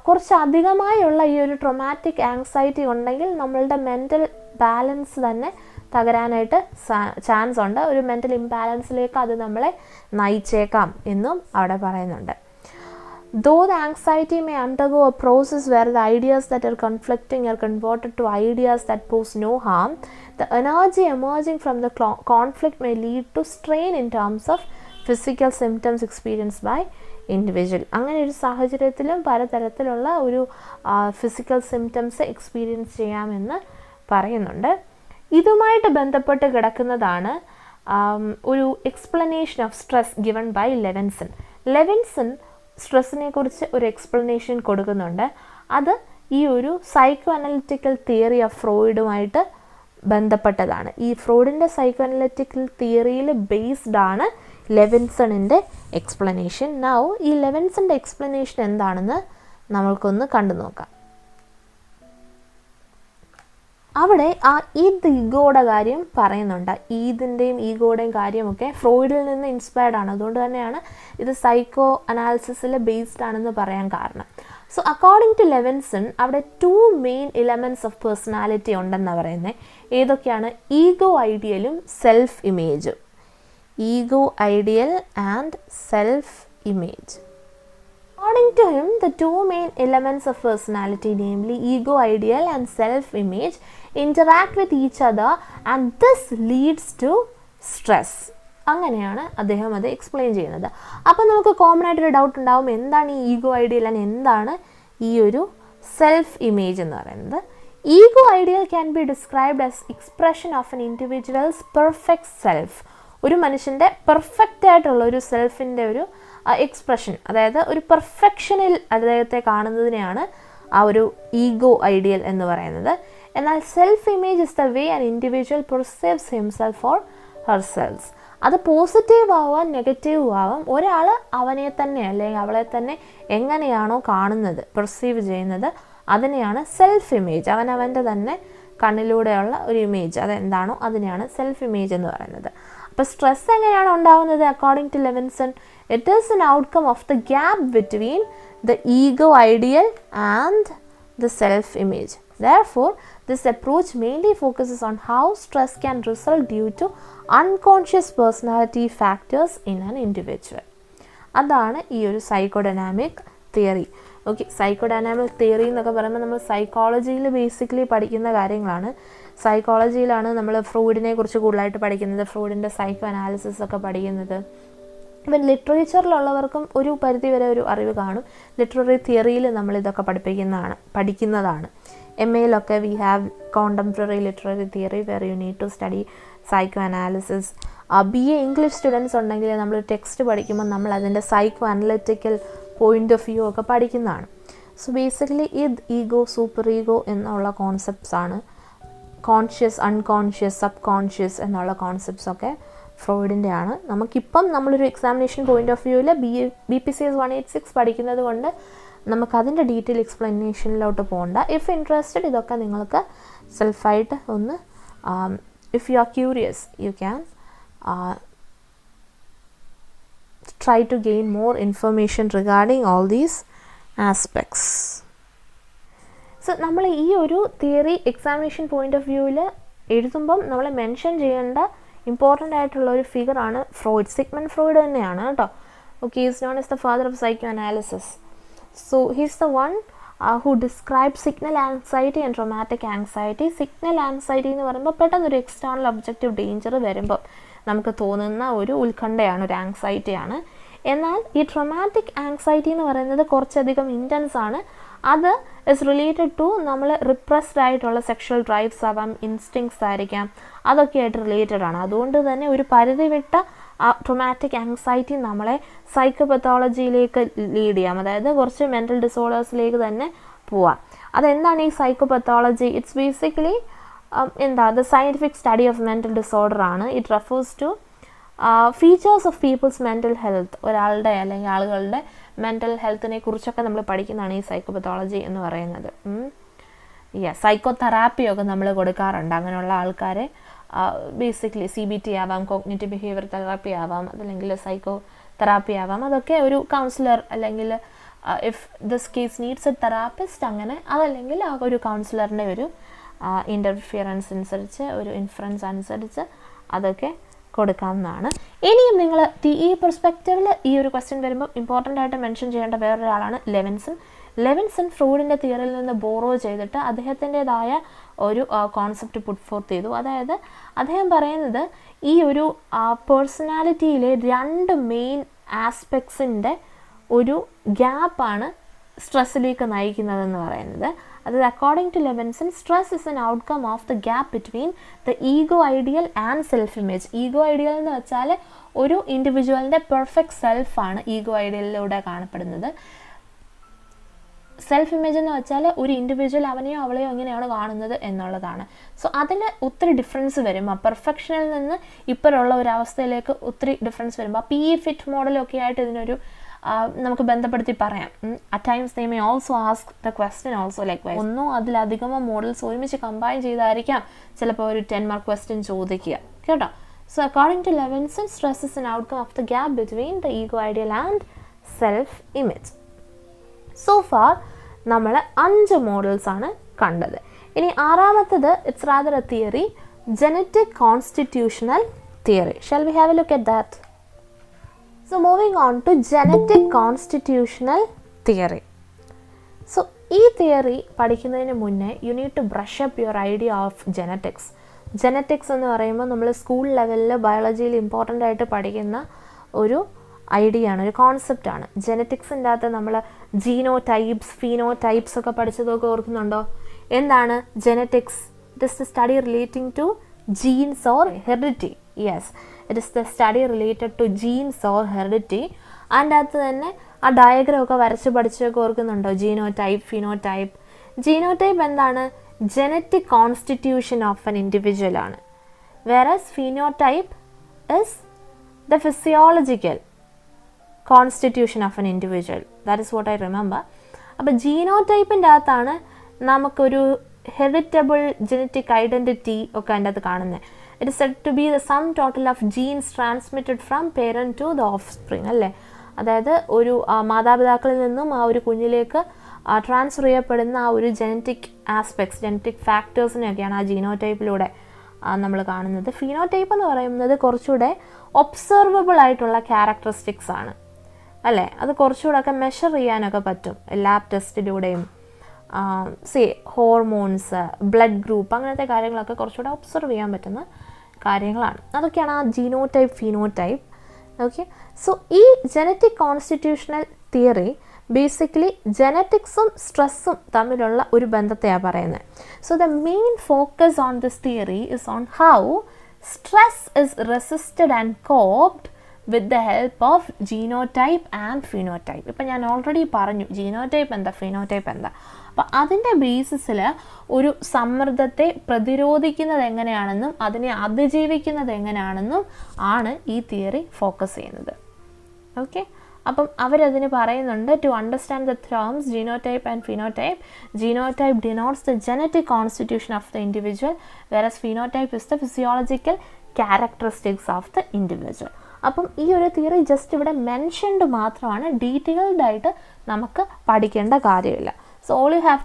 കുറച്ച് അധികമായുള്ള ഈ ഒരു ട്രോമാറ്റിക് ആങ്സൈറ്റി ഉണ്ടെങ്കിൽ നമ്മളുടെ മെൻ്റൽ ബാലൻസ് തന്നെ തകരാനായിട്ട് ചാൻസ് ഉണ്ട്. ഒരു മെൻ്റൽ ഇംബാലൻസിലേക്ക് അത് നമ്മളെ നയിച്ചേക്കാം എന്നും അവിടെ പറയുന്നുണ്ട്. Though the anxiety may undergo a process where the ideas that are conflicting are converted to ideas that pose no harm, the energy emerging from the conflict may lead to strain in terms of physical symptoms experienced by individual. അങ്ങനെ ഒരു സാഹചര്യത്തിലും പലതരത്തിലുള്ള ഒരു physical symptoms experience ചെയ്യാമെന്ന് പറയുന്നുണ്ട്. ഇതുമായിട്ട് ബന്ധപ്പെട്ട് കിടക്കുന്നതാണ് ഒരു explanation of stress given by Levinson സ്ട്രെസ്സിനെ കുറിച്ച് ഒരു എക്സ്പ്ലനേഷൻ കൊടുക്കുന്നുണ്ട്. അത് ഈ ഒരു സൈക്കോ അനലിറ്റിക്കൽ തിയറി ഓഫ് ഫ്രോയിഡുമായിട്ട് ബന്ധപ്പെട്ടതാണ്. ഈ ഫ്രോയിഡിൻ്റെ സൈക്കോ അനലിറ്റിക്കൽ തിയറിയിൽ ബേസ്ഡ് ആണ് ലെവിൻസണിൻ്റെ എക്സ്പ്ലനേഷൻ. നൗ ഈ ലെവിൻസണിൻ്റെ എക്സ്പ്ലനേഷൻ എന്താണെന്ന് നമ്മൾക്കൊന്ന് കണ്ടു നോക്കാം. അവിടെ ആ ഈഗോയുടെ കാര്യം പറയുന്നുണ്ട്. ഈദിൻ്റെയും ഈഗോയുടെയും കാര്യമൊക്കെ ഫ്രോയിഡിൽ നിന്ന് ഇൻസ്പയർഡ് ആണ്. അതുകൊണ്ട് തന്നെയാണ് ഇത് സൈക്കോ അനാലിസിസിൽ ബേസ്ഡ് ആണെന്ന് പറയാൻ കാരണം. സോ അക്കോർഡിംഗ് ടു ലെവിൻസൺ അവിടെ 2 മെയിൻ എലമെൻറ്റ്സ് ഓഫ് പേഴ്സണാലിറ്റി ഉണ്ടെന്നാണ് പറയുന്നത്. ഏതൊക്കെയാണ്? ഈഗോ ഐഡിയലും സെൽഫ് ഇമേജും. Ego ideal and self image. According to him, the 2 main elements of personality, namely ego ideal and self-image, interact with each other and this leads to stress. അങ്ങനെയാണ് അദ്ദേഹം അത് explain ചെയ്യുന്നത്. അപ്പോൾ നമുക്ക് കോമൺ ആയിട്ടൊരു doubt ഉണ്ടാവും, എന്താണ് ഈ ഈഗോ ഐഡിയൽ ആൻഡ് എന്താണ് ഈ ഒരു സെൽഫ് ഇമേജ് എന്ന് പറയുന്നത്. Ego ideal can be described as expression of N individuals perfect self. ഒരു മനുഷ്യൻ്റെ പെർഫെക്റ്റ് ആയിട്ടുള്ള ഒരു സെൽഫിൻ്റെ ഒരു എക്സ്പ്രഷൻ, അതായത് ഒരു പെർഫെക്ഷനിൽ അദ്ദേഹത്തെ കാണുന്നതിനെയാണ് ആ ഒരു ഈഗോ ഐഡിയൽ എന്ന് പറയുന്നത്. എന്നാൽ self image is the way an individual perceives himself or herself. അത് പോസിറ്റീവ് ആവാം നെഗറ്റീവ് ആവാം. ഒരാൾ അവനെ തന്നെ അല്ലെങ്കിൽ അവളെ തന്നെ എങ്ങനെയാണോ കാണുന്നത്, പെർസീവ് ചെയ്യുന്നത്, അതിനെയാണ് സെൽഫ് ഇമേജ്. അവനവൻ്റെ തന്നെ കണ്ണിലൂടെയുള്ള ഒരു ഇമേജ്, അതെന്താണോ അതിനെയാണ് സെൽഫ് ഇമേജ് എന്ന് പറയുന്നത്. അപ്പോൾ സ്ട്രെസ് എങ്ങനെയാണ് ഉണ്ടാകുന്നത്? According to Levinson, it is an outcome of the gap between the ego ideal and the self-image. Therefore, this approach mainly focuses on how stress can result due to unconscious personality factors in an individual. അതാണ് ഈ ഒരു psychodynamic theory. Okay, psychodynamic theory എന്നൊക്കെ പറയുമ്പോൾ നമ്മൾ സൈക്കോളജിയിൽ basically പഠിക്കുന്ന കാര്യങ്ങളാണ്. സൈക്കോളജിയിലാണ് നമ്മൾ ഫ്രോയിഡിനെ കുറിച്ച് കൂടുതലായിട്ട് പഠിക്കുന്നത്, ഫ്രോയിഡിൻ്റെ സൈക്കോ അനാലിസിസ് ഒക്കെ പഠിക്കുന്നത്. ഇവൻ ലിറ്ററേച്ചറിലുള്ളവർക്കും ഒരു പരിധിവരെ ഒരു അറിവ് കാണും. ലിറ്റററി തിയറിയിൽ നമ്മളിതൊക്കെ പഠിക്കുന്നതാണ്. MA-ലൊക്കെ we have contemporary literary theory where you need to study psycho analysis. BA English students ഉണ്ടെങ്കിൽ നമ്മൾ ടെക്സ്റ്റ് പഠിക്കുമ്പോൾ നമ്മൾ അതിൻ്റെ psycho analytical point of view ഒക്കെ പഠിക്കുന്നതാണ്. So basically ego, super ego എന്നുള്ള കോൺസെപ്റ്റ്സ് ആണ്. കോൺഷ്യസ്, അൺകോൺഷ്യസ്, സബ് കോൺഷ്യസ് എന്നുള്ള കോൺസെപ്റ്റ്സൊക്കെ ഫ്രോയിഡിൻ്റെ ആണ്. നമുക്കിപ്പം നമ്മളൊരു എക്സാമിനേഷൻ പോയിൻ്റ് ഓഫ് വ്യൂവിൽ BPCS-186 പഠിക്കുന്നത് കൊണ്ട് നമുക്കതിൻ്റെ ഡീറ്റെയിൽ എക്സ്പ്ലനേഷനിലോട്ട് പോകണ്ട. ഇഫ് ഇൻട്രസ്റ്റഡ് ഇതൊക്കെ നിങ്ങൾക്ക് സെൽഫായിട്ട് ഒന്ന്, if you are curious you can try to gain more information regarding all these aspects. So നമ്മൾ ഈ ഒരു തിയറി എക്സാമിനേഷൻ പോയിൻ്റ് ഓഫ് വ്യൂവിൽ എഴുതുമ്പം നമ്മൾ മെൻഷൻ ചെയ്യേണ്ട ഇമ്പോർട്ടൻ്റ് ആയിട്ടുള്ള ഒരു ഫിഗറാണ് ഫ്രോയിഡ്. സിഗ്മണ്ട് ഫ്രോയിഡ് തന്നെയാണ് കേട്ടോ. Okay, is known as the father of psycho analysis. So he's the one who describe signal anxiety and traumatic anxiety. Signal anxiety എന്ന് പറയുമ്പോൾ പെട്ടെന്നൊരു എക്സ്റ്റേണൽ ഒബ്ജക്റ്റീവ് ഡേഞ്ചർ വരുമ്പോൾ നമുക്ക് തോന്നുന്ന ഒരു ഉത്കണ്ഠയാണ്, ഒരു ആൻസൈറ്റിയാണ്. എന്നാൽ ഈ ട്രോമാറ്റിക് ആൻസൈറ്റി എന്ന് പറയുന്നത് കുറച്ചധികം ഇൻറ്റൻസ് ആണ്. അത് ഇസ് റിലേറ്റഡ് ടു നമ്മൾ റിപ്രസ്ഡ് ആയിട്ടുള്ള സെക്ഷൽ ഡ്രൈവ്സ് ആവാം, ഇൻസ്റ്റിങ്സ് ആയിരിക്കാം, അതൊക്കെ ആയിട്ട് റിലേറ്റഡ് ആണ്. അതുകൊണ്ട് തന്നെ ഒരു പരിധി വിട്ട ട്രോമാറ്റിക് ആങ്സൈറ്റി നമ്മളെ സൈക്കോപത്തോളജിയിലേക്ക് ലീഡ് ചെയ്യാം, അതായത് കുറച്ച് മെൻ്റൽ ഡിസോർഡേഴ്സിലേക്ക് തന്നെ പോവാം. അതെന്താണ് ഈ psychopathology? It's basically the scientific study of mental disorder ആണ്. It refers to features of people's mental health. ഒരാളുടെ അല്ലെങ്കിൽ ആളുകളുടെ മെൻ്റൽ ഹെൽത്തിനെ കുറിച്ചൊക്കെ നമ്മൾ പഠിക്കുന്നതാണ് ഈ സൈക്കോപത്തോളജി എന്ന് പറയുന്നത്. സൈക്കോ തെറാപ്പിയൊക്കെ നമ്മൾ കൊടുക്കാറുണ്ട് അങ്ങനെയുള്ള ആൾക്കാരെ. ബേസിക്കലി CBT ആവാം, കോഗ്നിറ്റീവ് ബിഹേവിയർ തെറാപ്പി ആവാം, അതല്ലെങ്കിൽ സൈക്കോ തെറാപ്പി ആവാം. അതൊക്കെ ഒരു കൗൺസിലർ അല്ലെങ്കിൽ if this case needs A therapist, അങ്ങനെ അതല്ലെങ്കിൽ ആ ഒരു കൗൺസിലറിൻ്റെ ഒരു ഇൻ്റർഫിയറൻസ് അനുസരിച്ച്, ഒരു ഇൻഫ്ലുവൻസ് അനുസരിച്ച് അതൊക്കെ കൊടുക്കാവുന്നതാണ്. ഇനിയും നിങ്ങൾ TE പെർസ്പെക്റ്റീവിൽ ഈ ഒരു ക്വസ്റ്റ്യൻ വരുമ്പോൾ ഇമ്പോർട്ടൻ്റ് ആയിട്ട് മെൻഷൻ ചെയ്യേണ്ട വേറൊരാളാണ് ലെവിൻസൺ. ലെവിൻസൺ ഫ്രോയിഡിൻ്റെ തിയറിയിൽ നിന്ന് ബോറോ ചെയ്തിട്ട് അദ്ദേഹത്തിൻ്റെതായ ഒരു കോൺസെപ്റ്റ് പുട്ട് ഫോർത്ത് ചെയ്തു. അതായത് അദ്ദേഹം പറയുന്നത് ഈ ഒരു പേഴ്സണാലിറ്റിയിലെ 2 മെയിൻ ആസ്പെക്ട്സിൻ്റെ ഒരു ഗ്യാപ്പാണ് സ്ട്രെസ്സിലേക്ക് നയിക്കുന്നതെന്ന് പറയുന്നത്. അതായത് according to Levinson, stress is an outcome of the gap between the ego ideal and self image. Ego ideal എന്ന് വെച്ചാൽ ഒരു ഇൻഡിവിജ്വലിൻ്റെ പെർഫെക്റ്റ് സെൽഫാണ് ഈഗോ ഐഡിയലിലൂടെ കാണപ്പെടുന്നത്. സെൽഫ് ഇമേജ് എന്ന് വെച്ചാൽ ഒരു ഇൻഡിവിജ്വൽ അവനെയോ അവളെയോ എങ്ങനെയാണ് കാണുന്നത് എന്നുള്ളതാണ്. സോ അതിൽ ഒത്തിരി ഡിഫറൻസ് വരും. ആ പെർഫെക്ഷനിൽ നിന്ന് ഇപ്പോഴുള്ള ഒരു അവസ്ഥയിലേക്ക് ഒത്തിരി ഡിഫറൻസ് വരുമ്പോൾ PE ഫിറ്റ് മോഡലൊക്കെ ആയിട്ട് ഇതിനൊരു നമുക്ക് ബന്ധപ്പെടുത്തി പറയാം. At times they may also ask the question also likewise. ഒന്നോ അതിലധികമോ മോഡൽസ് ഒരുമിച്ച് കമ്പൈൻ ചെയ്തായിരിക്കാം ചിലപ്പോൾ ഒരു 10 മാർക്ക് ക്വസ്റ്റ്യൻ ചോദിക്കുക കേട്ടോ. So according to Levinson, stress is an outcome of the gap between the ego ideal and self image. So far നമ്മൾ 5 models ആണ് കണ്ടത്. ഇനി 6ാമത്തത്, it's rather a theory, genetic constitutional theory. Shall we have a look at that? So moving on to genetic constitutional theory. So ഈ theory പഠിക്കുന്നതിന് മുന്നേ you need to brush up your idea of genetics. Genetics എന്ന് പറയുമ്പോൾ നമ്മൾ school ലെവലിൽ ബയോളജിയിൽ important ആയിട്ട് പഠിക്കുന്ന ഒരു ഐഡിയ ആണ്, ഒരു കോൺസെപ്റ്റാണ്. ജെനറ്റിക്സിൻ്റെ അകത്ത് നമ്മൾ ജീനോ ടൈപ്സ്, ഫീനോ ടൈപ്സ് ഒക്കെ പഠിച്ചതൊക്കെ ഓർക്കുന്നുണ്ടോ? എന്താണ് genetics? It is the study relating to genes or heredity. Yes, it is the study related to genes or heredity. അതിൻ്റെ അകത്ത് തന്നെ ആ ഡയഗ്രാം ഒക്കെ വരച്ച് പഠിച്ചൊക്കെ ഓർക്കുന്നുണ്ടോ? Genotype, phenotype. Genotype എന്താണ്? Genetic constitution of an individual ആണ്. Whereas phenotype is the physiological constitution of an individual. That is what I remember. അപ്പോൾ ജീനോടൈപ്പിൻ്റെ അകത്താണ് നമുക്കൊരു ഹെറിറ്റബിൾ ജനറ്റിക് ഐഡൻറ്റിറ്റി ഒക്കെ അതിൻ്റെ അകത്ത് കാണുന്നത്. It is said to be the sum total of genes transmitted from parent to the offspring അല്ലേ. അതായത് ഒരു മാതാപിതാക്കളിൽ നിന്നും ആ ഒരു കുഞ്ഞിലേക്ക് ട്രാൻസ്ഫർ ചെയ്യപ്പെടുന്ന ആ ഒരു ജനറ്റിക് ആസ്പെക്ട്സ്, ജനറ്റിക് ഫാക്ടേഴ്സിനെയൊക്കെയാണ് ആ ജീനോടൈപ്പിലൂടെ നമ്മൾ കാണുന്നത്. ഫിനോടൈപ്പ് എന്ന് പറയുന്നത് കുറച്ചുകൂടെ ഒബ്സർവബിൾ ആയിട്ടുള്ള ക്യാരക്ടറിസ്റ്റിക്സ് ആണ് അല്ലേ. അത് കുറച്ചുകൂടെ ഒക്കെ മെഷർ ചെയ്യാനൊക്കെ പറ്റും ലാബ് ടെസ്റ്റിലൂടെയും. ഹോർമോൺസ്, ബ്ലഡ് ഗ്രൂപ്പ്, അങ്ങനത്തെ കാര്യങ്ങളൊക്കെ കുറച്ചുകൂടെ ഒബ്സർവ് ചെയ്യാൻ പറ്റുന്ന കാര്യങ്ങളാണ്. അതൊക്കെയാണ് ആ ജീനോടൈപ്പ് ഫിനോടൈപ്പ്. ഓക്കെ, സോ ഈ ജനറ്റിക് കോൺസ്റ്റിറ്റ്യൂഷണൽ തിയറി ബേസിക്കലി ജനറ്റിക്സും സ്ട്രെസ്സും തമ്മിലുള്ള ഒരു ബന്ധത്തെയാണ് പറയുന്നത്. So the main focus on this theory is on how stress is resisted and coped with the help of genotype and phenotype. ഇപ്പം ഞാൻ ഓൾറെഡി പറഞ്ഞു ജീനോടൈപ്പ് എന്താ ഫിനോടൈപ്പ് എന്താ. അപ്പം അതിൻ്റെ ബേസിസിൽ ഒരു സമ്മർദ്ദത്തെ പ്രതിരോധിക്കുന്നത് എങ്ങനെയാണെന്നും അതിനെ അതിജീവിക്കുന്നത് എങ്ങനെയാണെന്നും ആണ് ഈ തിയറി ഫോക്കസ് ചെയ്യുന്നത്. ഓക്കെ, അപ്പം അവരതിന് പറയുന്നുണ്ട് to understand the terms genotype and phenotype. Genotype denotes the genetic constitution of the individual, whereas phenotype is the physiological characteristics of the individual. അപ്പം ഈ ഒരു തിയറി ജസ്റ്റ് ഇവിടെ മെൻഷൻഡ് മാത്രമാണ്, ഡീറ്റെയിൽഡ് ആയിട്ട് നമുക്ക് പഠിക്കേണ്ട കാര്യമില്ല. So all you have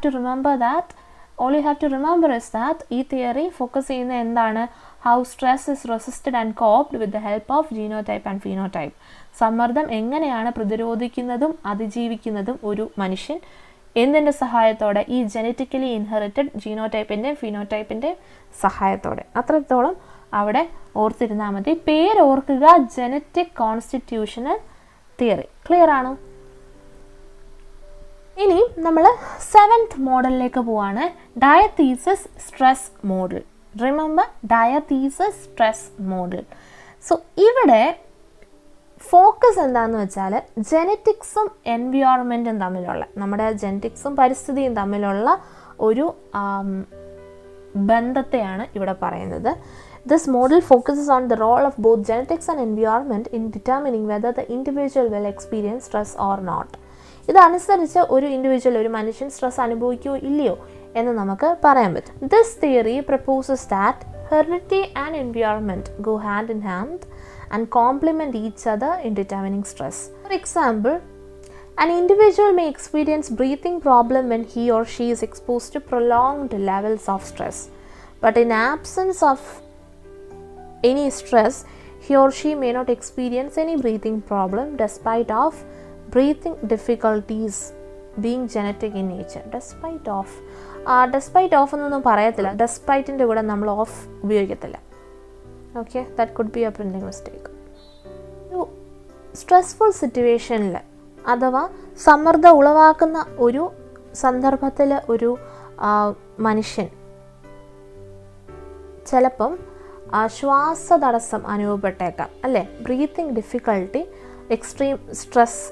to remember is that ഈ തിയറി ഫോക്കസ് ചെയ്യുന്ന എന്താണ്, how stress is resisted and coped with the help of genotype and phenotype. സമ്മർദ്ദം എങ്ങനെയാണ് പ്രതിരോധിക്കുന്നതും അതിജീവിക്കുന്നതും ഒരു മനുഷ്യൻ എന്തിൻ്റെ സഹായത്തോടെ, ഈ ജനറ്റിക്കലി ഇൻഹെറിറ്റഡ് ജീനോടൈപ്പിൻ്റെയും ഫിനോടൈപ്പിൻ്റെയും സഹായത്തോടെ. അത്രത്തോളം അവിടെ ഓർത്തിരുന്നാൽ മതി. പേരോർക്കുക, ജനറ്റിക് കോൺസ്റ്റിറ്റ്യൂഷണൽ തിയറി. ക്ലിയർ ആണോ? ഇനി നമ്മൾ 7th മോഡലിലേക്ക് പോവാണ്, diathesis stress model. Remember diathesis stress model. So ഇവിടെ ഫോക്കസ് എന്താണെന്ന് വെച്ചാൽ ജനറ്റിക്സും എൻവയോൺമെൻറ്റും തമ്മിലുള്ള, നമ്മുടെ ജനറ്റിക്സും പരിസ്ഥിതിയും തമ്മിലുള്ള ഒരു ബന്ധത്തെയാണ് ഇവിടെ പറയുന്നത്. This model focuses on the role of both genetics and environment in determining whether the individual will experience stress or not. ഇതനുസരിച്ച് ഒരു ഇൻഡിവിജ്വൽ, ഒരു മനുഷ്യൻ സ്ട്രെസ് അനുഭവിക്കുകയോ ഇല്ലയോ എന്ന് നമുക്ക് പറയാൻ പറ്റും. This theory proposes that heredity and environment go hand in hand and complement each other in determining stress. For example, an individual may experience breathing problem when he or she is exposed to prolonged levels of stress. But in absence of any stress, he or she may not experience any breathing problem despite of breathing difficulties being genetic in nature. Despite of എന്നൊന്നും പറയത്തില്ല, ഡെസ്പൈറ്റിൻ്റെ കൂടെ നമ്മൾ of ഉപയോഗിക്കത്തില്ല. Okay, that could be a printing mistake. ഒരു stressful സിറ്റുവേഷനിൽ അഥവാ സമ്മർദ്ദം ഉളവാക്കുന്ന ഒരു സന്ദർഭത്തിൽ ഒരു മനുഷ്യൻ ചിലപ്പം ശ്വാസതടസ്സം അനുഭവപ്പെട്ടേക്കാം അല്ലേ. Breathing difficulty extreme stress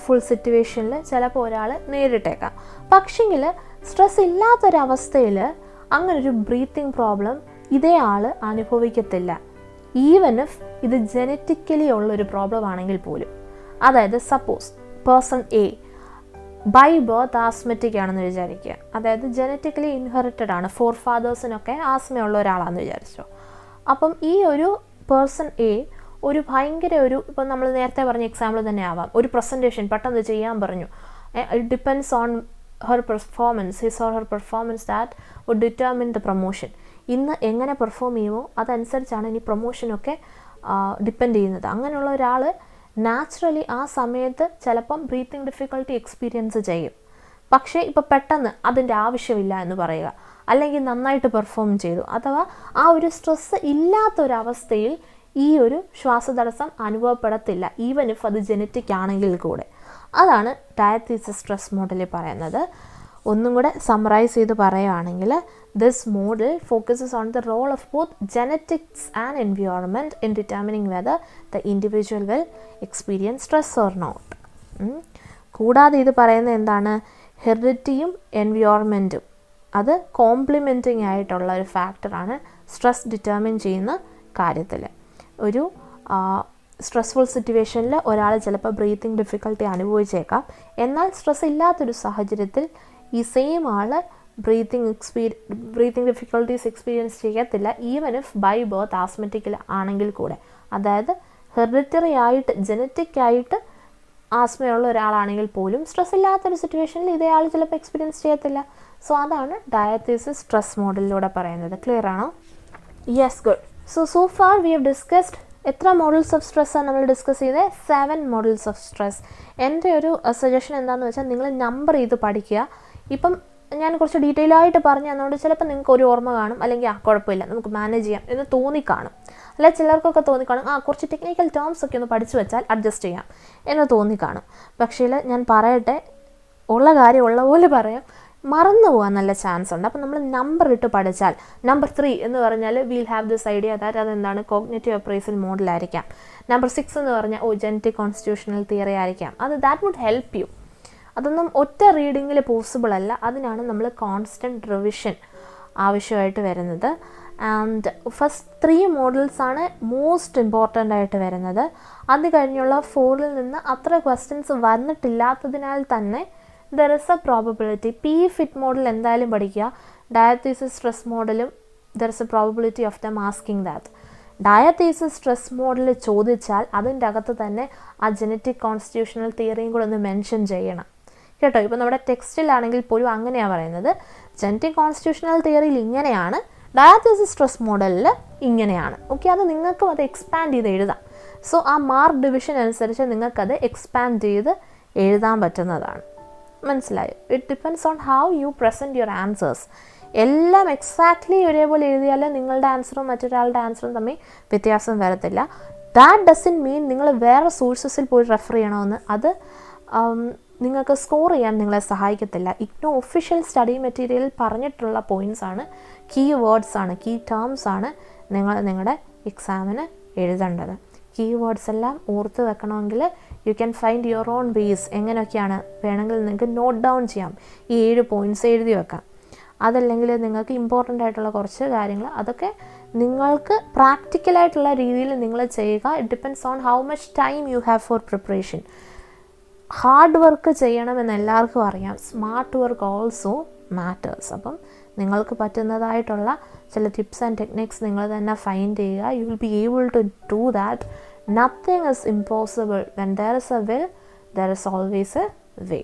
full സിറ്റുവേഷനിൽ ചിലപ്പോൾ ഒരാൾ നേരിട്ടേക്കാം. പക്ഷെങ്കിൽ സ്ട്രെസ് ഇല്ലാത്തൊരവസ്ഥയിൽ അങ്ങനൊരു ബ്രീത്തിങ് പ്രോബ്ലം ഇതേ ആൾ അനുഭവിക്കത്തില്ല, ഈവൻ ഇഫ് ഇത് ജനറ്റിക്കലി ഉള്ളൊരു പ്രോബ്ലം ആണെങ്കിൽ പോലും. അതായത് suppose person A by birth asthmatic ആണെന്ന് വിചാരിക്കുക. അതായത് ജനറ്റിക്കലി ഇൻഹെറിറ്റഡ് ആണ്, ഫോർ ഫാദേഴ്സിനൊക്കെ ആസ്മയുള്ള ഒരാളാണെന്ന് വിചാരിച്ചോ. അപ്പം ഈ ഒരു പേഴ്സൺ എ ഒരു ഭയങ്കര ഇപ്പം നമ്മൾ നേരത്തെ പറഞ്ഞ എക്സാമ്പിൾ തന്നെ ആവാം, ഒരു പ്രസൻറ്റേഷൻ പെട്ടെന്ന് ചെയ്യാൻ പറഞ്ഞു. It depends on her performance, his or her performance that would determine the promotion. ഇന്ന് എങ്ങനെ പെർഫോം ചെയ്യുമോ അതനുസരിച്ചാണ് ഇനി പ്രൊമോഷനൊക്കെ ഡിപ്പെൻഡ് ചെയ്യുന്നത്. അങ്ങനെയുള്ള ഒരാൾ നാച്ചുറലി ആ സമയത്ത് ചിലപ്പം ബ്രീത്തിങ് ഡിഫിക്കൽട്ടി എക്സ്പീരിയൻസ് ചെയ്യും. പക്ഷേ ഇപ്പോൾ പെട്ടെന്ന് അതിൻ്റെ ആവശ്യമില്ല എന്ന് പറയുക, അല്ലെങ്കിൽ നന്നായിട്ട് പെർഫോം ചെയ്തു, അഥവാ ആ ഒരു സ്ട്രെസ്സ് ഇല്ലാത്തൊരവസ്ഥയിൽ ഈ ഒരു ശ്വാസതടസ്സം അനുഭവപ്പെടത്തില്ല, ഈവൻ ഇഫ് അത് ജനറ്റിക് ആണെങ്കിൽ കൂടെ. അതാണ് ഡയത്തീസിസ് സ്ട്രെസ് മോഡലിൽ പറയുന്നത്. ഒന്നും കൂടെ സമ്മറൈസ് ചെയ്ത് പറയുകയാണെങ്കിൽ, this model focuses on the role of both genetics and environment in determining whether the individual will experience stress or not. കൂടാതെ ഇത് പറയുന്നത് എന്താണ്, ഹെറിഡിറ്റിയും എൻവയോൺമെൻറ്റും അത് കോംപ്ലിമെൻറ്റിങ് ആയിട്ടുള്ള ഒരു ഫാക്ടറാണ് സ്ട്രെസ് ഡിറ്റർമിൻ ചെയ്യുന്ന കാര്യത്തിൽ. ഒരു സ്ട്രെസ്ഫുൾ സിറ്റുവേഷനിൽ ഒരാൾ ചിലപ്പോൾ ബ്രീത്തിങ് ഡിഫിക്കൽട്ടി അനുഭവിച്ചേക്കാം. എന്നാൽ സ്ട്രെസ് ഇല്ലാത്തൊരു സാഹചര്യത്തിൽ ഈ സെയിം ആൾ ബ്രീത്തിങ് ഡിഫിക്കൽട്ടീസ് എക്സ്പീരിയൻസ് ചെയ്യത്തില്ല, ഈവൻ ഇഫ് ബൈ ബർത്ത് ആസ്മറ്റിക് ആണെങ്കിൽ കൂടെ. അതായത് ഹെറിഡിറ്ററി ആയിട്ട് ജനറ്റിക് ആയിട്ട് ആസ്മയുള്ള ഒരാളാണെങ്കിൽ പോലും സ്ട്രെസ് ഇല്ലാത്തൊരു സിറ്റുവേഷനിൽ ഇതേ ആൾ ചിലപ്പോൾ എക്സ്പീരിയൻസ് ചെയ്യത്തില്ല. സോ അതാണ് ഡയത്തീസിസ് സ്ട്രെസ് മോഡലിലൂടെ പറയുന്നത്. ക്ലിയർ ആണോ? Yes, good. So far we have discussed എത്ര മോഡൽസ് ഓഫ് സ്ട്രെസ്സാണ് നമ്മൾ ഡിസ്കസ് ചെയ്തത്? 7 മോഡൽസ് ഓഫ് സ്ട്രെസ്. എൻ്റെ ഒരു സജഷൻ എന്താണെന്ന് വെച്ചാൽ നിങ്ങൾ നമ്പർ ചെയ്ത് പഠിക്കുക. ഇപ്പം ഞാൻ കുറച്ച് ഡീറ്റെയിൽ ആയിട്ട് പറഞ്ഞു തന്നുകൊണ്ട് ചിലപ്പോൾ നിങ്ങൾക്ക് ഒരു ഓർമ്മ കാണും, അല്ലെങ്കിൽ കുഴപ്പമില്ല നമുക്ക് മാനേജ് ചെയ്യാം എന്ന് തോന്നിക്കാണും. അല്ല ചിലർക്കൊക്കെ തോന്നിക്കാണും കുറച്ച് ടെക്നിക്കൽ ടേംസ് ഒക്കെ ഒന്ന് പഠിച്ചു വെച്ചാൽ അഡ്ജസ്റ്റ് ചെയ്യാം എന്ന് തോന്നിക്കാണും. പക്ഷേ ഞാൻ പറയട്ടെ, ഉള്ള കാര്യം ഉള്ള പോലെ പറയാം, മറന്നു പോകാൻ നല്ല ചാൻസ് ഉണ്ട്. അപ്പോൾ നമ്മൾ നമ്പർ ഇട്ട് പഠിച്ചാൽ നമ്പർ 3 എന്ന് പറഞ്ഞാൽ we'll have this idea that അതെന്താണ് കോഗ്നിറ്റീവ് അപ്രൈസൽ മോഡലായിരിക്കാം. നമ്പർ 6 എന്ന് പറഞ്ഞാൽ ജനറ്റിക് കോൺസ്റ്റിറ്റ്യൂഷണൽ തിയറി ആയിരിക്കാം. That would help you. അതൊന്നും ഒറ്റ റീഡിങ്ങിൽ പോസിബിൾ അല്ല. അതിനാണ് നമ്മൾ കോൺസ്റ്റൻറ്റ് റിവിഷൻ ആവശ്യമായിട്ട് വരുന്നത്. ആൻഡ് ഫസ്റ്റ് 3 മോഡൽസാണ് മോസ്റ്റ് ഇമ്പോർട്ടൻ്റ് ആയിട്ട് വരുന്നത്. അത് കഴിഞ്ഞുള്ള 4ൽ നിന്ന് അത്ര ക്വസ്റ്റ്യൻസ് വന്നിട്ടില്ലാത്തതിനാൽ തന്നെ there is a probability. Fit model എന്തായാലും പഠിക്കുക. ഡയത്തീസിസ് സ്ട്രെസ് മോഡലും there is a probability of them asking that. Diathesis stress model ചോദിച്ചാൽ അതിൻ്റെ അകത്ത് തന്നെ ആ ജനറ്റിക് കോൺസ്റ്റിറ്റ്യൂഷണൽ തിയറിയും കൂടെ ഒന്ന് മെൻഷൻ ചെയ്യണം കേട്ടോ. ഇപ്പോൾ നമ്മുടെ ടെക്സ്റ്റിലാണെങ്കിൽ പോലും അങ്ങനെയാണ് പറയുന്നത്, ജനറ്റിക് കോൺസ്റ്റിറ്റ്യൂഷണൽ തിയറിയിൽ ഇങ്ങനെയാണ്, ഡയത്തീസിസ് സ്ട്രെസ് മോഡലിൽ ഇങ്ങനെയാണ്. ഓക്കെ, അത് നിങ്ങൾക്കും അത് എക്സ്പാൻഡ് ചെയ്ത് എഴുതാം. സോ ആ മാർക്ക് ഡിവിഷൻ അനുസരിച്ച് നിങ്ങൾക്കത് എക്സ്പാൻഡ് ചെയ്ത് എഴുതാൻ പറ്റുന്നതാണ്. മനസ്സിലായോ? It depends on how you present your answers. എല്ലാം എക്സാക്ട്ലി ഒരേപോലെ എഴുതിയാൽ നിങ്ങളുടെ ആൻസറും മറ്റൊരാളുടെ ആൻസറും തമ്മിൽ വ്യത്യാസം വരത്തില്ല. ദാറ്റ് ഡസൻ മീൻ നിങ്ങൾ വേറെ സോഴ്സസിൽ പോയി റെഫർ ചെയ്യണമെന്ന്. അത് നിങ്ങൾക്ക് സ്കോർ ചെയ്യാൻ നിങ്ങളെ സഹായിക്കത്തില്ല. ഇഗ്നോ ഒഫീഷ്യൽ സ്റ്റഡി മെറ്റീരിയലിൽ പറഞ്ഞിട്ടുള്ള പോയിൻറ്റ്സ് ആണ്, കീ വേർഡ്സ് ആണ്, കീ ടേംസ് ആണ് നിങ്ങൾ നിങ്ങളുടെ എക്സാമിന് എഴുതേണ്ടത്. കീ വേർഡ്സ് എല്ലാം ഓർത്ത് വെക്കണമെങ്കിൽ you can find your own ways. എങ്ങനെയൊക്കെയാണ് വേണമെങ്കിൽ നിങ്ങൾക്ക് നോട്ട് ഡൗൺ ചെയ്യാം. ഈ 7 പോയിൻറ്റ്സ് എഴുതി വെക്കാം. അതല്ലെങ്കിൽ നിങ്ങൾക്ക് ഇമ്പോർട്ടൻ്റ് ആയിട്ടുള്ള കുറച്ച് കാര്യങ്ങൾ അതൊക്കെ നിങ്ങൾക്ക് പ്രാക്ടിക്കലായിട്ടുള്ള രീതിയിൽ നിങ്ങൾ ചെയ്യുക. It depends on how much time you have for preparation. Hard work ചെയ്യണമെന്ന് എല്ലാവർക്കും അറിയാം. Smart work also matters. അപ്പം നിങ്ങൾക്ക് പറ്റുന്നതായിട്ടുള്ള ചില ടിപ്സ് ആൻഡ് ടെക്നിക്സ് നിങ്ങൾ തന്നെ ഫൈൻഡ് ചെയ്യുക. You will be able to do that. Nothing is impossible. When there is a will there is always a way.